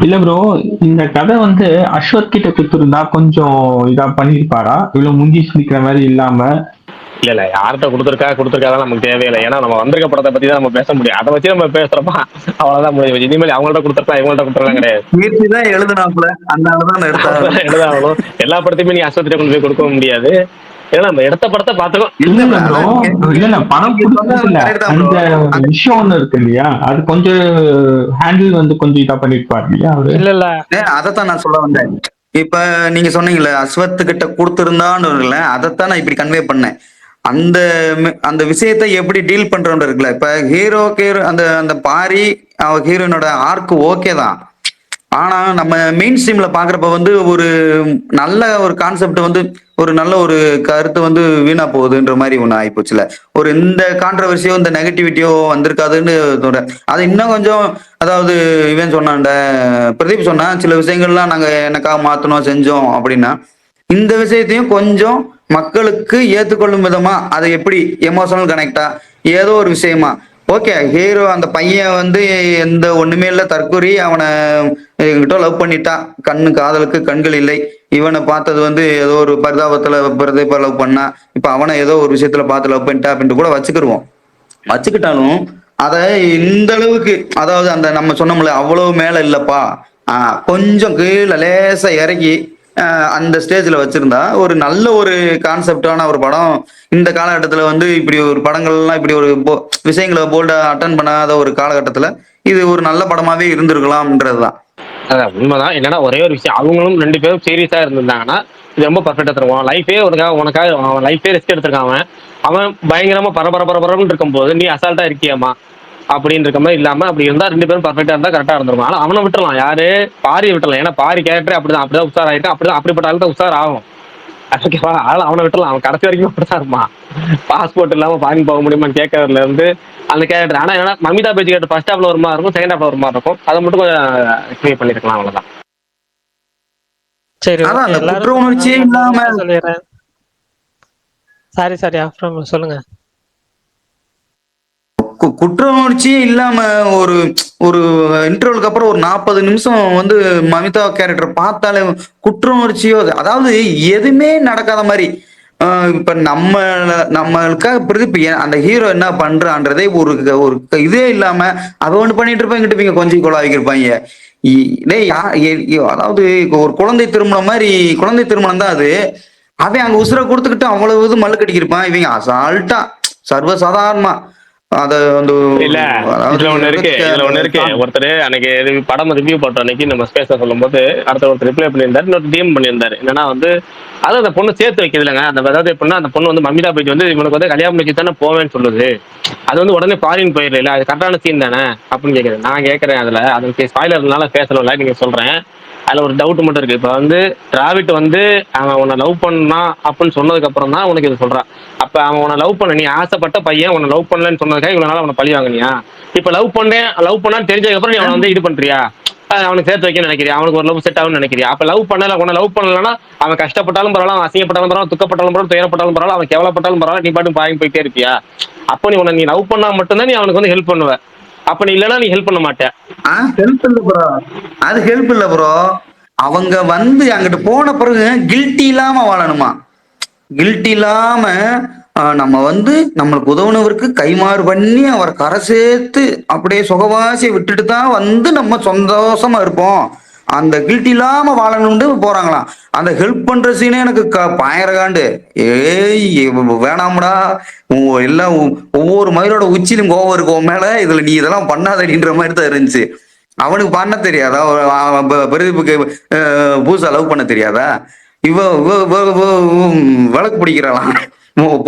இல்ல ப்ரோ, இந்த கதை வந்து அஸ்வத் கிட்ட கொடுத்துருந்தா கொஞ்சம் இதா பண்ணிருப்பாரா, இவ்வளவு முஞ்சி சிரிக்கிற மாதிரி இல்லாம? இல்ல யார்கிட்ட கொடுத்துருக்காதான் நமக்கு தேவையில்லை. ஏன்னா நம்ம வந்திருக்க படத்தை பத்தி தான் நம்ம பேச முடியும். அதை வச்சு நம்ம பேசுறப்பா அவ்வளவுதான் முடியும். இனிமேல் அவங்கள்ட்ட கொடுத்துருக்கலாம் இவங்கள்ட்ட கொடுத்துருக்கலாம் கிடையாது. எழுதாகணும். எல்லா படத்தையுமே நீ அஸ்வத்திட்ட கொண்டு போய் கொடுக்க முடியாது. ஏன்னா நம்ம எடுத்த படத்தை பார்த்துக்கோ. இல்ல படம் கொடுக்கல, அந்த விஷயம் ஒண்ணு இருக்கு இல்லையா, அது கொஞ்சம் ஹேண்டில் வந்து கொஞ்சம் இதா பண்ணிருப்பாரு இல்லையா அவரு. இல்ல அதைத்தான் நான் சொல்ல வந்தேன். இப்ப நீங்க சொன்னீங்கல்ல அஸ்வத் கிட்ட கொடுத்திருந்தான்னு, அதைத்தான் நான் இப்படி கன்வே பண்ணேன். அந்த அந்த விஷயத்தை எப்படி டீல் பண்றோம் இருக்குல்ல. இப்ப ஹீரோக்கு அந்த அந்த பாரி ஹீரோயினோட ஆர்க்கு ஓகே தான். ஆனா நம்ம மெயின் ஸ்ட்ரீம்ல பாக்குறப்ப வந்து ஒரு நல்ல ஒரு கான்செப்ட் வந்து ஒரு நல்ல ஒரு கருத்து வந்து வீணா போகுதுன்ற மாதிரி ஒண்ணு ஆயிப்போச்சுல. ஒரு இந்த கான்ட்ரவர்சியோ இந்த நெகட்டிவிட்டியோ வந்திருக்காதுன்னு தோணுறேன். அது இன்னும் கொஞ்சம், அதாவது இவன் சொன்னான்ட பிரதீப் சொன்னா சில விஷயங்கள்லாம் நாங்க எனக்காக மாத்தணும் செஞ்சோம் அப்படின்னா, இந்த விஷயத்தையும் கொஞ்சம் மக்களுக்கு ஏற்றுக்கொள்ளும் விதமா அதை எப்படி எமோஷனல் கனெக்டா ஏதோ ஒரு விஷயமா ஓகே. ஹீரோ அந்த பையன் வந்து எந்த ஒண்ணுமே இல்லை, தற்கொலை, அவனை என்கிட்ட லவ் பண்ணிட்டா, காதலுக்கு கண்கள் இல்லை, இவனை பார்த்தது வந்து ஏதோ ஒரு பிரதீப லவ் பண்ணா, இப்ப அவனை ஏதோ ஒரு விஷயத்துல பார்த்து லவ் பண்ணிட்டா அப்படின்ட்டு கூட வச்சுக்கிட்டாலும் அதை இந்த அளவுக்கு, அதாவது அந்த நம்ம சொன்னோம்ல அவ்வளவு மேல இல்லப்பா, கொஞ்சம் கீழே லேசா இறக்கி அந்த ஸ்டேஜ்ல வச்சிருந்தா ஒரு நல்ல ஒரு கான்செப்டான ஒரு படம். இந்த காலகட்டத்துல வந்து இப்படி ஒரு படங்கள்லாம் இப்படி ஒரு விஷயங்களை போல்டா அட்டன் பண்ணாத ஒரு காலகட்டத்துல இது ஒரு நல்ல படமாவே இருந்திருக்கலாம்ன்றதுதான். அதான் உண்மைதான். என்னன்னா ஒரே ஒரு விஷயம், அவங்களும் 2 பேரும் சீரியஸா இருந்திருந்தாங்கன்னா இது ரொம்ப பர்ஃபெக்டா தருவான். லைஃபே உனக்காக அவன் லைஃபே ரிஸ்க் எடுத்திருக்கான். அவன் பயங்கரமா பரபரன்னு இருக்கும் போது நீ அசால்ட்டா இருக்கியாமா அப்படின்னு இருக்க மாதிரி இல்லாம அப்படி இருந்தா 2 பேரும் பர்ஃபெக்டா இருந்தா கரெக்டா இருந்திருக்கும். ஆனா அவனை விட்டுலாம், யாரு பாரியை விட்டுலாம். ஏன்னா பாரி கேரக்டர் அப்படிதான் உஷார் ஆயிட்டு அப்படிப்பட்ட ஆள் தான் உஷார் ஆகும். ஓகேவா, அதனால அவனை விட்டுலாம். அவன் கடைசி வரைக்கும் அப்படிதான் இருப்பான். பாஸ்போர்ட் இல்லாம பாரின் போக முடியுமான்னு கேட்கறதுல இருந்து அந்த கேரக்டர். ஆனா ஏன்னா மமிதா பேஜ் கேரக்டர் ஃபர்ஸ்ட் ஹாஃப்ல ஒரு மாதிரி இருக்கும், செகண்ட் ஹாஃப்ல ஒரு மாதிரி இருக்கும். அதை மட்டும் கொஞ்சம் கிளியர் பண்ணிருக்கலாம், அவ்வளவுதான். சரி, குற்ற உணர்ச்சியே இல்லாம சொல்லிடுறேன். சாரி அப்புறம் சொல்லுங்க. குற்ற உணர்ச்சியே இல்லாம ஒரு ஒரு இன்டர்வலுக்கு அப்புறம் ஒரு 40 நிமிஷம் வந்து மமிதா கேரக்டர் பார்த்தாலே குற்ற உணர்ச்சியோ, அதாவது எதுவுமே நடக்காத மாதிரி. இப்ப நம்மளுக்காக பிரதீப் அந்த ஹீரோ என்ன பண்றான்றதே ஒரு ஒரு இதே இல்லாம அதை ஒண்ணு பண்ணிட்டு இருப்பாங்க, இங்கிட்டு இவங்க கொஞ்சம் கொலாவிக்கிருப்பாங்க. அதாவது ஒரு குழந்தை திருமணம் தான் அது. அவன் அங்க உசுரை கொடுத்துக்கிட்டு அவ்வளவு இது மல்லு கட்டிக்கிருப்பான். இவங்க அசால்ட்டா சர்வசாதாரணமா அத வந்து இல்ல இதுல ஒண்ணு இருக்கு. ஒருத்தர் அன்னைக்கு படம் ரிவ்யூ பண்ற அன்னைக்கு நம்ம ஸ்பேஸ சொல்லும் போது ஒருத்தர் ரிப்ளை பண்ணியிருந்தாரு, இன்னொரு டிஎம் பண்ணியிருந்தாரு. என்னன்னா வந்து அதான் அந்த பொண்ணு சேர்த்து வைக்கிறது இல்லைங்க. அதாவது எப்படின்னா அந்த பொண்ணு வந்து மமிதா பேஜ் வந்து இவனுக்கு வந்து கல்யாணம் முடிச்சு தானே போவேன்னு சொல்லுது. அது வந்து உடனே ஃபாரின் போயிடல, அது கரெக்டான சீன் தானே அப்படின்னு கேட்குறேன். நான் கேட்கறேன், அதுல அது ஸ்பாய்லர்னால பேசல, நீங்க சொல்றேன். அதுல ஒரு டவுட் மட்டும் இருக்கு. இப்ப வந்து டிராவிட் வந்து அவன் உன்னை லவ் பண்ணா அப்படின்னு சொன்னதுக்கு அப்புறம் தான் உனக்கு இது சொல்றான். அப்ப அவன் உன்னை லவ் பண்ண, நீ ஆசைப்பட்ட பையன் உன்னை லவ் பண்ணலன்னு சொன்னதுக்காக இவ்வளவு நாள் அவனை பழி வாங்கினியா? இப்ப லவ் பண்ணான்னு தெரிஞ்சதுக்கு அப்புறம் நீ அவனை வந்து இது பண்றியா, அவனுக்கு சேர்த்து வைக்க நினைக்கிறியா, அவனுக்கு ஒரு லவ் செட் ஆகும்னு நினைக்கிறியா? அப்ப உன்னை லவ் பண்ணலன்னா அவன் கஷ்டப்பட்டாலும் பரவாயில்ல, அவன் அசிங்கப்பட்டாலும் பரவாயில்ல, துக்கப்பட்டாலும் பரவாயில்ல, துயரப்பட்டாலும் பரவாயில்ல, அவன் கேவலப்பட்டாலும் பரவாயில்ல, நீ பாட்டு பாயும் போயிட்டே இருப்பியா? அப்போ நீ லவ் பண்ணா மட்டும்தான் நீ அவனுக்கு வந்து ஹெல்ப் பண்ணுவ. அப்ப நீ இல்லைன்னா நீ ஹெல்ப் பண்ண மாட்டேன். ஹெல்ப் இல்ல ப்ரோ, அது ஹெல்ப் இல்ல ப்ரோ. அவங்க வந்து அங்கிட்டு போன பிறகு கில்ட்டி இல்லாம வாழணுமா? கில்ட்டி இல்லாம நம்ம வந்து நம்மளுக்கு உதவுனவருக்கு கைமாறு பண்ணி அவரை கரை சேர்த்து அப்படியே சுகவாசியை விட்டுட்டு தான் வந்து நம்ம சந்தோஷமா இருப்போம் அந்த கில்ட் இல்லாம வாழணும்னு போறாங்களாம். அந்த ஹெல்ப் பண்ற சீனே எனக்கு பயங்கரகாண்டு. ஏய் வேணாம்டா, எல்லாம் ஒவ்வொரு மயிலோட உச்சிலும் கோவம் இருக்கும் உன் மேல, இதுல நீ இதெல்லாம் பண்ணாதடின்ற மாதிரி தான் இருந்துச்சு. அவனுக்கு பண்ண தெரியாதா? பிரதீப்புக்கு பூசா லவ் பண்ண தெரியாதா? இவ விளக்கு பிடிக்கிறாளாம்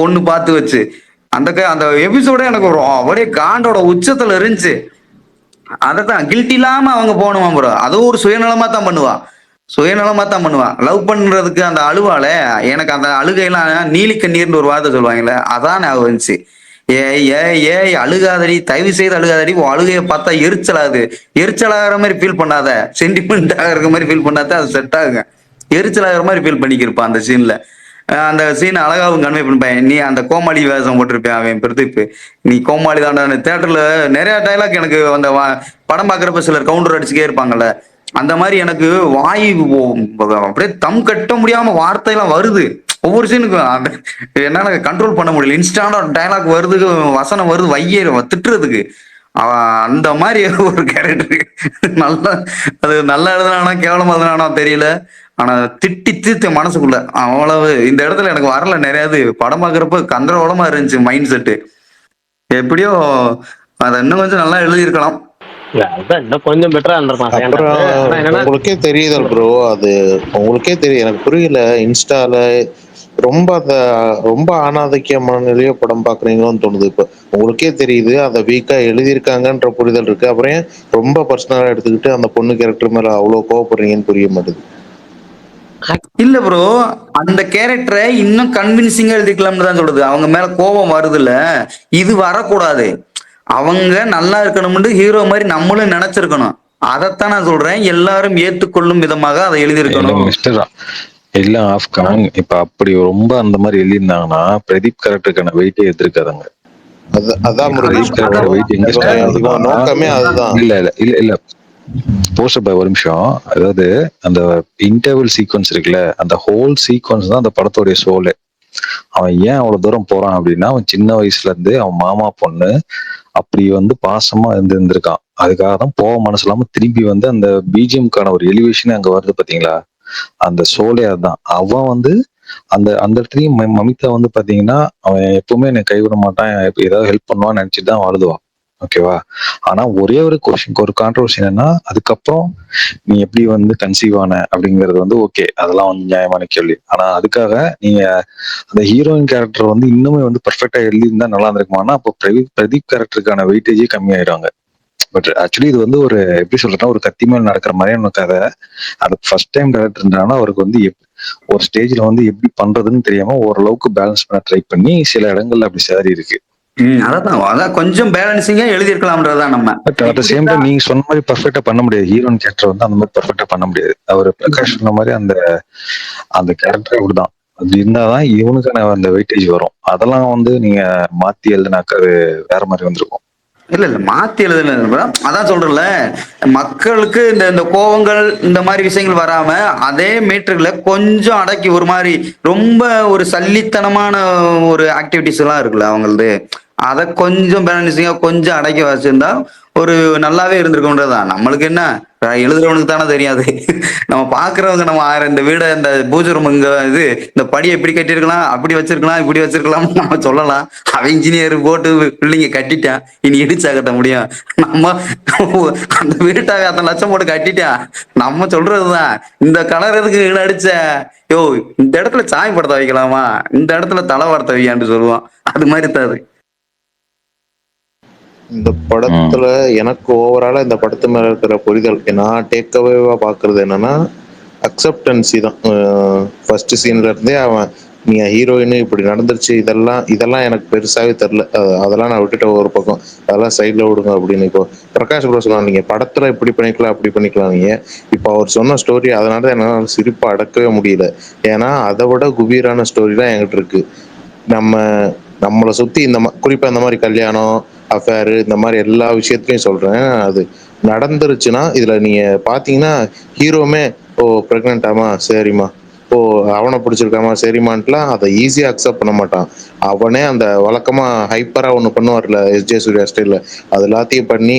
பொண்ணு பார்த்து வச்சு. அந்த எபிசோட எனக்கு அப்படியே காண்டோட உச்சத்துல இருந்துச்சு. அதத்தான் கில்ட் இல்லாம அவங்க போகணுமா ப்ரோ. அதுவும் ஒரு சுயநலமா தான் பண்ணுவா. லவ் பண்றதுக்கு அந்த அழுவால எனக்கு அந்த அழுகையெல்லாம் நீலி கண்ணீர்னு ஒரு வார்த்தை சொல்லுவாங்கல்ல, அதான் ஞாபகம் வந்துச்சு. ஏய் அழுகாதடி, தயவு செய்து அழுகாதடி. அழுகையை பார்த்தா எரிச்சலாகிற மாதிரி ஃபீல் பண்ணாத, சென்டிமெண்ட் ஆகிற மாதிரி ஃபீல் பண்ணாத, அது செட் ஆகுங்க. எரிச்சலாகிற மாதிரி ஃபீல் பண்ணிக்கிருப்பான் அந்த சீன்ல. அந்த சீன் அழகாவும் கன்வே பண்ணிப்பேன். நீ அந்த கோமாளி வேஷம் போட்டிருப்பேன் அவன் பிரதீப், நீ கோமாளி தாண்டா. தியேட்டர்ல நிறைய டைலாக் எனக்கு அந்த படம் பார்க்குறப்ப சிலர் கவுண்டர் அடிச்சுக்கே இருப்பாங்கல்ல, அந்த மாதிரி எனக்கு வாய் அப்படியே தம் கட்ட முடியாம வார்த்தையெல்லாம் வருது ஒவ்வொரு சீனுக்கும். என்னால கண்ட்ரோல் பண்ண முடியல. இன்ஸ்டாண்டா டைலாக் வருது, வசனம் வருது, வைய திட்டுறதுக்கு. அந்த மாதிரி ஒரு கேரக்டர் அது நல்லா எழுதுனானா கேவலமா எழுதுனானோ தெரியல. ஆனா திட்டி மனசுக்குள்ள அவ்வளவு. இந்த இடத்துல எனக்கு வரல நிறையாது. படம் பார்க்குறப்ப கந்தரவளமா இருந்துச்சு மைண்ட் செட்டு. எப்படியோ அதை இன்னும் கொஞ்சம் நல்லா எழுதியிருக்கலாம். இன்னும் கொஞ்சம் பெட்டரா இருந்திருப்பான். அப்புறம் உங்களுக்கே தெரியுது ப்ரோ, அது உங்களுக்கே தெரியும். எனக்கு புரியல, இன்ஸ்டால ரொம்ப ஆணாதிக்கமான நிலையோ படம் பாக்குறீங்களோன்னு தோணுது. இப்ப உங்களுக்கே தெரியுது அதை வீக்கா எழுதியிருக்காங்கன்ற புரிதல் இருக்கு. அப்புறம் ரொம்ப பர்சனலா எடுத்துக்கிட்டு அந்த பொண்ணு கேரக்டர் மேல அவ்வளவு கோவப்படுறீங்கன்னு புரிய மாட்டேது. இல்ல ப்ரோ, அந்த கேரக்டரை இன்னும் கன்வின்சிங்கா எழுதிக்கலாம்னு தான் சொல்றது. அவங்க மேல கோபம் வருதுல்ல, இது வரக்கூடாது. அவங்க நல்லா இருக்கணும்னு ஹீரோ மாதிரி நம்மளும் நினைச்சிருக்கணும். அதைத்தான் நான் சொல்றேன். எல்லாரும் ஏற்றுக்கொள்ளும் விதமாக அதை எழுதியிருக்கணும். எல்லாம் ஆஃப்கான் இப்ப அப்படி ரொம்ப அந்த மாதிரி எழுதியிருந்தாங்கன்னா பிரதீப் கேரக்டருக்கான வெயிட்டே எடுத்திருக்காதுங்க. இல்ல போஸ்டர் பை ஒரு நிமிஷம். அதாவது அந்த இன்டர்வல் சீக்வன்ஸ் இருக்குல்ல, அந்த ஹோல் சீக்வன்ஸ் தான் அந்த படத்தோடைய சோலே. அவன் ஏன் அவ்வளவு தூரம் போறான் அப்படின்னா, அவன் சின்ன வயசுல இருந்து அவன் மாமா பொண்ணு அப்படி பாசமா இருந்திருக்கான். அதுக்காக தான் போக மனசு இல்லாம திரும்பி அந்த பிஜிஎம்கான ஒரு எலிவேஷனே அங்க வருது பாத்தீங்களா, அந்த சோலே அதுதான். அவன் அந்த அந்த இடத்துலயும் மமிதா பாத்தீங்கன்னா, அவன் எப்பவுமே என்னை கைவிட மாட்டான், ஏதாவது ஹெல்ப் பண்ணுவான்னு நினைச்சிட்டு தான் வாழ்ந்துவான். ஓகேவா? ஆனா ஒரே ஒரு ஒரு கான்ட்ரவர்சி என்னன்னா, அதுக்கப்புறம் நீ எப்படி கன்சீவ் ஆன அப்படிங்கிறது ஓகே, அதெல்லாம் நியாயமான கேள்வி. ஆனா அதுக்காக நீங்க அந்த ஹீரோயின் கேரக்டர் இன்னுமே பெர்ஃபெக்டா எழுதியிருந்தா நல்லா இருந்திருக்குமானா, அப்போ பிரதீப் கேரக்டருக்கான வெயிட்டேஜே கம்மியாயிடுவாங்க. பட் ஆக்சுவலி இது ஒரு எப்படி சொல்றேன்னா, ஒரு கத்தி மேல் நடக்கிற மாதிரியான கதை. அது ஃபர்ஸ்ட் டைம் டேரக்டர் இருந்தாங்கன்னா அவருக்கு ஒரு ஸ்டேஜ்ல எப்படி பண்றதுன்னு தெரியாம ஓரளவுக்கு பேலன்ஸ் பண்ண ட்ரை பண்ணி சில இடங்கள்ல அப்படி சேரி இருக்கு. அதான் கொஞ்சம் பேலன்சிங்கா எழுதியிருக்கலாம்ன்றதான் நம்ம. அட் த சேம் டைம் நீங்க சொன்ன மாதிரி பெர்ஃபெக்ட்டா பண்ண முடியாது. ஹீரோயின் கேரக்டர் அந்த மாதிரி பெர்ஃபெக்ட்டா பண்ண முடியாது. அவர் பிரகாஷ் சொன்ன மாதிரி அந்த கேரக்டர் இப்படிதான். அப்படி இருந்தாதான் இவனுக்கான அந்த வெயிட்டேஜ் வரும். அதெல்லாம் நீங்க மாத்தி எழுதினாக்க அது வேற மாதிரி வந்திருக்கும். இல்ல மாத்தி எழுதுல, அதான் சொல்றேன்ல, மக்களுக்கு இந்த கோவங்கள் இந்த மாதிரி விஷயங்கள் வராம அதே மீட்டர்ல கொஞ்சம் அடக்கி ஒரு மாதிரி ரொம்ப ஒரு சல்லித்தனமான ஒரு ஆக்டிவிட்டிஸ் எல்லாம் இருக்குல்ல அவங்களது, அதை கொஞ்சம் பேலன்சிங்கா கொஞ்சம் அடக்கி வச்சிருந்தா ஒரு நல்லாவே இருந்திருக்கும்ன்றதான். நம்மளுக்கு என்ன, எழுதுறவனுக்கு தானே தெரியாது. நம்ம பாக்குறவங்க நம்ம இந்த வீட இந்த பூஜை ரூம் இந்த படியை எப்படி கட்டிருக்கலாம், அப்படி வச்சிருக்கலாம், இப்படி வச்சிருக்கலாம் நம்ம சொல்லலாம். அவன் இன்ஜினியர் போட்டு பில்டிங்க கட்டிட்டான், இனி இடிச்சா கட்ட முடியும். நம்ம அந்த வீட்டாக 1 லட்சம் போட்டு கட்டிட்டான். நம்ம சொல்றதுதான், இந்த கலர் எதுக்கு வீடு அடிச்ச, யோ இந்த இடத்துல சாமி படத்தை வைக்கலாமா, இந்த இடத்துல தலை வார்த்தை வையான்னு சொல்லுவான். அது மாதிரி தான் இந்த படத்துல எனக்கு ஓவராலா இந்த படத்து மேல இருக்கிற புரிதல், நான் டேக்அவேவா பாக்குறது என்னன்னா அக்செப்டன்சி தான். ஃபர்ஸ்ட் சீன்ல இருந்தே அவன் நீ ஹீரோயின் இப்படி நடந்துருச்சு, இதெல்லாம் எனக்கு பெருசாவே தெரியல. அதெல்லாம் நான் விட்டுட்ட ஒரு பக்கம், அதெல்லாம் சைட்ல விடுங்க அப்படின்னு. இப்போ பிரகாஷ் ப்ரோ சொன்னாங்க, நீங்க படத்துல இப்படி பண்ணிக்கலாம் அப்படி பண்ணிக்கலாம். நீங்க இப்போ அவர் சொன்ன ஸ்டோரி, அதனால என்னால சிரிப்பை அடக்கவே முடியல. ஏன்னா அதை விட குபீரான ஸ்டோரி தான் என்கிட்ட இருக்கு. நம்மளை சுத்தி குறிப்பா இந்த மாதிரி கல்யாணம், அஃபேரு, இந்த மாதிரி எல்லா விஷயத்தையும் சொல்றேன். அது நடந்துருச்சுன்னா இதுல நீங்க பாத்தீங்கன்னா ஹீரோமே, ஓ பிரெக்னென்ட் ஆமா சரிம்மா ஓ அவனை பிடிச்சிருக்காமா சரிமான்ட்டுலாம் அதை ஈஸியா அக்செப்ட் பண்ண மாட்டான். அவனே அந்த வழக்கமா ஹைப்பரா ஒண்ணு பண்ணுவார்ல எஸ்ஜே சூர்யா ஸ்டைல்ல, அது எல்லாத்தையும் பண்ணி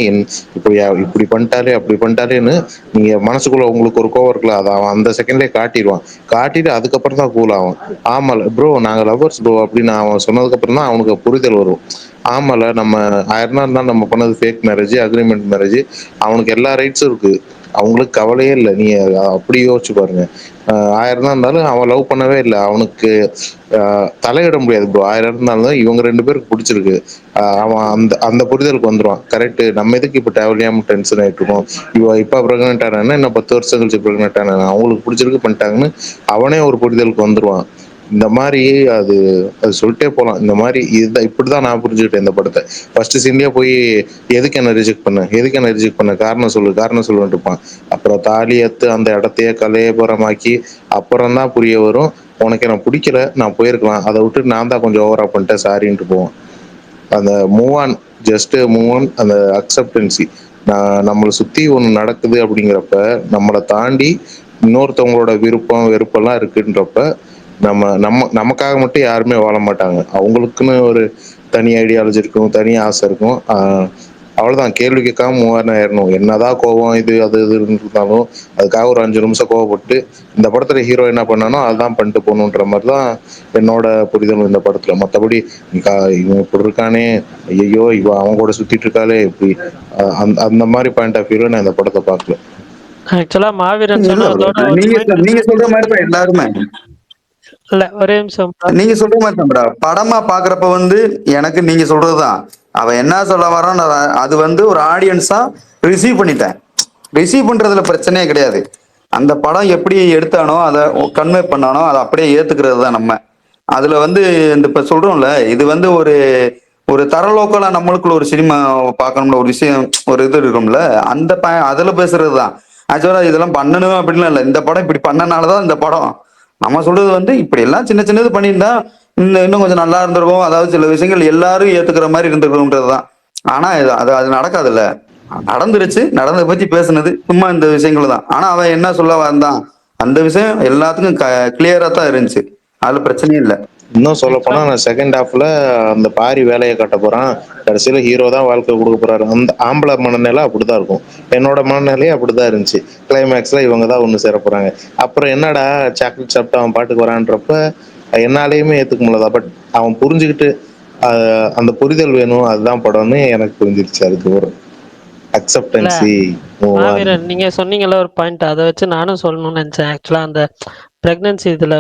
இப்படி பண்ணிட்டாலே அப்படி பண்ணிட்டாலேன்னு நீங்க மனசுக்குள்ள உங்களுக்கு ஒரு கோவம் இருக்குல்ல, அதை அவன் அந்த செகண்ட்லயே காட்டிடுவான். காட்டிட்டு அதுக்கப்புறம் தான் கூல் ஆகும். ஆமால ப்ரோ நாங்க லவர்ஸ் ப்ரோ அப்படின்னு அவன் சொன்னதுக்கு அப்புறம் தான் அவனுக்கு புரிதல் வரும். ஆமால நம்ம 1000 இருந்தாலும் நம்ம பண்ணது ஃபேக் மேரேஜ், அக்ரிமெண்ட் மேரேஜ், அவனுக்கு எல்லா ரைட்ஸும் இருக்கு, அவங்களுக்கு கவலையே இல்லை. நீ அப்படி யோசிச்சு பாருங்க. 1000 தான் இருந்தாலும் அவன் லவ் பண்ணவே இல்லை, அவனுக்கு தலையிட முடியாது ப்ரோ. 1000 இருந்தாலும் இவங்க 2 பேருக்கு பிடிச்சிருக்கு, அவன் அந்த அந்த புரிதலுக்கு வந்துடுவான். கரெக்ட், நம்ம எதுக்கு இப்போ தேவையில்லாம டென்ஷன் ஆயிட்டு இருக்கோம், இப்போ ப்ரெக்னென்ட் ஆனா இன்னும் 10 வருஷம் கழிச்சு ப்ரெக்னென்ட் ஆனா அவங்களுக்கு பிடிச்சிருக்கு பண்ணிட்டாங்கன்னு அவனே ஒரு புரிதலுக்கு வந்துடுவான். இந்த மாதிரி அது அது சொல்லிட்டே போகலாம். இந்த மாதிரி இதுதான் இப்படிதான் நான் புரிஞ்சுக்கிட்டேன் இந்த படத்தை. ஃபர்ஸ்ட் சீன்லயே போய் எதுக்கு என்ன ரிஜெக்ட் பண்ண காரணம் சொல்லுன்ட்டு இருப்பான். அப்புறம் தாலி எடுத்து அந்த இடத்தையே கலையபுரமாக்கி அப்புறம் தான் புரிய வரும், உனக்கு என்ன பிடிக்கல, நான் போயிருக்கலாம், அதை விட்டு நான் தான் கொஞ்சம் ஓவரா பண்ணிட்டேன் சாரின்ட்டு போவான். அந்த move on, just move on, அந்த அக்செப்டன்சி. நம்மளை சுத்தி ஒன்று நடக்குது அப்படிங்கிறப்ப நம்மளை தாண்டி இன்னொருத்தவங்களோட விருப்பம் வெறுப்பெல்லாம் இருக்குன்றப்ப நமக்காக மட்டும் யாருமே வாழ மாட்டாங்க. அவங்களுக்குன்னு ஒரு தனி ஐடியாலஜி இருக்கும், தனி ஆசை இருக்கும். அவ்வளவுதான், கேள்வி கேட்காம 3000 ஏறணும். என்னதான் கோபம் இது அது இருந்தாலும் அதுக்காக ஒரு 5 நிமிஷம் கோவப்பட்டு இந்த படத்துல ஹீரோ என்ன பண்ணானோ அதுதான் பண்ணிட்டு போகணுன்ற மாதிரிதான் என்னோட புரிதல் இந்த படத்துல. மற்றபடி இவன் இப்படி இருக்கானே, ஐயோ இவன் அவங்க கூட சுத்திட்டு இருக்காளே இப்படி, அந்த மாதிரி பாயிண்ட் ஆஃப் வியூல நான் இந்த படத்தை பார்க்கல. ஆக்சுவலா மாவீரன் சொன்னதோட நீங்க சொல்ற மாதிரி தான் எல்லாருமே. இல்ல ஒரே நிமிஷம். நீங்க சொல்ற மாதிரி தான் படமா பாக்குறப்ப எனக்கு நீங்க சொல்றதுதான் அவன் என்ன சொல்ல வரான், அது ஒரு ஆடியன்ஸா ரிசீவ் பண்ணிட்டேன். ரிசீவ் பண்றதுல பிரச்சனையே கிடையாது. அந்த படம் எப்படி எடுத்தானோ அதை கன்வே பண்ணானோ அதை அப்படியே ஏத்துக்கிறது தான் நம்ம. அதுல இந்த இப்ப சொல்றோம்ல, இது ஒரு ஒரு தரலோக்கலா நம்மளுக்குள்ள ஒரு சினிமா பார்க்கணும்ல ஒரு விஷயம், ஒரு இது இருக்கும்ல, அந்த அதுல பேசுறது தான். ஆக்சுவலா இதெல்லாம் பண்ணணும் அப்படின்லாம் இல்லை, இந்த படம் இப்படி பண்ணனாலதான் இந்த படம். நம்ம சொல்றது இப்படி எல்லாம் சின்ன சின்னது பண்ணியிருந்தா இன்னும் கொஞ்சம் நல்லா இருந்திருக்கும். அதாவது சில விஷயங்கள் எல்லாரும் ஏத்துக்கிற மாதிரி இருந்திருக்கும்ன்றதுதான். ஆனா அது நடக்காதுல்ல. நடந்துருச்சு, நடந்ததை பத்தி பேசுனது சும்மா இந்த விஷயங்கள் தான். ஆனா அவன் என்ன சொல்ல வந்தான், அந்த விஷயம் எல்லாத்துக்கும் கிளியரா தான் இருந்துச்சு, அதுல பிரச்சனையும் இல்லை. இன்னும் சொல்ல போனா நான் செகண்ட் ஹாஃப்ல அந்த பாரி வேலையை கட்ட போறான், கடைசியில ஹீரோ தான் வாழ்க்கை கொடுக்க போறாரு. அந்த ஆம்பளை மனநிலை அப்படிதான் இருக்கும், என்னோட மனநிலையே அப்படிதான் இருந்துச்சு. கிளைமேக்ஸ்ல இவங்க தான் ஒண்ணு சேர போறாங்க. அப்புறம் என்னடா சாக்லேட் சாப்பிட்டு அவன் பாட்டுக்கு வரான்றப்ப என்னாலேயுமே ஏத்துக்க முடியல. பட் அவன் புரிஞ்சுக்கிட்டு அந்த புரிதல் வேணும், அதுதான் படம்னு எனக்கு புரிஞ்சிருச்சு. அதுக்கு ஒரு அக்செப்டன்சி. மாவீரன் நீங்க சொன்னீங்கல்ல ஒரு பாயிண்ட், அதை வச்சு நானும் சொல்லணும்னு நினைச்சேன். ஆக்சுவலா அந்த பிரெக்னன்சி இதுல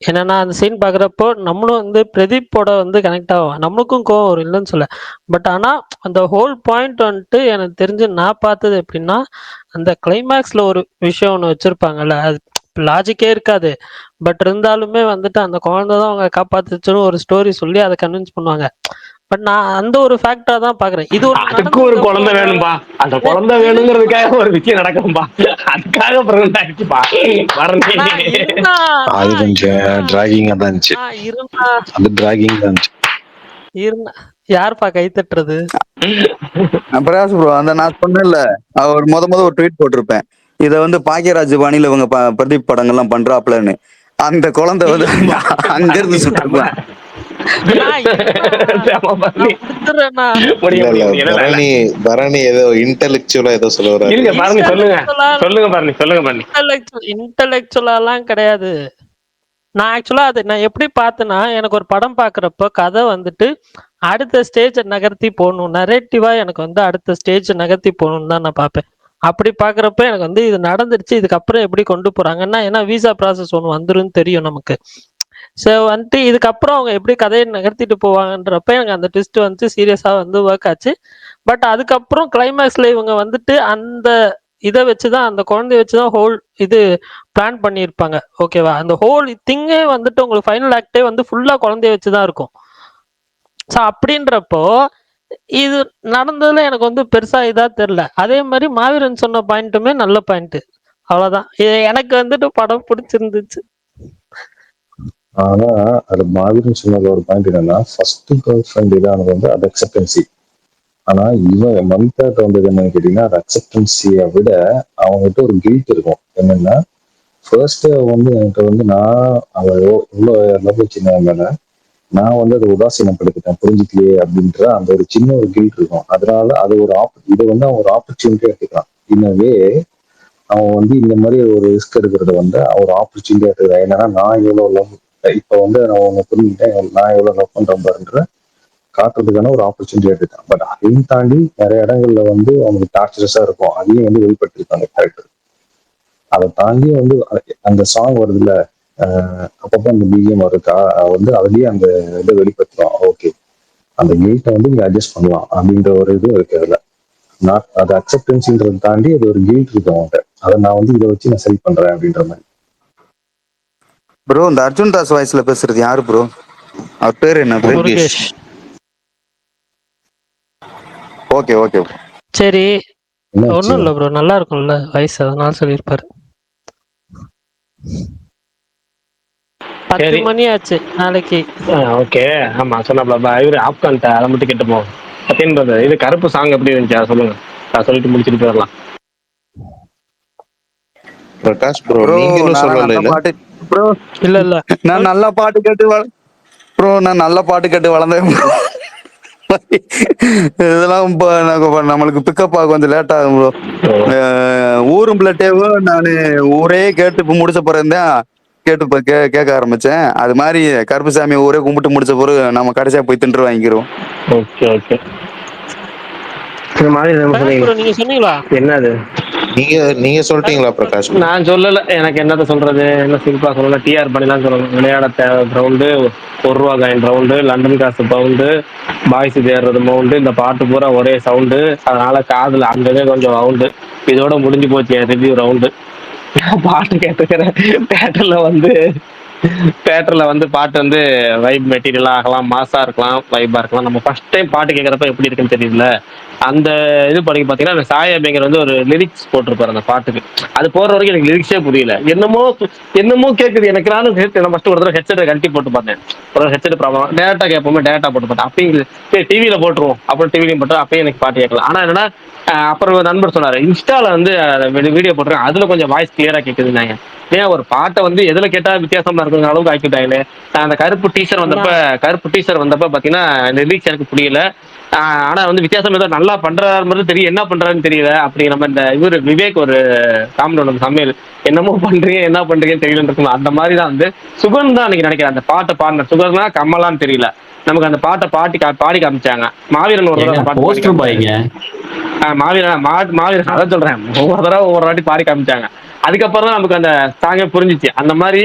என்னன்னா அந்த சீன் பாக்குறப்போ நம்மளும் பிரதீப்போட கனெக்ட் ஆகும், நம்மளுக்கும் கோவம் வரும், இல்லைன்னு சொல்ல. பட் ஆனா அந்த ஹோல் பாயிண்ட் எனக்கு தெரிஞ்சு நான் பார்த்தது எப்படின்னா, அந்த கிளைமேக்ஸ்ல ஒரு விஷயம் ஒன்று வச்சிருப்பாங்கல்ல, அது லாஜிக்கே இருக்காது. பட் இருந்தாலுமே அந்த குழந்தை தான் அவங்க காப்பாத்துச்சுன்னு ஒரு ஸ்டோரி சொல்லி அதை கன்வின்ஸ் பண்ணுவாங்க. பட் நான் அந்த ஒரு ஃபேக்டரா தான் பாக்குறேன். இது ஒரு குழந்தை வேணும்பா, அந்த குழந்தை வேணுங்கிறதுக்காக ஒரு விஷயம் நடக்கும்பா, அதுக்காக பிரெக்னன்ட் ஆயிடுச்சுப்பா. அது கொஞ்சம் டிராகிங்கா தான் இருந்துச்சு, அது டிராகிங் தான் இருந்துச்சு. யாருப்பா கை தட்டுறது? பிரகாஷ் ப்ரோ, அந்த நான் சொன்னேன்ல, அவர் முத ஒரு ட்வீட் போட்டிருப்பேன், இதை பாக்கியராஜ் பாணியில இவங்க பிரதீப் படங்கள்லாம் பண்றாப்லன்னு. அந்த குழந்தை அங்க இருந்து சுட்டுருப்பேன். பரணி ஏதோ இன்டெலெக்சுவலா ஏதோ சொல்லுவாரு. இன்டெலெக்சுவலாம் கிடையாது. நான் ஆக்சுவலா நான் எப்படி பார்த்தேன்னா, எனக்கு ஒரு படம் பாக்குறப்ப கதை அடுத்த ஸ்டேஜ் நகர்த்தி போகணும், நரேட்டிவா எனக்கு அடுத்த ஸ்டேஜ் நகர்த்தி போகணும்னு தான் நான் பார்ப்பேன். அப்படி பாக்குறப்ப எனக்கு இது நடந்துருச்சு, இதுக்கப்புறம் எப்படி கொண்டு போறாங்கன்னா, ஏன்னா விசா ப்ராசஸ் ஒன்று வந்துருன்னு தெரியும் நமக்கு. ஸோ இதுக்கப்புறம் அவங்க எப்படி கதையை நகர்த்திட்டு போவாங்கன்றப்ப எனக்கு அந்த ட்விஸ்ட் சீரியஸா ஒர்க் ஆச்சு. பட் அதுக்கப்புறம் கிளைமேக்ஸ்ல இவங்க அந்த இதை வச்சுதான், அந்த குழந்தைய வச்சுதான் ஹோல் இது பிளான் பண்ணியிருப்பாங்க. ஓகேவா? அந்த ஹோல் திங்கே உங்களுக்கு ஃபைனல் ஆக்டே ஃபுல்லா குழந்தைய வச்சுதான் இருக்கும். ஸோ அப்படின்றப்போ இது நடந்ததுல எனக்கு பெருசா இதா தெரியல. அதே மாதிரி மாவீரன் சொன்ன பாயிண்ட்டுமே நல்ல பாயிண்ட். அவ்வளவுதான், எனக்கு படம் பிடிச்சிருந்துச்சு. ஆனா அது மாவீரன் சொன்னது ஒரு பாயிண்ட் என்னன்னா, ஃபர்ஸ்ட் கேர்ள் ஃப்ரெண்ட் இதானது அது அக்செப்டன்சி. ஆனா இவன் மந்த்ட் என்னன்னு கேட்டீங்கன்னா, அது அக்செப்டன்சியை விட அவங்ககிட்ட ஒரு கில்ட் இருக்கும். என்னன்னா ஃபர்ஸ்ட் வந்து என்கிட்ட வந்து நான் அவ உள்ள லவ் வச்சிருந்த மேல நான் வந்து அதை உதாசீனப்படுத்திட்டேன், புரிஞ்சுக்கலையே அப்படின்ற அந்த ஒரு சின்ன ஒரு கில்ட் இருக்கும். அதனால அது ஒரு இதை வந்து அவன் ஒரு ஆப்பர்ச்சுனிட்டியா எடுத்துக்கலாம். இன்னவே அவன் வந்து இந்த மாதிரி ஒரு ரிஸ்க் எடுக்கிறத வந்து அவர் ஆப்பர்ச்சுனிட்டியா எடுத்துக்கிறான். என்னன்னா நான் எவ்வளவு லவ், இப்ப வந்து நான் உன்னை புரிஞ்சுக்கிட்டேன், நான் எவ்வளவு லவ் பண்றேன் பாருன்ற காட்டுறதுக்கான ஒரு ஆப்பர்ச்சுனிட்டி எடுத்துட்டான். பட் அதையும் தாண்டி நிறைய இடங்கள்ல வந்து அவனுக்கு டார்ச்சரஸா இருக்கும், அதையும் வந்து வெளிப்படுத்திருக்காங்க கேரக்டர். அதை தாண்டி வந்து அந்த சாங் வருதுல்ல, அப்பப்போ அந்த பிஜிஎம் இருக்கா வந்து அதுலயே அந்த இதை வெளிப்படுத்துறோம். ஓகே, அந்த கில்ட்டை வந்து இங்க அட்ஜஸ்ட் பண்ணலாம் அப்படின்ற ஒரு இது இருக்கு அதுல. நாட் அது அக்செப்டன்ஸ்ன்றதை தாண்டி அது ஒரு கில்ட் இருக்கு அவன்கிட்ட, அதை நான் வந்து இதை வச்சு நான் சரி பண்றேன் அப்படின்ற மாதிரி. ப்ரோ இந்த அர்ஜுன் தாஸ் வாய்ஸ்ல பேசுறது யாரு ப்ரோ? அவர் பேர் என்ன ப்ரோ? முருகேஷ். Okay okay. சரி, ஒன்றும் இல்லை ப்ரோ, நல்லா இருக்கும்ல வயசு, அதனால சொல்லியிருப்பாரு. 10 மணி ஆச்சு நாளைக்கு. ஓகே. ஆமா சொன்னாப்ல இவரு ஆப்கான்ட்ட அதை மட்டும் கேட்டு போவோம். சத்தியன்றது இது கருப்பு சாங் எப்படி இருந்துச்சு அதை சொல்லுங்க, அதை சொல்லிட்டு முடிச்சுட்டு போயிடலாம். பிரகாஷ் ப்ரோ ப்ரோ நீங்களும் நான் சொல்லல நல்ல பாட்டு ப்ரோ, இல்ல நான் நல்ல பாட்டு கேட்டு ப்ரோ, நான் நல்ல பாட்டு கேட்டு வளர்ந்தேன். இதெல்லாம் நம்மளுக்கு பிக்கப் ஆக கொஞ்சம் லேட் ஆகும் ப்ரோ. ஊரும் பிள்ளட்டேவும் நான் ஊரே கேட்டு இப்போ முடிச்ச பிறந்தான் கேட்டு கேட்க ஆரம்பிச்சேன். அது மாதிரி கருப்புசாமி ஊரே கும்பிட்டு முடிச்ச பிறகு நம்ம கடைசியா போய் தின்று வாங்கிக்கிறோம். Okay okay. இந்த மாதிரி நீங்க சொன்னீங்களா என்னது? நீங்க சொல்லிட்டீங்களா பிரகாஷ்? நான் சொல்லல, எனக்கு என்னத்த சொல்றது, என்ன சிம்பிளா சொல்லல. டிஆர் பண்ணிலாம் சொல்லணும். விளையாட தேவை கிரவுண்டு, ₹1 காயின் ரவுண்டு, லண்டன் காசு பவுண்டு, பாய்ஸ் தேடுறது மவுண்டு, இந்த பாட்டு பூரா ஒரே சவுண்டு, அதனால காதுல அங்கவே கொஞ்சம் ரவுண்டு. இதோட முடிஞ்சு போச்சு என் ரிவ்யூ ரவுண்டு. பாட்டு கேட்டுக்கிறேன். தேட்டர்ல வந்து பாட்டு வந்து வைப் மெட்டீரியலா ஆகலாம், மாசா இருக்கலாம், வைப்பா இருக்கலாம். நம்ம ஃபர்ஸ்ட் டைம் பாட்டு கேட்கறப்ப எப்படி இருக்குன்னு தெரியல. அந்த இது படிக்க பாத்தீங்கன்னா அந்த சாய் அபிங்கர் வந்து ஒரு லிரிக்ஸ் போட்டிருப்பாரு அந்த பாட்டுக்கு. அது போற வரைக்கும் எனக்கு லிரிக்ஸே புரியல. என்னமோ கேக்குது எனக்கு. நானும் ஃபர்ஸ்ட் ஒரு தடவை ஹெட்செட்டை கழட்டி போட்டு பார்த்தேன். ஒரு ஹெட்செட் ப்ராப்ளம், டேரக்டா கேட்போமே, டேரக்டா போட்டு பார்த்தேன். அப்பயும் டிவியில போட்டுருவோம், அப்புறம் டிவிலையும் போட்டு அப்பயும் எனக்கு பாட்டு கேட்கல. ஆனா என்னன்னா அப்புறம் ஒரு நண்பர் சொன்னாரு, இன்ஸ்டால வந்து வீடியோ போட்டுருக்கேன், அதுல கொஞ்சம் வாய்ஸ் கிளியரா கேக்குதுன்னாங்க. ஏன் ஒரு பாட்டை வந்து எதுல கேட்டா வித்தியாசமா இருக்குங்கிற அளவுக்கு ஆக்கிட்டாங்களே. அந்த கருப்பு டீசர் வந்தப்ப பாத்தீங்கன்னா லிரிக்ஸ் எனக்கு புரியல. ஆனா வந்து வித்தியாசம் ஏதோ நல்லா பண்றாரு மாதிரி தெரியும், என்ன பண்றாருன்னு தெரியல. அப்படி நம்ம இந்த இவரு விவேக் ஒரு காமெடி சமையல் என்னமோ என்ன பண்றீங்கன்னு தெரியலன்னு இருக்கும். அந்த மாதிரி தான் வந்து சுகன் தான் அன்னைக்கு நினைக்கிறேன் அந்த பாட்டை பாடின. சுகர்னா கம்மலான்னு தெரியல, நமக்கு அந்த பாட்டை பாடி காமிச்சாங்க. மாவீரன் ஒரு தடவை பாட்டு மாவீரன் அதான் சொல்றேன், ஒவ்வொரு வாட்டி பாடி காமிச்சாங்க. அதுக்கப்புறம் தான் நமக்கு அந்த சாங்கே புரிஞ்சிச்சு. அந்த மாதிரி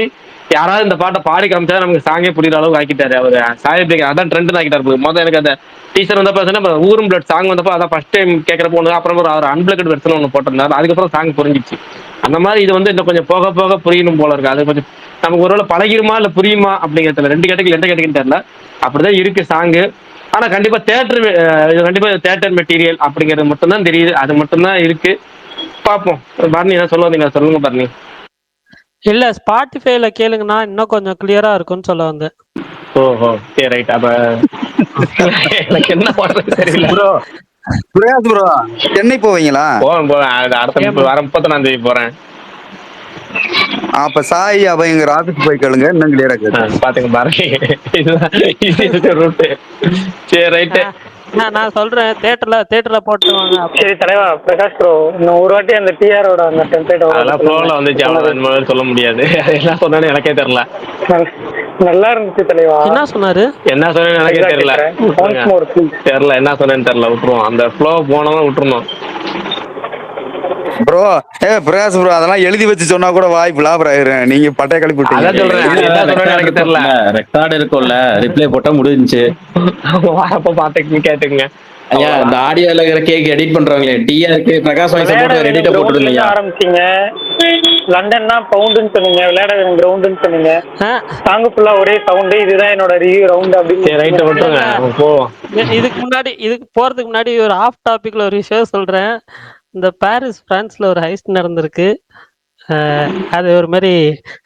யாராவது இந்த பாட்டை பாடி காமிச்சா நமக்கு சாங்கே புரியுற அளவுக்கு ஆக்கிட்டாரு அவரு சாயபிரிக்க. அதான் ட்ரெண்ட் ஆக்கிட்டாரு. முதல்ல எனக்கு அந்த டீச்சர் வந்தப்ப ஊரும் பிளட் சாங் வந்தப்போ அதான் ஃபர்ஸ்ட் டைம் கேட்கறப்ப ஒன்று, அப்புறம் ஒரு அன்பிளக்கட் வெர்ஷன் ஒன்று போட்டிருந்தாரு. அதுக்கப்புறம் சாங் புரிஞ்சிச்சு. அந்த மாதிரி இது வந்து இன்னும் கொஞ்சம் போக போக புரியணும் போல இருக்கு. அது கொஞ்சம் நமக்கு ஒருவேளை பழகிருமா இல்லை புரியுமா அப்படிங்கிறதுல ரெண்டு கேட்டகரி எந்த கேட்டகரின்னு தெரியல. அப்படிதான் இருக்கு சாங்கு. ஆனா கண்டிப்பா தேட்டர் மெட்டீரியல் அப்படிங்கிறது மட்டும்தான் தெரியுது. அது மட்டும்தான் இருக்கு. பார்ப்போம். பர்னி என்ன சொல்ல வந்தீங்க, சொல்லுங்க பர்னி. இல்ல ஸ்பாட்டிஃபைல கேளுங்கன்னா இன்னும் கொஞ்சம் கிளியரா இருக்கும்னு சொல்ல வந்தேன். ஓஹோ சரி ரைட். அப்ப எனக்கு என்ன பண்றது தெரியல ப்ரோ. ப்ரோ சென்னை போவீங்களா? போவேன் அடுத்த வாரம் 31ஆம் தேதி போறேன். அப்ப சாய் அபயங்கர் ஆபீஸ் போய் கேளுங்க, இன்னும் கிளியரா கேட்கும். பாத்துங்க பாருங்க ரூட்டு. சரி ரைட்டு. நான் சொல்றேன் தியேட்டர்ல போட்டுவாங்க. சரி தலைவா பிரகாஷ் ப்ரோ, இன்னும் ஒரு வாட்டி அந்த டிஆரோட அந்த டெம்ப்ளேட் அதெல்லாம் ஃப்ளோல வந்துச்சு, அவ்வளவுதான் சொல்ல முடியாது. அதெல்லாம் சொன்னானே எனக்கே தெரியல. நல்லா இருந்துச்சு தலைவா. என்ன சொன்னாரு எனக்கே தெரியல. என்ன சொன்னேன்னு தெரியல, விட்டுருவோம். அந்த ஃப்ளோ போனவங்க விட்டுருணும். ப்ரோ பிரகாஷ் ப்ரோ அதெல்லாம் எழுதி வச்சு சொன்னா கூட வாய்ப்பு லாபராயிரும். நீங்க பட்டைய கிளப்பி விட்டீங்க. எனக்கு தெரியல, ரெக்கார்டு இருக்கும்ல, ரிப்ளை போட்டா முடிஞ்சுச்சு. அப்ப பாத்துக்கு கேட்டுங்க. ஐயா இந்த ஆடியோல கேக் எடிட் பண்றவங்களே, டிஆர்கே பிரகாஷ் வாய்ஸ் போட்டு ஒரு எடிட்ட போட்டுடுங்க. ஆரம்பிச்சீங்க லண்டன்னா பவுண்டுன்னு சொன்னீங்க, விளையாட கிரவுண்டுன்னு சொன்னீங்க, சாங் ஃபுல்லா ஒரே சவுண்டு. இதுதான் என்னோட ரிவ்யூ ரவுண்ட் அப்படின்னு. இதுக்கு போறதுக்கு முன்னாடி ஒரு ஆஃப் டாபிக்ல ஒரு விஷயம் சொல்றேன். இந்த பாரிஸ் பிரான்ஸ்ல ஒரு ஹைஸ்ட் நடந்திருக்கு. அது ஒரு மாதிரி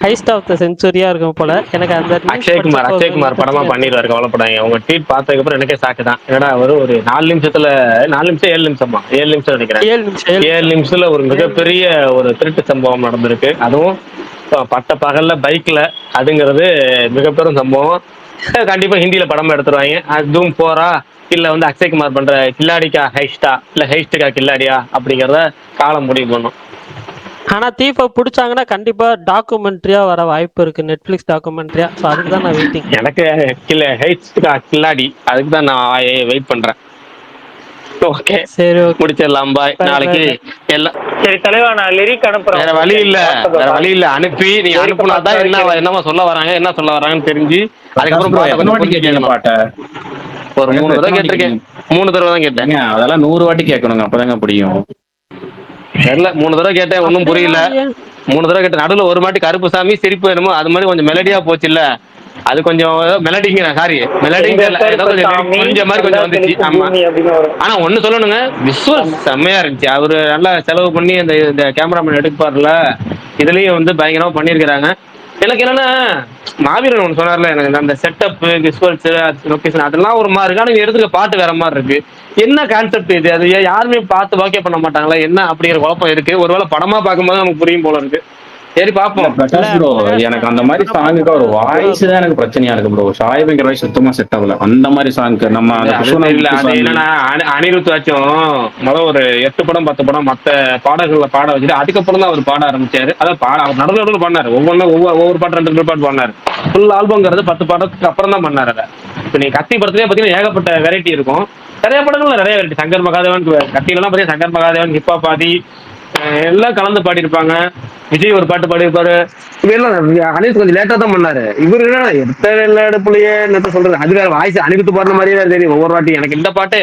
ஹைஸ்ட் ஆஃப் த செஞ்சுரியா இருக்கும் போல. எனக்கு அந்த அக்ஷய்குமார் படமா பண்ணிடுவாரு, கவலைப்படாங்க. உங்க ட்வீட் பார்த்ததுக்கு அப்புறம் எனக்கே சாக்கு தான். ஏன்னா ஒரு 4 நிமிஷத்துல 7 நிமிஷம் நினைக்கிறேன். 7 நிமிஷத்துல ஒரு மிகப்பெரிய ஒரு திருட்டு சம்பவம் நடந்திருக்கு. அதுவும் பட்ட பகல்ல பைக்ல அதுங்கிறது மிகப்பெரும் சம்பவம். கண்டிப்பா ஹிந்தியில படமா எடுத்துருவாங்க. அதுவும் போறா இல்ல வந்து அக்ஷய்குமார் பண்ற கில்லாடிக்கா ஹைஸ்டா இல்ல ஹைஸ்டுக்கா கில்லாடியா அப்படிங்கிறத காலம் முடிவு பண்ணும். ஆனா தீப பிடிச்சாங்கன்னா கண்டிப்பா டாக்குமெண்ட்ரியா வர வாய்ப்பு இருக்கு, நெட்ஃபிளிக்ஸ் டாக்குமெண்ட்ரியா. ஸோ அதுக்கு தான் நான் வெயிட்டிங். எனக்கு ஹைஸ்டுக்கா கில்லாடி அதுக்கு தான் நான் வெயிட் பண்றேன். ஓகே சரி, ஓகே, முடிச்சிடலாம். பாய். நாளைக்கு எல்லாம் சரி தலைவா, நான் லிரிக் அனுப்புறேன். வேற வழி இல்ல அனுப்பி நீங்க அனுப்புனாதான் என்னமா சொல்ல வராங்க என்ன சொல்ல வராங்கன்னு தெரிஞ்சு அதுக்கப்புறம் பாட்டை கொஞ்சம் புரிஞ்சுக்கணும். பாட்டை ஒரு 3 தடவை கேட்டிருக்கேன். 3 தடவை தான் கேட்டேன். அதெல்லாம் 100 வாட்டி கேட்கணுங்க, அப்பதாங்க புரியும். தெரியல, 3 தடவை கேட்டேன், ஒன்றும் புரியல. 3 தடவை கேட்டேன். நடுவில் ஒரு மாட்டி கருப்பு சாமி சிரிப்பு வேணுமோ அது மாதிரி கொஞ்சம் மெலடியா போச்சு இல்ல, அது கொஞ்சம் மெலடிங்க, சாரி மெலடிங்க புரிஞ்ச மாதிரி கொஞ்சம் வந்துச்சு. ஆமா, ஆனா ஒண்ணு சொல்லணுங்க, விஷுவல் செம்மையா இருந்துச்சு. அவரு நல்லா செலவு பண்ணி இந்த கேமராமேன் எடுப்பார்ல, இதுலயும் வந்து பயங்கரமா பண்ணியிருக்கிறாங்க. எனக்கு என்னன்னா மாவீரன் ஒன்று சொன்னார்ல, எனக்கு அந்த செட்டப் விஷுவல்ஸ் லொகேஷன் அதெல்லாம் ஒரு மாதிரி இருக்கு. ஆனா எடுத்துக்க பாட்டு வேற மாதிரி இருக்கு. என்ன கான்செப்ட் இது? அது யாருமே பார்த்து வாக்கே பண்ண மாட்டாங்களா என்ன அப்படிங்கிற குழப்பம் இருக்கு. ஒருவேளை படமா பார்க்கும்போது நமக்கு புரியும் போல இருக்கு. சரி பாப்போம். பிரகாஷ் ப்ரோ, எனக்கு அந்த மாதிரி சாங்குக்கு ஒரு வாய்ஸ் தான் எனக்கு பிரச்சனையா இருக்கு ப்ரோ. சாய்பிங்கிற வாய்ஸ் சுத்தமா செட் ஆகல. அந்த மாதிரி சாங்க்கு நம்ம என்னன்னா அனிருத் ஆச்சும் முதல் ஒரு 8 படம் 10 படம் மத்த பாடல்களை பாட வச்சுட்டு அதுக்கப்புறம் தான் அவர் பாட ஆரம்பிச்சாரு. அதாவது அவர் நடுவில் பாடினாரு. ஒவ்வொரு பாட்டு 2 பாட்டு பாடினாரு. ஃபுல் ஆல்பம்ங்கிறது 10 பாடத்துக்கு அப்புறம் தான் பண்ணாரு. அதை இப்போ நீ கத்தி படத்துலேயே பார்த்தீங்கன்னா ஏகப்பட்ட வெரைட்டி இருக்கும். நிறைய படங்கள்ல நிறைய வெரைட்டி. சங்கர் மகாதேவன் கத்திலாம் பார்த்தீங்கன்னா சங்கர் மகாதேவன் ஹிப்ஹாப் பாதி எல்லாம் கலந்து பாடியிருப்பாங்க. விஜய் ஒரு பாட்டு பாடியிருப்பாரு. இதெல்லாம் அனிருத் கொஞ்சம் லேட்டா தான் பண்ணாரு. இவரு எடுத்த எடுப்புலயே என்ன சொல்றது, அது வேற வாய்ஸ் அனிருத் பாடுற மாதிரியே தான் தெரியும் ஒவ்வொரு வாட்டி. எனக்கு இந்த பாட்டு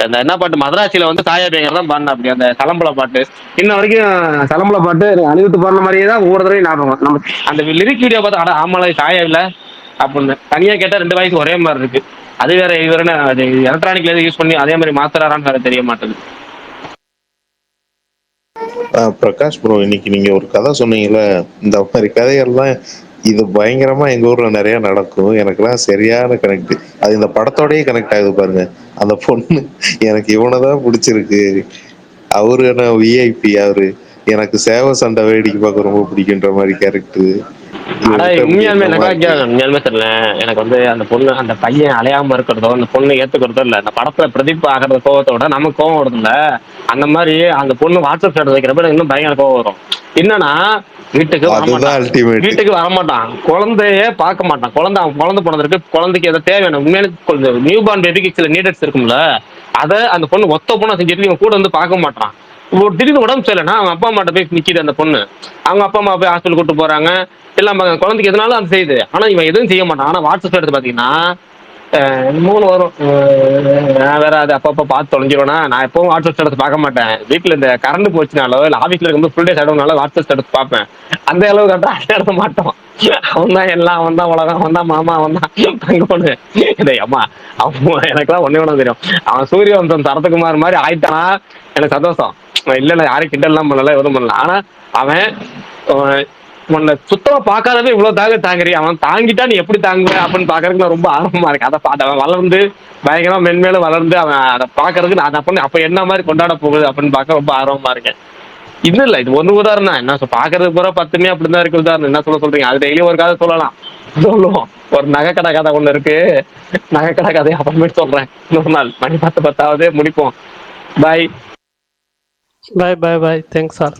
அந்த என்ன பாட்டு மதராசியில வந்து சாயா பேங்கர் தான் பாடினா அப்படி, அந்த சலம்பல பாட்டு இன்ன வரைக்கும் சலம்பல பாட்டு அனிருத் பாடுற மாதிரியே தான் ஒவ்வொரு தடவையும் ஞாபகம். நம்ம அந்த லிரிக் வீடியோ பார்த்தா அட ஆமால சாயா இல்ல அப்படின்னு தனியா கேட்டா 2 வாய்ஸ் ஒரே மாதிரி இருக்கு. அது வேற இவருன்னு அது எலக்ட்ரானிக்ல எதுவும் யூஸ் பண்ணி அதே மாதிரி மாத்துறாரான்னு வேற தெரிய மாட்டேங்குது. பிரகாஷ் ப்ரோ, இன்னைக்கு நீங்க ஒரு கதை சொன்னீங்கல்ல, இந்த மாதிரி கதைகள்லாம் இது பயங்கரமா எங்க ஊர்ல நிறைய நடக்கும். எனக்குலாம் சரியான கனெக்ட். அது இந்த படத்தோடயே கனெக்ட் ஆகுது பாருங்க. அந்த பொண்ணு எனக்கு இவனதான் பிடிச்சிருக்கு, அவரு என்ன விஐபி, அவரு எனக்கு சேவை சண்டை வேடிக்கை பார்க்க ரொம்ப பிடிக்குன்ற மாதிரி கேரக்டர். உண்மையாலுமே தெரியல. எனக்கு வந்து அந்த பொண்ணு அந்த பையன் அலையாம இருக்கிறதோ அந்த பொண்ணு ஏத்துக்கிறதோ இல்ல, அந்த படத்துல பிரதீப் ஆகிற கோவத்தோட நமக்கு கோவம் வருது இல்ல, அந்த மாதிரி அந்த பொண்ணு வாட்ஸ்அப் ஸ்டேட்டஸ் வைக்கிறப்ப இன்னும் பயங்கர கோவம் வரும். என்னன்னா வீட்டுக்கு வரமாட்டான், குழந்தைய பார்க்க மாட்டான். குழந்தை போனதுக்கு குழந்தைக்கு எதை தேவையான உண்மையான நியூ பார்ன் பேபிக்கு சில நீடட்ஸ் இருக்கும்ல, அதை அந்த பொண்ணு ஒத்த பொண்ணு செஞ்சுட்டு இவன் கூட வந்து பார்க்க மாட்டான். திடீர்னு உடம்பு சரியில்லைன்னா அவங்க அப்பா அம்மாட்ட போய் நிக்கிது அந்த பொண்ணு. அவங்க அப்பா அம்மா போய் ஹாஸ்பிட்டல் கூட்டு போறாங்க, எல்லாம் குழந்தைக்கு எதனாலும் அது செய்யுது. ஆனா இவன் எதுவும் செய்ய மாட்டான். ஆனா வாட்ஸ்அப் எடுத்து பாத்தீங்கன்னா 3 வரும். நான் வேற அது அப்பப்போ பார்த்து தொலைஞ்சிருவேனா, நான் எப்பவும் வாட்ஸ்அப் ஸ்டேட்டஸ் பார்க்க மாட்டேன். வீட்டுல இந்த கரண்ட் போச்சுனாலோ இல்ல ஆஃபீஸ்ல இருக்கும்போது ஃபுல் டே ஷடவுனால வாட்ஸ்அப் ஸ்டேட்டஸ் பார்ப்பேன். அந்த அளவுக்கு கரெக்டாக எடுத்த மாட்டோம். அவன் தான் எல்லாம், அவன் தான் உலகம், அவன் தான் மாமா, அவன் தான் தங்கொண்ணு. இதை அம்மா அவன் எனக்குலாம் ஒன்னே ஒன்று தெரியும், அவன் சூரியவம்சம் சரத்குமார் மாதிரி ஆயிட்டானா எனக்கு சந்தோஷம். இல்ல யாரும் கிண்டல்லாம் பண்ணல எதுவும் பண்ணல. ஆனா அவன் உன்னை சுத்தமா பார்க்காதவே இவ்வளவு தாங்குறீ, அவன் தாங்கிட்டா நீ எப்படி தாங்குவ அப்படின்னு பாக்குறதுக்கு நான் ரொம்ப ஆர்வமா இருக்கேன். அதை அவன் வளர்ந்து பயங்கரமா மென்மேலும் வளர்ந்து அவன் அதை பாக்குறதுக்கு நான் அப்ப அப்ப என்ன மாதிரி கொண்டாட போகுது அப்படின்னு பார்க்க ரொம்ப ஆர்வமா இருக்கேன். இது இல்ல, இது ஒண்ணு உதாரணம். என்ன பாக்குறது பூரா 10மே அப்படிதான் இருக்கு உதாரணம். என்ன சொல்றீங்க? அது டெய்லி ஒரு கதை சொல்லலாம், சொல்லுவோம். ஒரு நகைக்கடை கதை ஒண்ணு இருக்கு, நகைக்கடை கதை அப்புறமேட்டு சொல்றேன். இன்னொரு நாள் மணி 10 முடிப்போம். Bye. Bye bye bye. Thanks all.